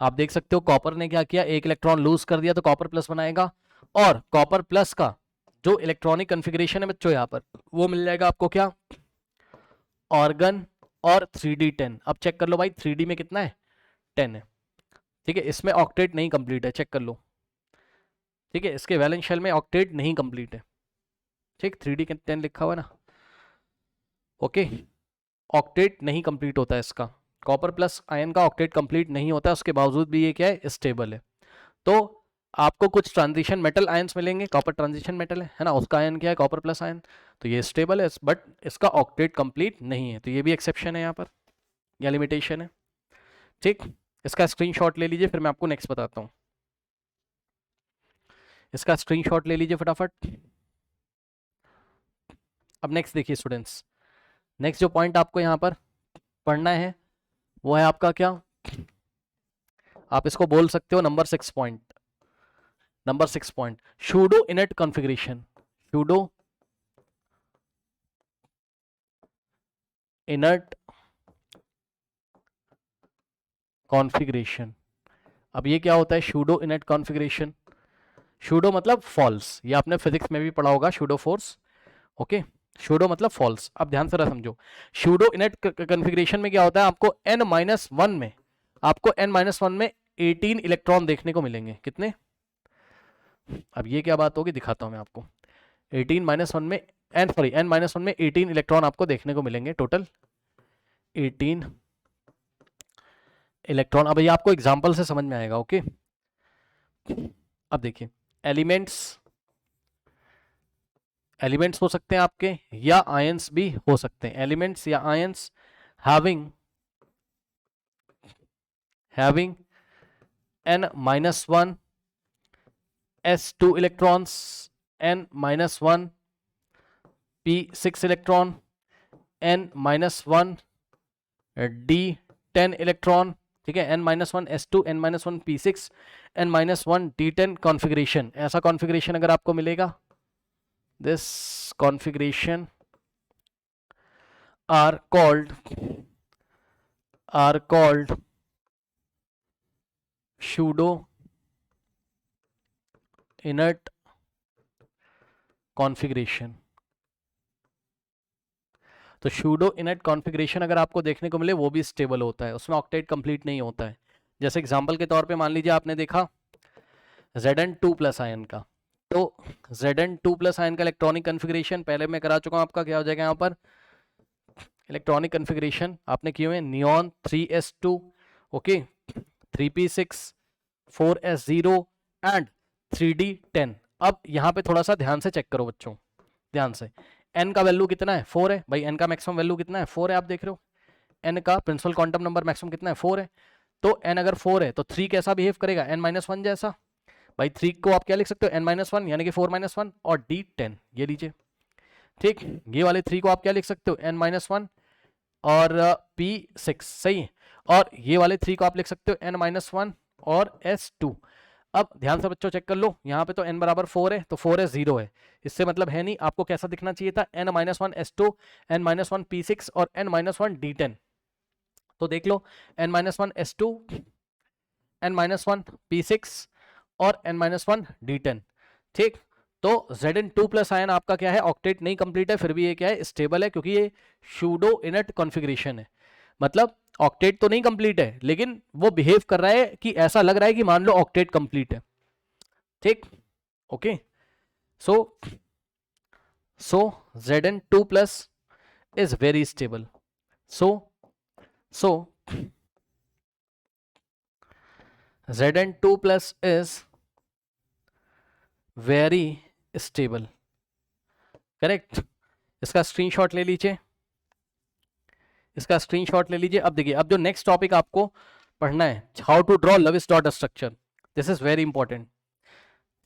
आप देख सकते हो कॉपर ने क्या किया, एक इलेक्ट्रॉन लूज कर दिया तो कॉपर प्लस बनाएगा, और कॉपर प्लस का जो इलेक्ट्रॉनिक कॉन्फ़िगरेशन है बच्चों यहाँ पर वो मिल जाएगा आपको क्या, ऑर्गन और 3d10। अब चेक कर लो भाई 3d में कितना है, 10 है, ठीक है, इसमें ऑक्टेट नहीं कंप्लीट है, चेक कर लो, ठीक है, इसके वैलेंस शेल में ऑक्टेट नहीं कंप्लीट है, ठीक, 3d10 लिखा हुआ है ना, ओके, ऑक्टेट नहीं कंप्लीट होता है इसका, कॉपर प्लस आयन का ऑक्टेट कंप्लीट नहीं होता है, उसके बावजूद भी ये क्या है, स्टेबल है। तो आपको कुछ ट्रांजिशन मेटल आयंस मिलेंगे, कॉपर ट्रांजिशन मेटल है ना, उसका आयन क्या है, कॉपर प्लस आयन, तो ये स्टेबल है बट इसका ऑक्टेट कंप्लीट नहीं है, तो ये भी एक्सेप्शन है यहाँ पर, या लिमिटेशन है। ठीक, इसका स्क्रीनशॉट ले लीजिए, फिर मैं आपको नेक्स्ट बताता हूँ। इसका स्क्रीनशॉट ले लीजिए फटाफट। अब नेक्स्ट देखिए स्टूडेंट्स, नेक्स्ट जो पॉइंट आपको यहाँ पर पढ़ना है वो है आपका क्या, आप इसको बोल सकते हो number 6 point, pseudo इनट configuration, pseudo इनट configuration. अब ये क्या होता है शूडो इनट कॉन्फ़िगरेशन? शूडो मतलब फॉल्स, ये आपने फिजिक्स में भी पढ़ा होगा, शूडो फोर्स। ओके, शूडो मतलब फॉल्स। अब ध्यान से समझो, शूडो इनेट कॉन्फ़िगरेशन में क्या होता है, आपको n-1 में 18 इलेक्ट्रॉन देखने को मिलेंगे। कितने? अब ये क्या बात होगी, दिखाता हूं मैं आपको। 18 - 1 में n-1 में 18 इलेक्ट्रॉन आपको देखने को मिलेंगे, टोटल 18 इलेक्ट्रॉन। अब ये आपको एग्जांपल से समझ में आएगा। ओके, अब देखिए, एलिमेंट्स हो सकते हैं आपके, या आयंस भी हो सकते हैं। एलिमेंट्स या ions having n-1 s2 electrons, n-1 p6 electron, n-1 d10 electron. ठीक है, n-1 s2, n-1 p6, n-1 d10 configuration. ऐसा कॉन्फ़िगरेशन अगर आपको मिलेगा, this configuration are called pseudo inert configuration। तो pseudo inert configuration अगर आपको देखने को मिले, वो भी स्टेबल होता है, उसमें ऑक्टेट कंप्लीट नहीं होता है। जैसे एग्जांपल के तौर पे मान लीजिए आपने देखा Zn2+ आयन का, तो Zn2+ आयन का इलेक्ट्रॉनिक कन्फिग्रेशन पहले मैं करा चुका हूं आपका। क्या हो जाएगा यहाँ पर, इलेक्ट्रॉनिक कन्फिग्रेशन आपने किए हुए neon 3s2, okay, 3p6, 4s0 and 3d10। अब यहाँ पे थोड़ा सा ध्यान से चेक करो बच्चों, ध्यान से। n का वैल्यू कितना है, 4 है भाई। n का मैक्सिमम वैल्यू कितना है, 4 है। आप देख रहे हो n का प्रिंसिपल क्वांटम नंबर मैक्सिमम कितना है, 4 है। तो n अगर 4 है तो 3 कैसा बिहेव करेगा, n-1 जैसा। भाई 3 को आप क्या लिख सकते हो, n-1 यानी कि 4-1 और d10 ये लीजिए। ठीक, ये वाले 3 को आप क्या लिख सकते हो, n-1 और p6, सही है। और ये वाले 3 को आप लिख सकते हो n-1 और s2। अब ध्यान से बच्चों चेक कर लो, यहाँ पे तो n बराबर 4 है, तो 4s0 है। इससे मतलब है नहीं, आपको कैसा दिखना चाहिए था, n-1 s2, n-1 p6 और n-1 d10। तो देख लो, n-1 s2, n-1 p6 और n-1 d10। ठीक, तो Zn2+ आयन आपका क्या है, ऑक्टेट नहीं कंप्लीट है, फिर भी ये क्या है, स्टेबल है, क्योंकि ये शूडो इनट कॉन्फ़िगरेशन है। मतलब ऑक्टेट तो नहीं कंप्लीट है, लेकिन वो बिहेव कर रहा है कि ऐसा लग रहा है कि मान लो ऑक्टेट कंप्लीट है। ठीक, okay, so Zn2+ is very stable. So Zn2+ is very stable, correct. इसका स्क्रीनशॉट ले लीजिए, अब देखिए, अब जो नेक्स्ट टॉपिक आपको पढ़ना है, how to draw Lewis dot structure. This is very important.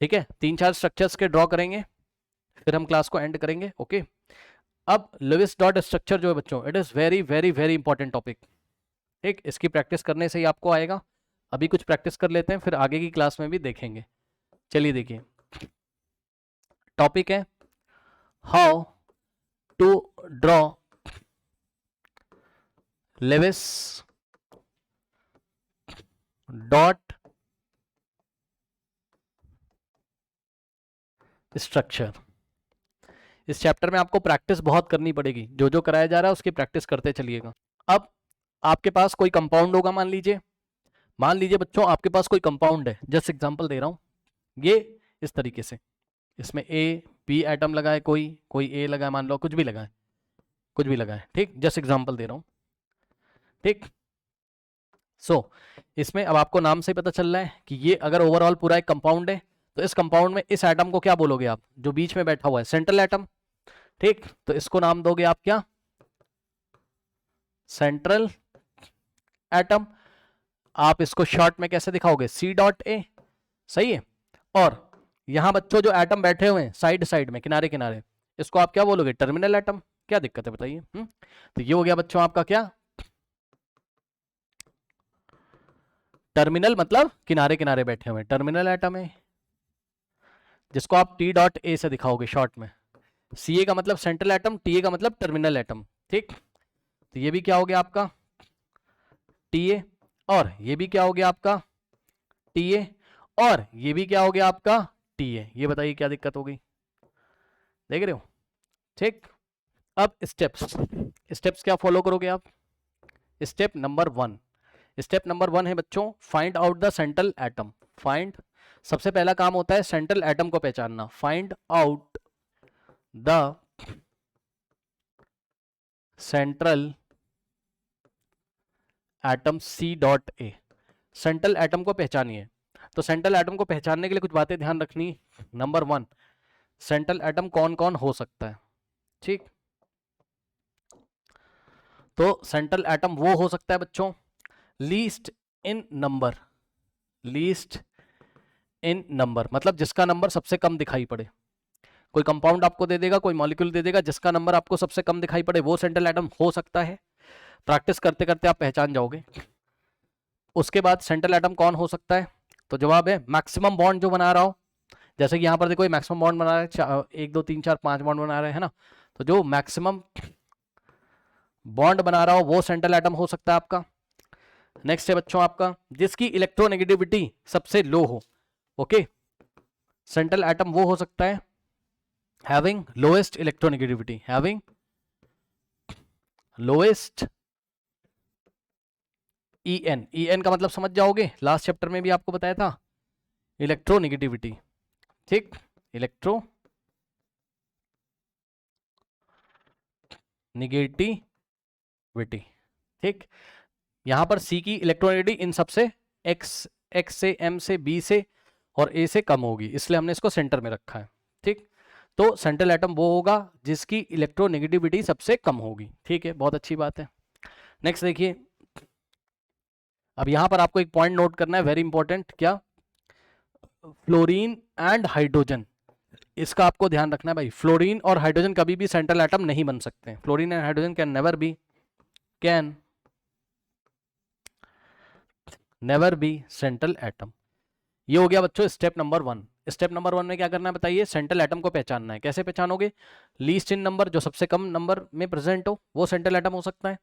ठीक है, 3-4 स्ट्रक्चर्स के ड्रॉ करेंगे, फिर हम क्लास को एंड करेंगे। ओके, अब लविस डॉट स्ट्रक्चर जो है बच्चों, it is very very very important topic. ठीक, इसकी प्रैक्टिस करने से ही आपको आएगा। अभी कुछ प्रैक्टिस कर लेते हैं, फिर आगे की क्लास में भी देखेंगे। चलिए देखिए, टॉपिक है how to draw Lewis dot structure. इस चैप्टर में आपको प्रैक्टिस बहुत करनी पड़ेगी, जो जो कराया जा रहा है उसकी प्रैक्टिस करते चलिएगा। अब आपके पास कोई कंपाउंड होगा, मान लीजिए बच्चों आपके पास कोई कंपाउंड है, जस्ट एग्जांपल दे रहा हूं, ये इस तरीके से, इसमें ए बी एटम लगा है, कोई ए लगा है, मान लो कुछ भी लगा है, ठीक, जस्ट एग्जांपल दे रहा हूं। ठीक, सो इसमें अब आपको नाम से पता चल रहा है कि ये अगर ओवरऑल पूरा एक कंपाउंड है, तो इस कंपाउंड में इस एटम को क्या बोलोगे आप, जो बीच में बैठा हुआ है, सेंट्रल एटम। ठीक, तो इसको नाम दोगे आप क्या, सेंट्रल एटम। आप इसको शॉर्ट में कैसे दिखाओगे, C.A, सही है। और यहां बच्चों जो एटम बैठे हुए हैं साइड में, किनारे किनारे, इसको आप क्या बोलोगे, टर्मिनल एटम। क्या दिक्कत है बताइए। तो ये हो गया बच्चों आपका क्या, टर्मिनल मतलब किनारे किनारे बैठे हुए, टर्मिनल एटम है, जिसको आप T.A से दिखाओगे शॉर्ट में। CA का मतलब सेंट्रल एटम, TA का मतलब टर्मिनल एटम। ठीक, तो ये भी क्या हो गया आपका TA, और ये भी क्या हो गया आपका TA, और ये भी क्या हो गया आपका टी है। ये बताइए क्या दिक्कत हो गई, देख रहे हो? ठीक, अब स्टेप्स, स्टेप्स क्या फॉलो करोगे आप? स्टेप नंबर 1, स्टेप नंबर 1 है बच्चों find out the central atom. Find, सबसे पहला काम होता है सेंट्रल एटम को पहचानना। Find out the central atom C dot A. Central atom को पहचानिए। तो सेंट्रल एटम को पहचानने के लिए कुछ बातें ध्यान रखनी। नंबर 1, सेंट्रल एटम कौन कौन हो सकता है? ठीक, तो सेंट्रल एटम वो हो सकता है बच्चों least in number. Least in number मतलब जिसका नंबर सबसे कम दिखाई पड़े। कोई कंपाउंड आपको दे देगा, कोई मॉलिक्यूल दे देगा, जिसका नंबर आपको सबसे कम दिखाई पड़े वो सेंट्रल एटम हो सकता है। प्रैक्टिस करते करते आप पहचान जाओगे। उसके बाद सेंट्रल एटम कौन हो सकता है? तो जवाब है मैक्सिमम बॉन्ड जो बना रहा हो। जैसे कि यहां पर देखो ये मैक्सिमम बॉन्ड बना रहा है, 1 2 3 4 5 बॉन्ड बना रहे हैं ना, तो जो मैक्सिमम बॉन्ड बना रहा हो वो सेंट्रल एटम हो सकता है आपका। नेक्स्ट है बच्चों आपका जिसकी इलेक्ट्रोनेगेटिविटी सबसे लो हो। ओके, सेंट्रल एटम वो हो सकता है having lowest electronegativity, having lowest EN। EN का मतलब समझ जाओगे, लास्ट चैप्टर में भी आपको बताया था, इलेक्ट्रोनेगेटिविटी। ठीक, इलेक्ट्रो नेगेटिविटी। ठीक, यहां पर C की इलेक्ट्रोनेगेटिविटी इन सबसे X से M से B से और A से कम होगी, इसलिए हमने इसको सेंटर में रखा है। ठीक, तो सेंट्रल एटम वो होगा जिसकी इलेक्ट्रोनेगेटिविटी सबसे कम होगी। ठीक है, बहुत अच्छी बात है। नेक्स्ट देखिए, अब यहां पर आपको एक पॉइंट नोट करना है, वेरी इंपॉर्टेंट। क्या? फ्लोरीन एंड हाइड्रोजन, इसका आपको ध्यान रखना है भाई। फ्लोरीन और हाइड्रोजन कभी भी सेंट्रल एटम नहीं बन सकते। Fluorine and hydrogen can never be central atom. ये हो गया बच्चों स्टेप नंबर 1। स्टेप नंबर 1 में क्या करना है बताइए? सेंट्रल एटम को पहचानना है। कैसे पहचानोगे? लीस्ट इन नंबर, जो सबसे कम नंबर में प्रेजेंट हो वो सेंट्रल एटम हो सकता है।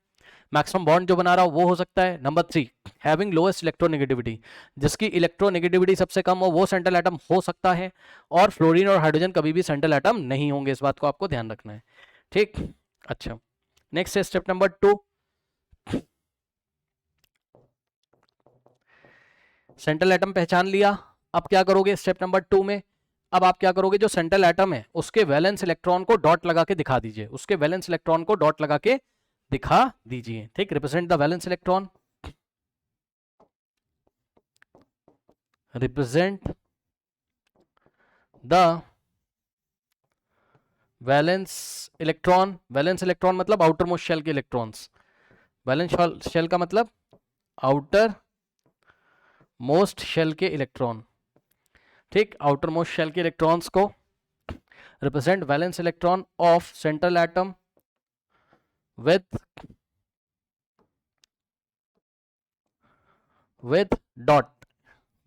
मैक्सिमम बॉन्ड जो बना रहा हो वो हो सकता है। नंबर 3, हैविंग लोएस्ट इलेक्ट्रोनेगेटिविटी, जिसकी इलेक्ट्रोनेगेटिविटी सबसे कम हो वो सेंट्रल एटम हो सकता है। और फ्लोरीन और हाइड्रोजन कभी भी सेंट्रल एटम नहीं होंगे, इस बात को आपको ध्यान रखना है। ठीक, अच्छा, नेक्स्ट है स्टेप नंबर 2। सेंट्रल एटम पहचान लिया, अब क्या करोगे स्टेप नंबर 2 में? अब आप क्या करोगे, जो सेंट्रल एटम है उसके वैलेंस इलेक्ट्रॉन को डॉट लगा के दिखा दीजिए। उसके वैलेंस इलेक्ट्रॉन को डॉट लगा के दिखा दीजिए। ठीक, represent the valence electron, represent the valence electron. Valence electron मतलब आउटर मोस्ट शेल के इलेक्ट्रॉन्स। वैलेंस शेल का मतलब आउटर मोस्ट शेल के इलेक्ट्रॉन। ठीक, आउटर मोस्ट शेल के इलेक्ट्रॉन्स को represent valence electron of central atom with dot,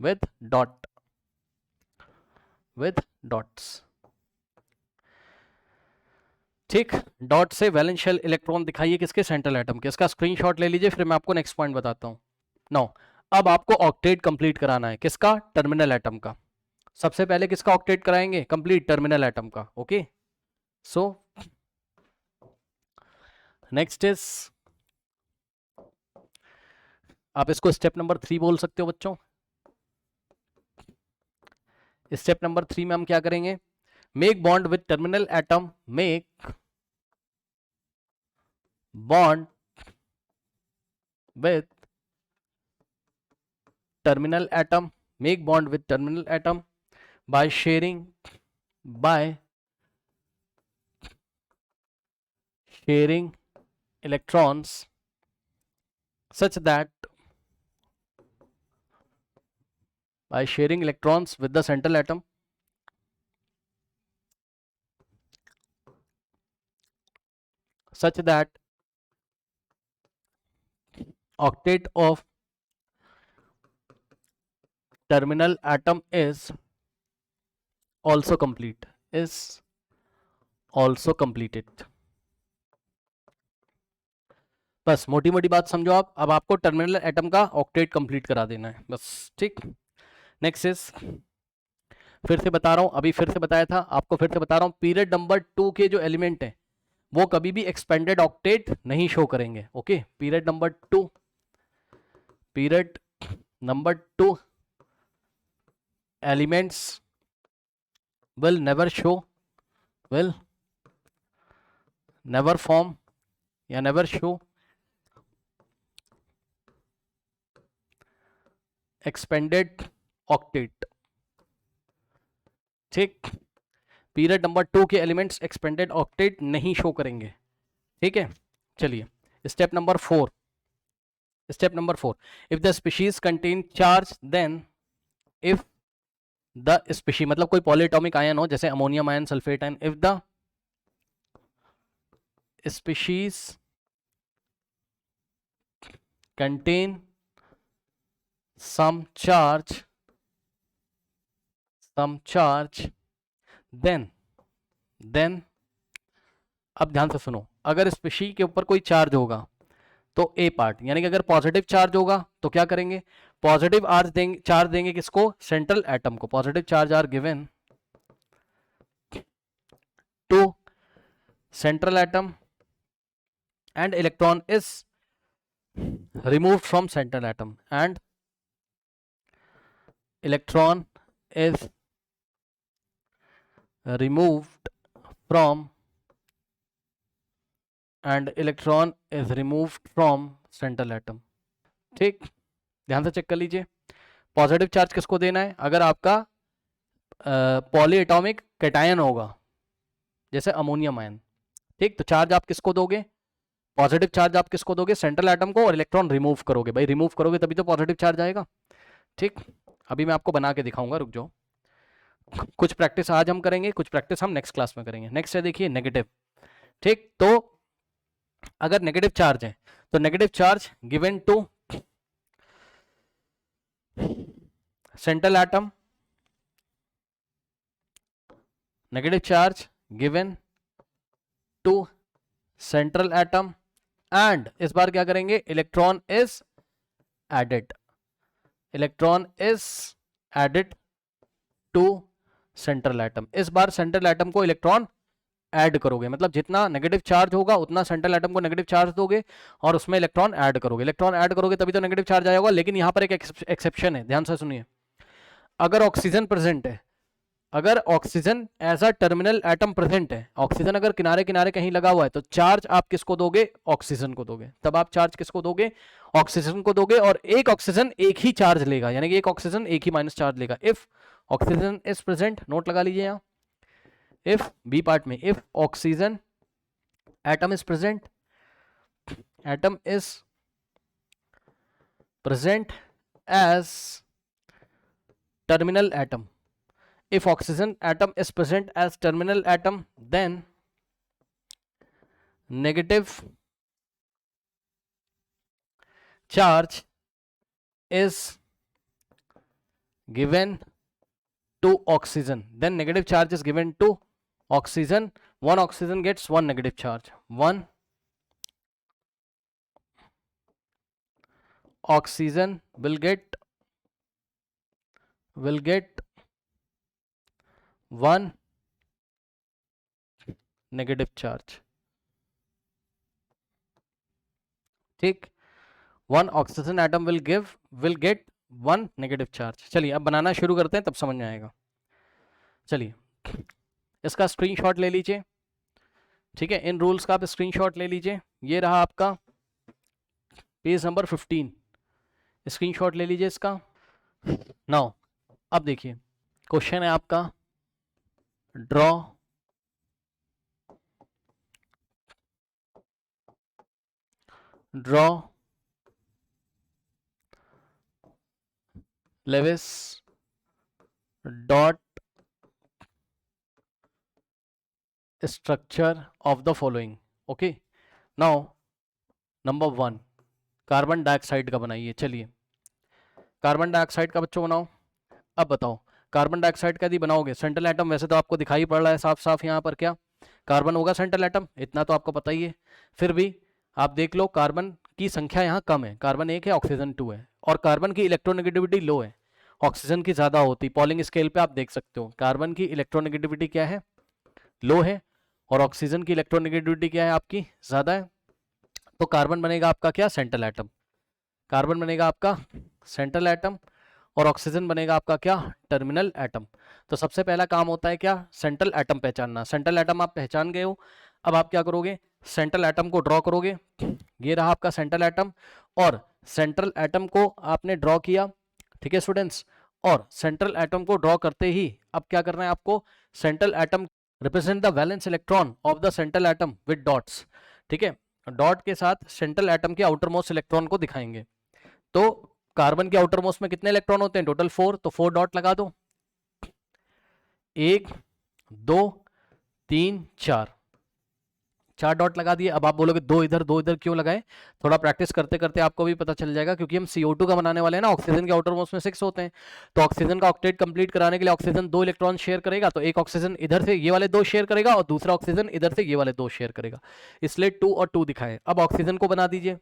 with dots। ठीक, dot से वैलेंस शेल इलेक्ट्रॉन दिखाइए किसके? सेंट्रल एटम के। इसका स्क्रीनशॉट ले लीजिए, फिर मैं आपको नेक्स्ट पॉइंट बताता हूं। नो, अब आपको ऑक्टेट कंप्लीट कराना है। किसका? टर्मिनल एटम का। सबसे पहले किसका ऑक्टेट कराएंगे? कंप्लीट टर्मिनल एटम का। ओके, सो नेक्स्ट इज, आप इसको स्टेप नंबर 3 बोल सकते हो बच्चों। स्टेप नंबर 3 में हम क्या करेंगे? Make bond with terminal atom, make bond with terminal atom, make bond with terminal atom by sharing electrons such that, by sharing electrons with the central atom, such that octet of terminal atom is also complete, is also completed। बस मोटी मोटी बात समझो आप। अब आपको terminal atom का octet complete करा देना है बस। ठीक, नेक्स्ट इज फिर से बता रहा हूं, अभी फिर से बताया था आपको, फिर से बता रहा हूं, पीरियड नंबर 2 के जो एलिमेंट है वो कभी भी एक्सपेंडेड ऑक्टेट नहीं शो करेंगे। Okay, period number 2, period number 2 elements will never show, will never form या never show expanded octet। ठीक, पीरियड नंबर 2 के एलिमेंट्स एक्सपेंडेड ऑक्टेट नहीं शो करेंगे। ठीक है, चलिए step number 4, step number 4, if the species contain charge then, if the species मतलब कोई पॉलीएटॉमिक आयन हो जैसे ammonium ion, sulphate ion, if the species contain some charge then अब ध्यान से सुनो, अगर स्पीशी के ऊपर कोई चार्ज होगा तो ए पार्ट, यानी कि अगर पॉजिटिव चार्ज होगा तो क्या करेंगे, पॉजिटिव चार्ज देंगे किसको, सेंट्रल एटम को। Positive charge are given to central atom and electron is removed from central atom, and electron is removed from central atom। ठीक, ध्यान से चेक कर लीजिए, पॉजिटिव चार्ज किसको देना है, अगर आपका पॉलीएटॉमिक कैटायन होगा जैसे अमोनियम आयन। ठीक, तो चार्ज आप किसको दोगे, पॉजिटिव चार्ज आप किसको दोगे, सेंट्रल एटम को, और इलेक्ट्रॉन रिमूव करोगे। भाई रिमूव करोगे तभी तो पॉजिटिव चार्ज आएगा। ठीक, अभी मैं आपको बना के दिखाऊंगा, रुक जाओ। कुछ प्रैक्टिस आज हम करेंगे, कुछ प्रैक्टिस हम नेक्स्ट क्लास में करेंगे। नेक्स्ट है देखिए नेगेटिव। ठीक, तो अगर नेगेटिव चार्ज है तो negative charge given to central atom, negative charge given to central atom, and इस बार क्या करेंगे, electron is added, electron is added to central atom. इस बार सेंट्रल एटम को इलेक्ट्रॉन ऐड करोगे, मतलब जितना नेगेटिव चार्ज होगा उतना सेंट्रल एटम को नेगेटिव चार्ज दोगे और उसमें इलेक्ट्रॉन ऐड करोगे। इलेक्ट्रॉन ऐड करोगे तभी तो नेगेटिव चार्ज आएगा। लेकिन यहां पर एक एक्सेप्शन है, ध्यान से सुनिए। अगर ऑक्सीजन प्रेजेंट है, अगर oxygen as a terminal atom present है, ऑक्सीजन अगर किनारे किनारे कहीं लगा हुआ है तो चार्ज आप किसको दोगे, ऑक्सीजन को दोगे। तब आप चार्ज किसको दोगे, ऑक्सीजन को दोगे, और एक ऑक्सीजन एक ही चार्ज लेगा, यानी कि एक ऑक्सीजन एक ही माइनस चार्ज लेगा। If oxygen is present, note लगा लीजिए यहां, इफ बी पार्ट में, if oxygen atom is present, atom is present as terminal atom, if oxygen atom is present as terminal atom, then negative charge is given to oxygen, then negative charge is given to oxygen, one oxygen gets one negative charge, one oxygen will get one negative charge। ठीक, one oxygen atom will get one negative charge। चलिए अब बनाना शुरू करते हैं, तब समझ में आएगा। चलिए इसका स्क्रीनशॉट ले लीजिए। ठीक है, इन रूल्स का आप स्क्रीनशॉट ले लीजिए। ये रहा आपका पेज नंबर 15, स्क्रीनशॉट ले लीजिए इसका। नाउ अब देखिए क्वेश्चन है आपका, draw Lewis dot structure of the following. Okay, now number 1 carbon dioxide का बनाइए। चलिए कार्बन डाइऑक्साइड का बच्चों बनाओ। अब बताओ कार्बन डाइऑक्साइड का यदि बनाओगे, सेंट्रल एटम वैसे तो आपको दिखाई पड़ रहा है साफ साफ यहाँ पर, क्या कार्बन होगा सेंट्रल एटम, इतना तो आपको पता ही है। फिर भी आप देख लो कार्बन की संख्या यहाँ कम है, कार्बन 1 है, ऑक्सीजन 2 है, और कार्बन की इलेक्ट्रोनेगेटिविटी लो है। ऑक्सीजन की ज्यादा होती। पॉलिंग स्केल पे आप देख सकते हो कार्बन की इलेक्ट्रोनेगेटिविटी क्या है, लो है, और ऑक्सीजन की इलेक्ट्रोनेगेटिविटी क्या है आपकी, ज्यादा है। तो कार्बन बनेगा आपका क्या, सेंट्रल एटम। कार्बन बनेगा आपका सेंट्रल एटम और ऑक्सीजन बनेगा आपका क्या, टर्मिनल एटम। तो सबसे पहला काम होता है क्या, सेंट्रल एटम पहचानना। सेंट्रल एटम आप पहचान गए हो, अब आप क्या करोगे, सेंट्रल एटम को ड्रॉ करोगे। ये रहा आपका सेंट्रल एटम, और सेंट्रल एटम को आपने ड्रॉ किया, ठीक है स्टूडेंट्स। और सेंट्रल एटम को ड्रॉ करते ही अब क्या करना है आपको, central atom represent the valence electron of the central atom with dots, ठीक है। डॉट के साथ सेंट्रल एटम के आउटर मोस्ट इलेक्ट्रॉन को दिखाएंगे। तो कार्बन के आउटर मोस्ट में कितने इलेक्ट्रॉन होते हैं, टोटल 4, तो 4 डॉट लगा दो, 1 2 3 4, 4 डॉट लगा दिए। अब आप बोलोगे दो इधर क्यों लगाए, थोड़ा प्रैक्टिस करते करते आपको भी पता चल जाएगा, क्योंकि हम CO2 का बनाने वाले हैं ना, ऑक्सीजन के आउटर मोस्ट में 6 होते हैं। तो ऑक्सीजन का ऑक्टेट कंप्लीट कराने के लिए ऑक्सीजन 2 इलेक्ट्रॉन शेयर करेगा, तो एक ऑक्सीजन इधर से ये वाले 2 शेयर करेगा और दूसरा ऑक्सीजन इधर से ये वाले 2 शेयर करेगा, इसलिए 2 और 2 दिखाए। अब ऑक्सीजन को बना दीजिए,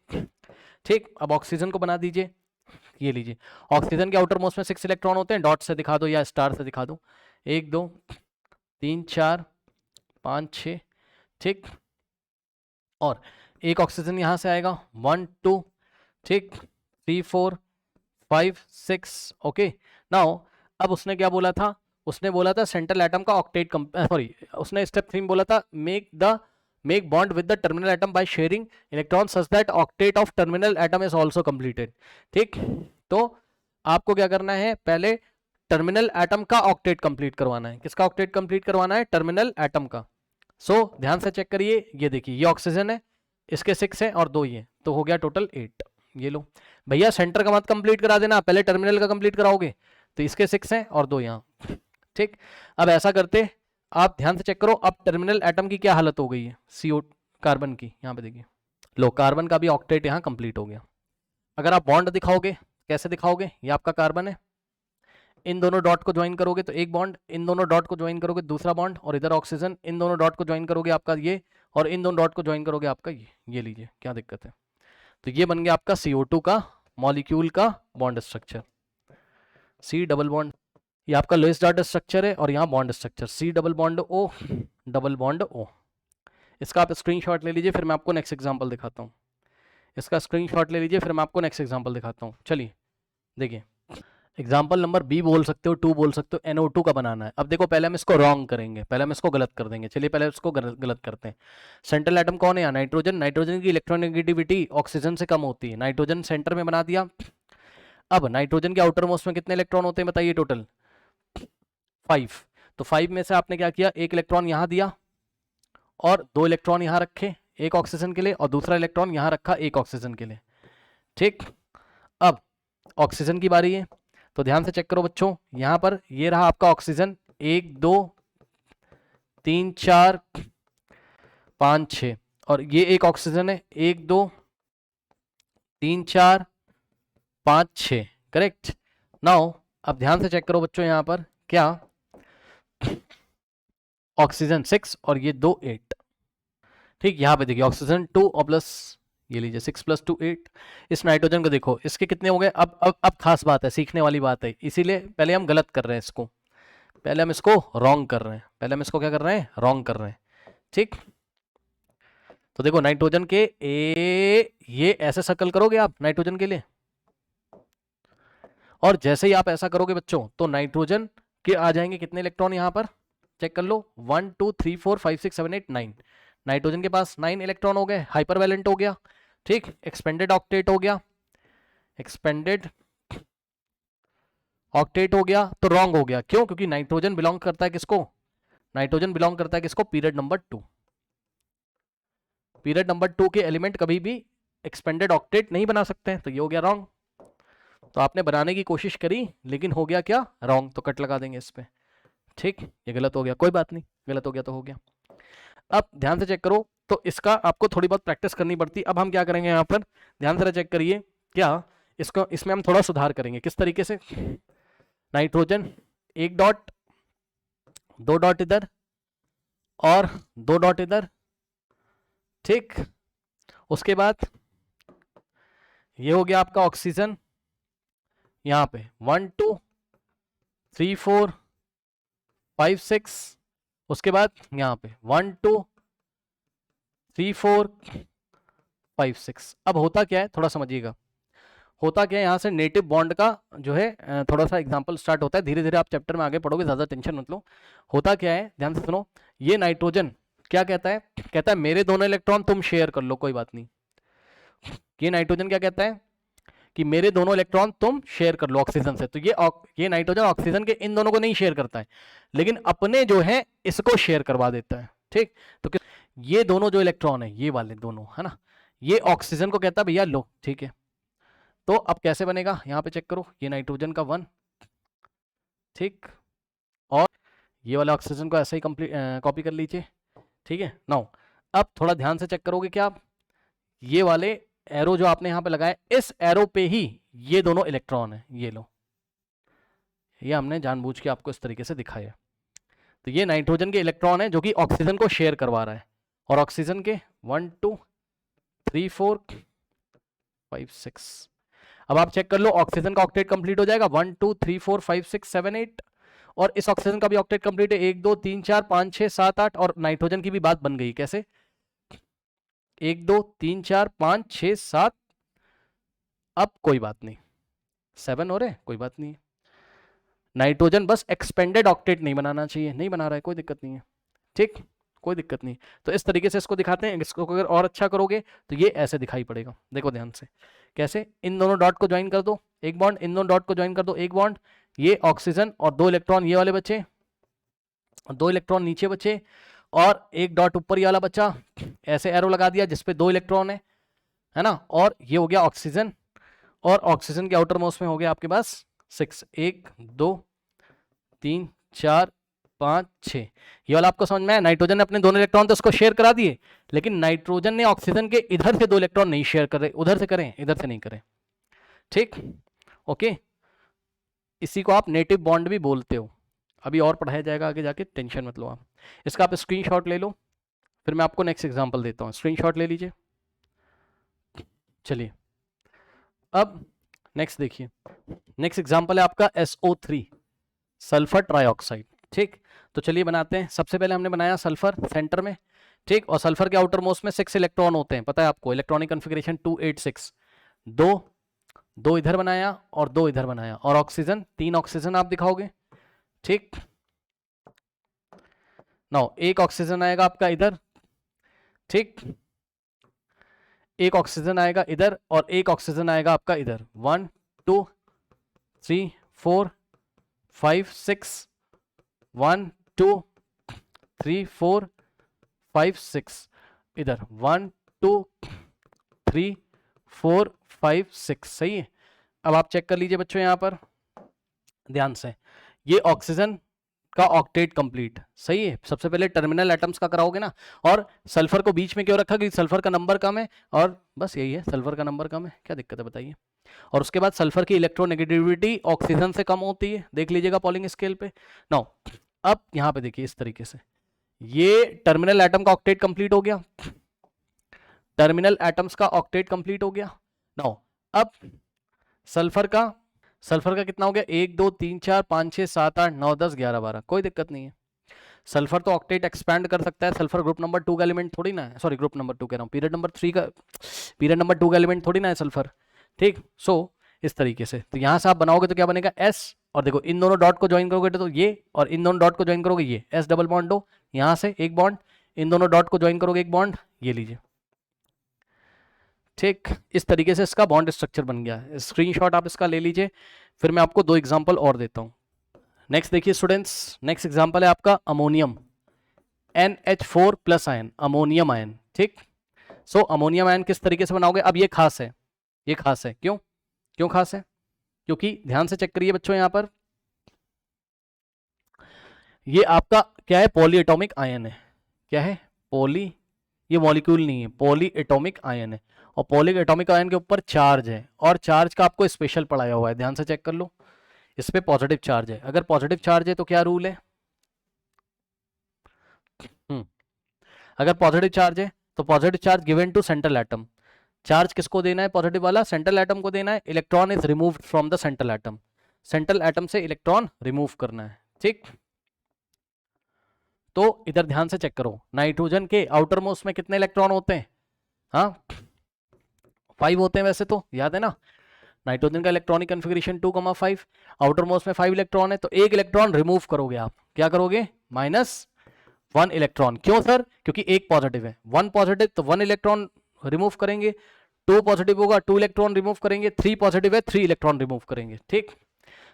ठीक, अब ऑक्सीजन को बना दीजिए, ये लीजिए। ऑक्सीजन के आउटर मोस्ट में 6 इलेक्ट्रॉन होते हैं, डॉट से दिखा दो या स्टार से दिखा दो, 1 2 3 4 5 6, ठीक। और एक ऑक्सीजन यहां से आएगा 1 2, ठीक, 3 4 5 6, ओके। नाउ अब उसने क्या बोला था, उसने बोला था सेंट्रल एटम का ऑक्टेट, सॉरी, उसने स्टेप 3 में बोला था make bond with the terminal atom by sharing electron such that octet of terminal atom is also completed, ठीक। तो आपको क्या करना है, पहले टर्मिनल एटम का ऑक्टेट कंप्लीट करवाना है। किसका ऑक्टेट कंप्लीट करवाना है, टर्मिनल एटम का। ध्यान से चेक करिए, ये देखिए ये ऑक्सीजन है, इसके 6 है और 2 ये, तो हो गया टोटल 8। ये लो भैया, सेंटर का मत कंप्लीट करा देना, पहले टर्मिनल का कंप्लीट कराओगे। तो इसके 6 हैं और 2 यहाँ, ठीक। अब ऐसा करते, आप ध्यान से चेक करो, अब टर्मिनल एटम की क्या हालत हो गई है, CO कार्बन की, यहाँ पे देखिए, लो कार्बन का भी ऑक्टेट यहाँ कंप्लीट हो गया। अगर आप बॉन्ड दिखाओगे, कैसे दिखाओगे, ये आपका कार्बन है, इन दोनों डॉट को ज्वाइन करोगे तो एक बॉन्ड, इन दोनों डॉट को ज्वाइन करोगे दूसरा बॉन्ड, और इधर ऑक्सीजन, इन दोनों डॉट को ज्वाइन करोगे आपका ये, और इन दोनों डॉट को ज्वाइन करोगे आपका ये लीजिए, क्या दिक्कत है। तो ये बन गया आपका CO2 का मॉलिक्यूल का bond structure, C double bond, ये आपका लोएस्ट डॉट स्ट्रक्चर है, और यहाँ bond structure C double bond O double bond O। इसका आप स्क्रीनशॉट ले लीजिए, फिर मैं आपको नेक्स्ट एग्जांपल दिखाता हूँ। इसका स्क्रीनशॉट ले लीजिए, फिर मैं आपको नेक्स्ट एग्जांपल दिखाता हूँ। चलिए देखिए, एग्जाम्पल नंबर B बोल सकते हो, 2 बोल सकते हो, NO2 का बनाना है। अब देखो, पहले हम इसको रॉन्ग करेंगे, पहले हम इसको गलत कर देंगे। चलिए पहले इसको गलत करते हैं। सेंट्रल एटम कौन है यहाँ, नाइट्रोजन। नाइट्रोजन की इलेक्ट्रोनेगेटिविटी ऑक्सीजन से कम होती है, नाइट्रोजन सेंटर में बना दिया। अब नाइट्रोजन के आउटर मोस्ट में कितने इलेक्ट्रॉन होते हैं बताइए, टोटल 5। तो 5 में से आपने क्या किया, एक इलेक्ट्रॉन यहाँ दिया और 2 इलेक्ट्रॉन यहाँ रखे एक ऑक्सीजन के लिए, और दूसरा इलेक्ट्रॉन यहाँ रखा एक ऑक्सीजन के लिए, ठीक। अब ऑक्सीजन की बारी है, तो ध्यान से चेक करो बच्चों, यहां पर ये रहा आपका ऑक्सीजन, 1 2 3 4 5 6, और ये एक ऑक्सीजन है, 1 2 3 4 5 6, करेक्ट। नाउ अब ध्यान से चेक करो बच्चों, यहां पर क्या, ऑक्सीजन 6 और ये 2 8, ठीक। यहां पे देखिए ऑक्सीजन 2 और प्लस, ये लीजिए 6 + 2 8। इस नाइट्रोजन को देखो, इसके कितने हो गए। अब खास बात है, सीखने वाली बात है, इसीलिए पहले हम गलत कर रहे हैं इसको, पहले हम इसको रॉन्ग कर रहे हैं, पहले हम इसको क्या कर रहे हैं, रॉन्ग कर रहे हैं, ठीक। तो देखो नाइट्रोजन के ये ऐसे सर्कल करोगे आप नाइट्रोजन के लिए, और जैसे ही आप ऐसा करोगे बच्चों, तो नाइट्रोजन के आ जाएंगे कितने इलेक्ट्रॉन, यहां पर चेक कर लो, 1 2 3 4 5 6 7 8 9। नाइट्रोजन के पास 9 इलेक्ट्रॉन हो गए, हाइपरवैलेंट हो गया, ठीक। एक्सपेंडेड ऑक्टेट हो गया, एक्सपेंडेड ऑक्टेट हो गया, तो रॉन्ग हो गया। क्यों, क्योंकि नाइट्रोजन बिलोंग करता है किसको, नाइट्रोजन बिलोंग करता है किसको, पीरियड नंबर 2। पीरियड नंबर 2 के एलिमेंट कभी भी एक्सपेंडेड ऑक्टेट नहीं बना सकते हैं, तो ये हो गया रॉन्ग। तो आपने बनाने की कोशिश करी लेकिन हो गया क्या, रॉन्ग, तो कट लगा देंगे इस पे, ठीक। ये गलत हो गया, कोई बात नहीं, गलत हो गया तो हो गया। अब ध्यान से चेक करो, तो इसका आपको थोड़ी बहुत प्रैक्टिस करनी पड़ती। अब हम क्या करेंगे, यहाँ पर ध्यान से चेक करिए, क्या इसको, इसमें हम थोड़ा सुधार करेंगे। किस तरीके से, नाइट्रोजन 1 डॉट, 2 डॉट इधर और 2 डॉट इधर, ठीक। उसके बाद ये हो गया आपका ऑक्सीजन, यहाँ पे 1 2 3 4 5 6, उसके बाद यहाँ पे 1 2 3 4 5 6। अब होता क्या है थोड़ा समझिएगा, होता क्या है यहाँ से नेटिव बॉन्ड का जो है थोड़ा सा एग्जांपल स्टार्ट होता है, धीरे धीरे आप चैप्टर में आगे पढ़ोगे, ज़्यादा टेंशन मत लो। होता क्या है ध्यान से सुनो, ये नाइट्रोजन क्या कहता है, कहता है मेरे दोनों इलेक्ट्रॉन तुम शेयर कर लो, कोई बात नहीं। ये नाइट्रोजन क्या कहता है कि मेरे दोनों इलेक्ट्रॉन तुम शेयर कर लो ऑक्सीजन से। तो ये नाइट्रोजन ऑक्सीजन के इन दोनों को नहीं शेयर करता है, लेकिन अपने जो है इसको शेयर करवा देता है, ठीक। तो ये दोनों जो इलेक्ट्रॉन है, ये वाले दोनों है ना, ये ऑक्सीजन को कहता है भैया लो, ठीक है। तो अब कैसे बनेगा, यहाँ पे चेक करो, ये नाइट्रोजन का 1, ठीक, और ये वाला ऑक्सीजन को ऐसे ही कंप्लीट कॉपी कर लीजिए, ठीक है। नाउ अब थोड़ा ध्यान से चेक करोगे क्या आप, ये वाले एरो जो आपने यहाँ पे लगाए, इस एरो पे ही ये दोनों इलेक्ट्रॉन है, ये लो, ये हमने जानबूझ के आपको इस तरीके से दिखाया। तो ये नाइट्रोजन के इलेक्ट्रॉन है जो कि ऑक्सीजन को शेयर करवा रहा है, और ऑक्सीजन के 1 2 3 4 5 6। अब आप चेक कर लो, ऑक्सीजन का ऑक्टेट कंप्लीट हो जाएगा 1 2 3 4 5 6 7 8, और इस ऑक्सीजन का भी ऑक्टेट कंप्लीट है 1 2 3 4 5 6 7 8, और नाइट्रोजन की भी बात बन गई, कैसे 1 2 3 4 5 6 7, अब कोई बात नहीं 7 हो रहे, कोई बात नहीं है। नाइट्रोजन बस एक्सपेंडेड ऑक्टेट नहीं बनाना चाहिए, नहीं बना रहा है, कोई दिक्कत नहीं है, ठीक, कोई दिक्कत नहीं। तो इस तरीके से इसको दिखाते हैं, इसको अगर और अच्छा करोगे तो ये ऐसे दिखाई पड़ेगा, देखो ध्यान से कैसे, इन दोनों डॉट को ज्वाइन कर दो एक बॉन्ड, इन दोनों डॉट को ज्वाइन कर दो एक बॉन्ड, ये ऑक्सीजन और 2 इलेक्ट्रॉन ये वाले बचे, 2 इलेक्ट्रॉन नीचे बचे, और एक डॉट ऊपर ये वाला बचा, ऐसे एरो लगा दिया जिसपे 2 इलेक्ट्रॉन है ना, और ये हो गया ऑक्सीजन, और ऑक्सीजन के आउटर मोस्ट में हो गया आपके पास 6, 1 2 3 4 5 6। ये वाला आपको समझ में आया, नाइट्रोजन ने अपने दोनों इलेक्ट्रॉन तो उसको शेयर करा दिए, लेकिन नाइट्रोजन ने ऑक्सीजन के इधर से 2 इलेक्ट्रॉन नहीं शेयर करे, उधर से करें, इधर से नहीं करें, ठीक, ओके। इसी को आप नेटिव बॉन्ड भी बोलते हो, अभी और पढ़ाया जाएगा आगे जाके, टेंशन मत लो आप। इसका आप स्क्रीनशॉट ले लो, फिर मैं आपको नेक्स्ट एग्जांपल देता हूँ, स्क्रीनशॉट ले लीजिए। चलिए अब नेक्स्ट देखिए, नेक्स्ट एग्जांपल है आपका SO3 सल्फर ट्राइऑक्साइड, ठीक। तो चलिए बनाते हैं, सबसे पहले हमने बनाया सल्फर सेंटर में, ठीक, और सल्फर के आउटर मोस्ट में 6 इलेक्ट्रॉन होते हैं, पता है आपको, इलेक्ट्रॉनिक कॉन्फ़िगरेशन 286, दो इधर बनाया और 2 इधर बनाया, और ऑक्सीजन 3 ऑक्सीजन आप दिखाओगे, ठीक। नाउ एक ऑक्सीजन आएगा आपका इधर, ठीक, एक ऑक्सीजन आएगा इधर, और एक ऑक्सीजन आएगा आपका इधर, 1 2 3 4 5 6, 1 2 3 4 5 6, इधर 1 2 3 4 5 6, सही है। अब आप चेक कर लीजिए बच्चों यहाँ पर ध्यान से, ये ऑक्सीजन का ऑक्टेट कंप्लीट, सही है। सबसे पहले टर्मिनल एटम्स का कराओगे ना, और सल्फर को बीच में क्यों रखा, कि सल्फर का नंबर कम है, और बस यही है, सल्फर का नंबर कम है, क्या दिक्कत है बताइए। और उसके बाद सल्फर की इलेक्ट्रोनेगेटिविटी ऑक्सीजन से कम होती है, देख लीजिएगा पॉलिंग स्केल पे। नाउ अब यहाँ पे देखिए इस तरीके से, ये टर्मिनल एटम का ऑक्टेट कंप्लीट हो गया, टर्मिनल एटम्स का ऑक्टेट कंप्लीट हो गया। नाउ अब सल्फर का कितना हो गया, 1 2 3 4 5 6 7 8 9 10 11 12, कोई दिक्कत नहीं है। सल्फर तो ऑक्टेट एक्सपैंड कर सकता है, सल्फर ग्रुप नंबर 2 का एलिमेंट थोड़ी ना है, सॉरी ग्रुप नंबर 2 कह रहा हूँ, पीरियड नंबर 2 का एलिमेंट थोड़ी ना है सल्फर, ठीक। सो इस तरीके से, तो यहाँ से आप बनाओगे तो क्या बनेगा S, और देखो इन दोनों डॉट को ज्वाइन करोगे तो ये, और इन दोनों डॉट को ज्वाइन करोगे ये, S डबल बॉन्ड दो, यहाँ से एक बॉन्ड, इन दोनों डॉट को ज्वाइन करोगे एक बॉन्ड, ये लीजिए, ठीक। इस तरीके से इसका बॉन्ड स्ट्रक्चर बन गया है, स्क्रीनशॉट आप इसका ले लीजिए, फिर मैं आपको 2 एग्जांपल और देता हूँ। नेक्स्ट देखिए स्टूडेंट्स, नेक्स्ट एग्जांपल है आपका ammonium NH4 plus ion, ammonium ion, ठीक। सो अमोनियम आयन किस तरीके से बनाओगे, अब ये खास है, ये खास है, क्यों खास है, क्योंकि ध्यान से चेक करिए बच्चों यहाँ पर, ये आपका क्या है, पॉली एटॉमिक आयन है, क्या है, पॉली, ये मॉलिक्यूल नहीं है, पॉली एटॉमिक आयन है, और पॉली एटॉमिक आयन के ऊपर चार्ज है, और चार्ज का आपको स्पेशल पढ़ाया हुआ है, ध्यान से चेक कर लो, इस पे पॉजिटिव चार्ज है, अगर पॉजिटिव चार्ज है तो क्या रूल है, अगर पॉजिटिव चार्ज है तो positive charge given to central atom, charge किसको देना है, पॉजिटिव वाला सेंट्रल एटम को देना है, electron is removed from the central atom, central atom से इलेक्ट्रॉन रिमूव करना है, ठीक। तो इधर ध्यान से चेक करो, नाइट्रोजन के आउटर मोस्ट में कितने इलेक्ट्रॉन होते हैं? हाँ 5 होते हैं वैसे तो, याद है ना। नाइट्रोजन का इलेक्ट्रॉनिक कन्फिगरेशन 2,5, आउटर मोस्ट में 5 इलेक्ट्रॉन है, तो एक इलेक्ट्रॉन रिमूव करोगे आप, क्या करोगे? -1 इलेक्ट्रॉन। क्यों सर? क्योंकि एक पॉजिटिव है, 1 पॉजिटिव तो 1 इलेक्ट्रॉन रिमूव करेंगे, 2 पॉजिटिव होगा 2 इलेक्ट्रॉन रिमूव करेंगे, 3 पॉजिटिव है 3 इलेक्ट्रॉन रिमूव करेंगे, ठीक।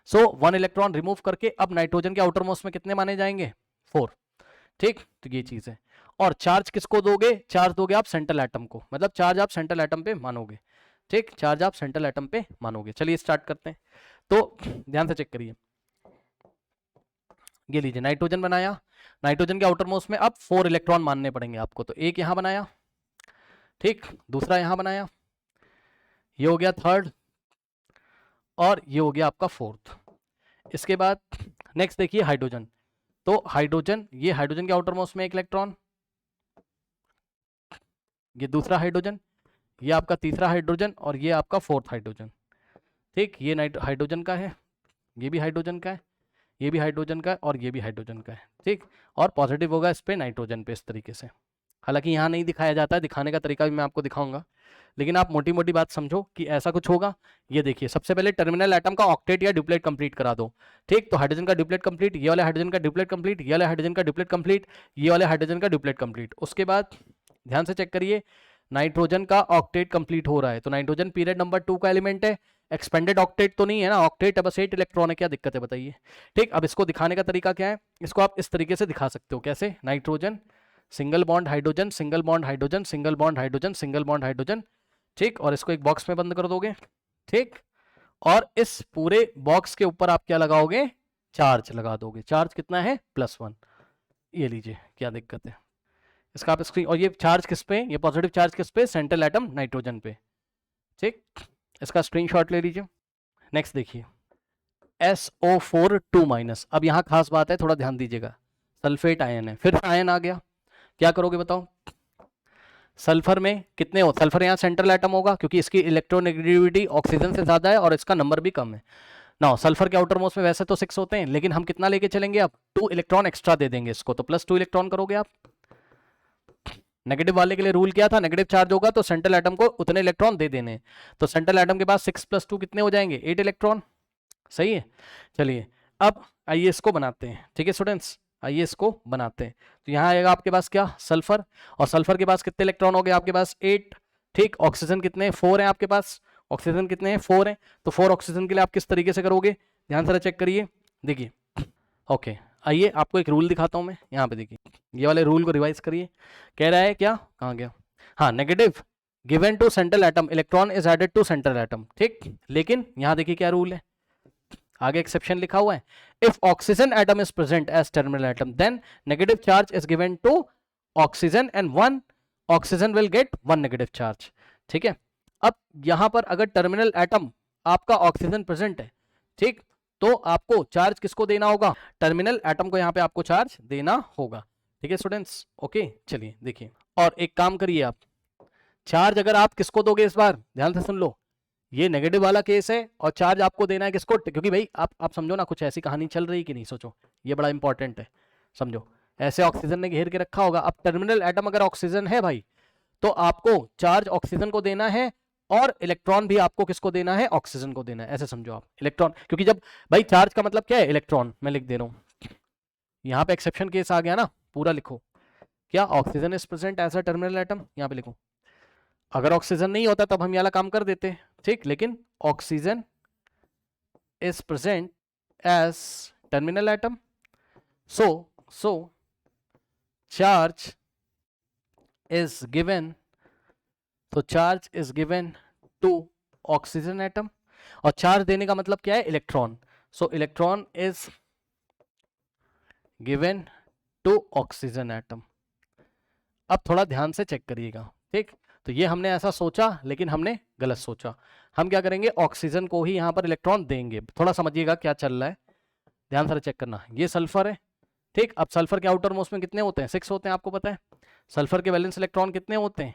सो 1 इलेक्ट्रॉन रिमूव करके अब नाइट्रोजन के आउटर मोस्ट में कितने माने जाएंगे? 4, ठीक। तो ये चीज है। और चार्ज किसको दोगे? चार्ज दोगे आप सेंट्रल एटम को, मतलब चार्ज आप सेंट्रल एटम पे मानोगे, ठीक। चार्ज आप सेंट्रल एटम पे मानोगे। चलिए स्टार्ट करते हैं। तो ध्यान से चेक करिए, ये लीजिए नाइट्रोजन बनाया, नाइट्रोजन के आउटर मोस्ट में अब 4 इलेक्ट्रॉन मानने पड़ेंगे आपको। तो एक यहां बनाया, ठीक, दूसरा यहां बनाया, ये हो गया थर्ड, और ये हो गया आपका फोर्थ। इसके बाद नेक्स्ट देखिए हाइड्रोजन। तो हाइड्रोजन, ये हाइड्रोजन के आउटर मोस्ट में एक इलेक्ट्रॉन, ये दूसरा हाइड्रोजन, ये आपका तीसरा हाइड्रोजन, और ये आपका फोर्थ हाइड्रोजन, ठीक। ये हाइड्रोजन का है, ये भी हाइड्रोजन का है, ये भी हाइड्रोजन का है, और ये भी हाइड्रोजन का है, ठीक। और पॉजिटिव होगा इस पे नाइट्रोजन पे, इस तरीके से। हालांकि यहाँ नहीं दिखाया जाता है, दिखाने का तरीका भी मैं आपको दिखाऊंगा, लेकिन आप मोटी मोटी बात समझो कि ऐसा कुछ होगा। ये देखिए, सबसे पहले टर्मिनल एटम का ऑक्टेट या ड्यूप्लेट कंप्लीट करा दो, ठीक। तो हाइड्रोजन का ड्यूप्लेट कंप्लीट, ये वाले हाइड्रोजन का ड्यूप्लेट कंप्लीट, ये वाले हाइड्रोजन का ड्यूप्लेट कंप्लीट, ये वाले हाइड्रोजन का ड्यूप्लेट कंप्लीट। उसके बाद ध्यान से चेक करिए, नाइट्रोजन का ऑक्टेट कंप्लीट हो रहा है, तो नाइट्रोजन पीरियड नंबर 2 का एलिमेंट है, एक्सपेंडेड ऑक्टेट तो नहीं है ना, ऑक्टेट है, बस 8 इलेक्ट्रॉन है, क्या दिक्कत है बताइए, ठीक। अब इसको दिखाने का तरीका क्या है? इसको आप इस तरीके से दिखा सकते हो, कैसे? Nitrogen single bond hydrogen, single bond hydrogen, single bond hydrogen, single bond hydrogen, ठीक। और इसको एक बॉक्स में बंद कर दोगे, ठीक। और इस पूरे बॉक्स के ऊपर आप क्या लगाओगे? चार्ज लगा दोगे। चार्ज कितना है? +1। ये लीजिए, क्या दिक्कत है इसका आप स्क्रीन। और ये चार्ज किस पे? ये पॉजिटिव चार्ज किस पे? सेंट्रल एटम नाइट्रोजन पे, ठीक। इसका स्क्रीनशॉट ले लीजिए। नेक्स्ट देखिए, SO4 2-। अब यहाँ खास बात है, थोड़ा ध्यान दीजिएगा, सल्फेट आयन है, फिर आयन आ गया, क्या करोगे बताओ? सल्फर में कितने हो? सल्फर यहाँ सेंट्रल एटम होगा, क्योंकि इसकी इलेक्ट्रोनेगेटिविटी ऑक्सीजन से ज्यादा है और इसका नंबर भी कम है ना। सल्फर के आउटर मोस्ट में वैसे तो 6 होते हैं, लेकिन हम कितना लेके चलेंगे? अब 2 इलेक्ट्रॉन एक्स्ट्रा दे देंगे इसको, तो +2 इलेक्ट्रॉन करोगे आप। नेगेटिव वाले के लिए रूल क्या था? नेगेटिव चार्ज होगा तो सेंट्रल एटम को उतने इलेक्ट्रॉन दे देने, तो सेंट्रल एटम के पास 6 + 2 कितने हो जाएंगे? 8 इलेक्ट्रॉन, सही है। चलिए अब आइए इसको बनाते हैं, ठीक है स्टूडेंट्स, आइए इसको बनाते हैं। तो यहाँ आएगा आपके पास क्या? सल्फर, और सल्फर के पास कितने इलेक्ट्रॉन हो गए आपके पास? 8, ठीक। ऑक्सीजन कितने? 4 हैं आपके पास, ऑक्सीजन कितने हैं? 4 हैं। तो 4 ऑक्सीजन के लिए आप किस तरीके से करोगे? ध्यान से चेक करिए, देखिए, ओके। आइए आपको एक रूल दिखाता हूं मैं, यहाँ पे देखिए, ये वाले रूल को रिवाइज करिए। कह रहा है क्या, कहाँ गया? हाँ, negative given to central atom, electron is added to central atom, ठीक। लेकिन यहाँ देखिए क्या रूल है, आगे एक्सेप्शन लिखा हुआ है, if oxygen atom is present as terminal atom then negative charge is given to oxygen and 1 oxygen will get 1 negative charge, ठीक है। अब यहां पर अगर टर्मिनल एटम आपका ऑक्सीजन प्रेजेंट है, ठीक, तो आपको चार्ज किसको देना होगा? टर्मिनल एटम को यहाँ पे आपको चार्ज देना होगा, ठीक है स्टूडेंट्स, ओके। चलिए देखिए, और एक काम करिए आप, चार्ज अगर आप किसको दोगे इस बार, ध्यान से सुन लो, ये नेगेटिव वाला केस है, और चार्ज आपको देना है किसको? क्योंकि भाई आप समझो ना, कुछ ऐसी कहानी चल रही कि नहीं, सोचो, ये बड़ा इंपॉर्टेंट है, समझो। ऐसे ऑक्सीजन ने घेर के रखा होगा, अब टर्मिनल एटम अगर ऑक्सीजन है भाई, तो आपको चार्ज ऑक्सीजन को देना है, और इलेक्ट्रॉन भी आपको किसको देना है? ऑक्सीजन को देना है, ऐसे समझो आप। इलेक्ट्रॉन, क्योंकि जब भाई चार्ज का मतलब क्या है? इलेक्ट्रॉन, मैं लिख दे रहा हूं, यहाँ पे एक्सेप्शन केस आ गया ना, पूरा लिखो, क्या oxygen is present as a terminal atom, यहाँ पे लिखो। अगर ऑक्सीजन नहीं होता तब हम ये वाला काम कर देते, ठीक, लेकिन oxygen is present as terminal atom, so charge is given, तो charge is given to oxygen atom, और चार्ज देने का मतलब क्या है? Electron, so electron is given to oxygen atom. अब थोड़ा ध्यान से चेक करिएगा, ठीक। तो ये हमने ऐसा सोचा, लेकिन हमने गलत सोचा। हम क्या करेंगे? ऑक्सीजन को ही यहाँ पर इलेक्ट्रॉन देंगे। थोड़ा समझिएगा क्या चल रहा है, ध्यान से चेक करना। ये सल्फर है, ठीक। अब सल्फर के आउटर मोस्ट में कितने होते हैं? 6 होते हैं, आपको पता है। सल्फर के वैलेंस इलेक्ट्रॉन कितने होते हैं?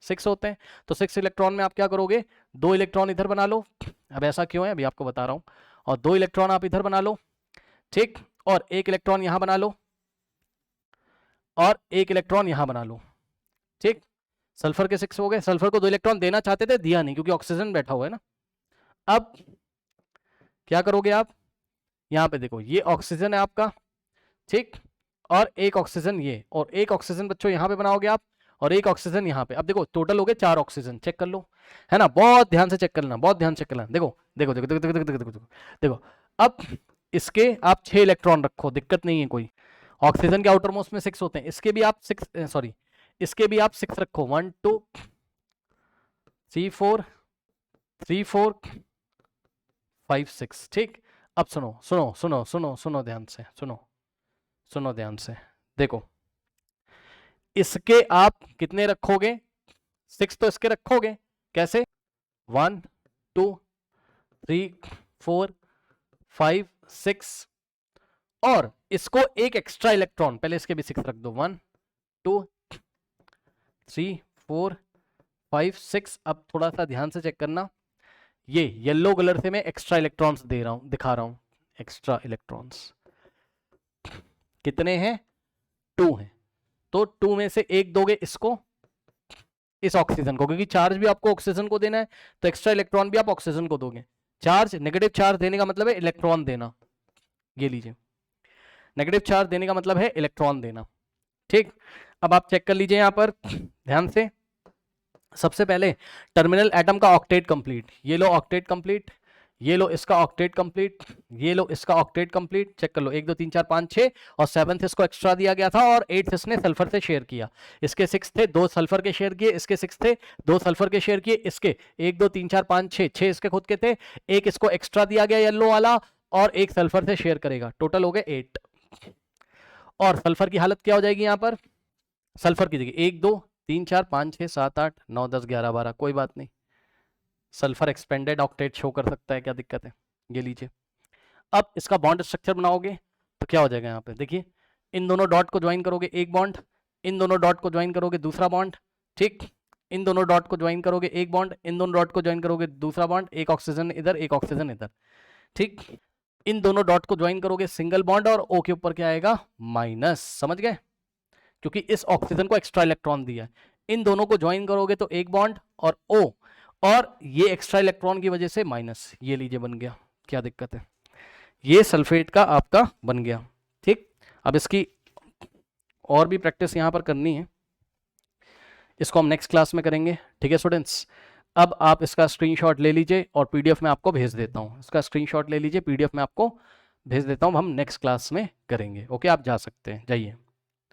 6 होते हैं। तो 6 इलेक्ट्रॉन में आप क्या करोगे? 2 इलेक्ट्रॉन इधर बना लो। अब ऐसा क्यों है, अभी आपको बता रहा हूँ। और 2 इलेक्ट्रॉन आप इधर बना लो, ठीक, और 1 इलेक्ट्रॉन यहां बना लो और 1 इलेक्ट्रॉन यहां बना लो, ठीक। सल्फर के 6 हो गए। सल्फर को 2 इलेक्ट्रॉन देना चाहते थे, दिया नहीं क्योंकि ऑक्सीजन बैठा हुआ है ना। अब क्या करोगे आप, यहां पे देखो ये ऑक्सीजन है आपका, ठीक, और एक ऑक्सीजन ये, और एक ऑक्सीजन बच्चों यहां पे बनाओगे आप, और एक ऑक्सीजन यहां पे। अब देखो टोटल हो गए 4 ऑक्सीजन, चेक कर लो, है ना। बहुत ध्यान से चेक करना, बहुत ध्यान से चेक करना। देखो देखो देखो देखो देखो देखो देखो देखो, देखो। अब इसके आप 6 इलेक्ट्रॉन रखो, दिक्कत नहीं है कोई। ऑक्सीजन के आउटर मोस्ट में 6 होते हैं, इसके भी आप 6, सॉरी इसके भी आप 6 रखो, 1 2 3 4 3 4 5 6, ठीक। अब सुनो सुनो सुनो सुनो सुनो ध्यान से, सुनो ध्यान से। देखो इसके आप कितने रखोगे, 6 तो इसके रखोगे, कैसे, 1 2 3 4 5 6, और इसको एक एक्स्ट्रा इलेक्ट्रॉन, पहले इसके भी 6 रख दो, 1 2 3 4 5 6। अब थोड़ा सा ध्यान से चेक करना, ये येलो कलर से मैं एक्स्ट्रा इलेक्ट्रॉन्स दे रहा हूं, दिखा रहा हूं, एक्स्ट्रा इलेक्ट्रॉन्स कितने हैं, 2 हैं। तो 2 में से एक दोगे इसको, इस ऑक्सीजन को, क्योंकि चार्ज भी आपको ऑक्सीजन को देना है, तो एक्स्ट्रा इलेक्ट्रॉन भी आप ऑक्सीजन को दोगे। चार्ज, नेगेटिव चार्ज देने का मतलब है इलेक्ट्रॉन देना, ये लीजिए, नेगेटिव चार्ज देने का मतलब है इलेक्ट्रॉन देना, ठीक। अब आप चेक कर लीजिए यहां पर ध्यान से। सबसे पहले टर्मिनल एटम का ऑक्टेट कंप्लीट, ये लो ऑक्टेट कंप्लीट, ये लो इसका ऑक्टेट कंप्लीट, ये लो इसका ऑक्टेट कंप्लीट, चेक कर लो, 1 2 3 4 5 6, और 7th इसको एक्स्ट्रा दिया गया था, और 8th इसने सल्फर से शेयर किया। इसके 6 थे, 2 सल्फर के शेयर किए, इसके 6 थे, 2 सल्फर के शेयर किए, इसके 1 2 3 4 5 6, 6 इसके खुद के थे, एक इसको एक्स्ट्रा दिया गया येलो वाला, और एक सल्फर से शेयर करेगा, टोटल हो गए 8। और सल्फर की हालत क्या हो जाएगी यहाँ पर, सल्फर की जगह 1 2 3 4 5 6 7 8 9 10 11 12, कोई बात नहीं, सल्फर एक्सपेंडेड ऑक्टेट शो कर सकता है, क्या दिक्कत है, ये लीजिए। अब इसका बॉन्ड स्ट्रक्चर बनाओगे तो क्या हो जाएगा, यहाँ पे देखिए, इन दोनों डॉट को ज्वाइन करोगे एक बॉन्ड, इन दोनों डॉट को ज्वाइन करोगे दूसरा बॉन्ड, ठीक, इन दोनों डॉट को ज्वाइन करोगे एक बॉन्ड, इन दोनों डॉट को ज्वाइन करोगे दूसरा बॉन्ड, एक ऑक्सीजन इधर एक ऑक्सीजन इधर, ठीक। इन दोनों डॉट को ज्वाइन करोगे सिंगल बॉन्ड, और ओ के ऊपर क्या आएगा, माइनस, समझ गए, क्योंकि इस ऑक्सीजन को एक्स्ट्रा इलेक्ट्रॉन दिया है। इन दोनों को ज्वाइन करोगे तो एक बॉन्ड और O, और ये एक्स्ट्रा इलेक्ट्रॉन की वजह से माइनस, ये लीजिए बन गया, क्या दिक्कत है, ये सल्फेट का आपका बन गया, ठीक। अब इसकी और भी प्रैक्टिस यहां पर करनी है, इसको हम नेक्स्ट क्लास में करेंगे, ठीक है स्टूडेंट्स। अब आप इसका स्क्रीनशॉट ले लीजिए और पीडीएफ में आपको भेज देता हूं, इसका स्क्रीनशॉट ले लीजिए, पीडीएफ में आपको भेज देता हूं, हम नेक्स्ट क्लास में करेंगे, ओके। आप जा सकते हैं, जाइए।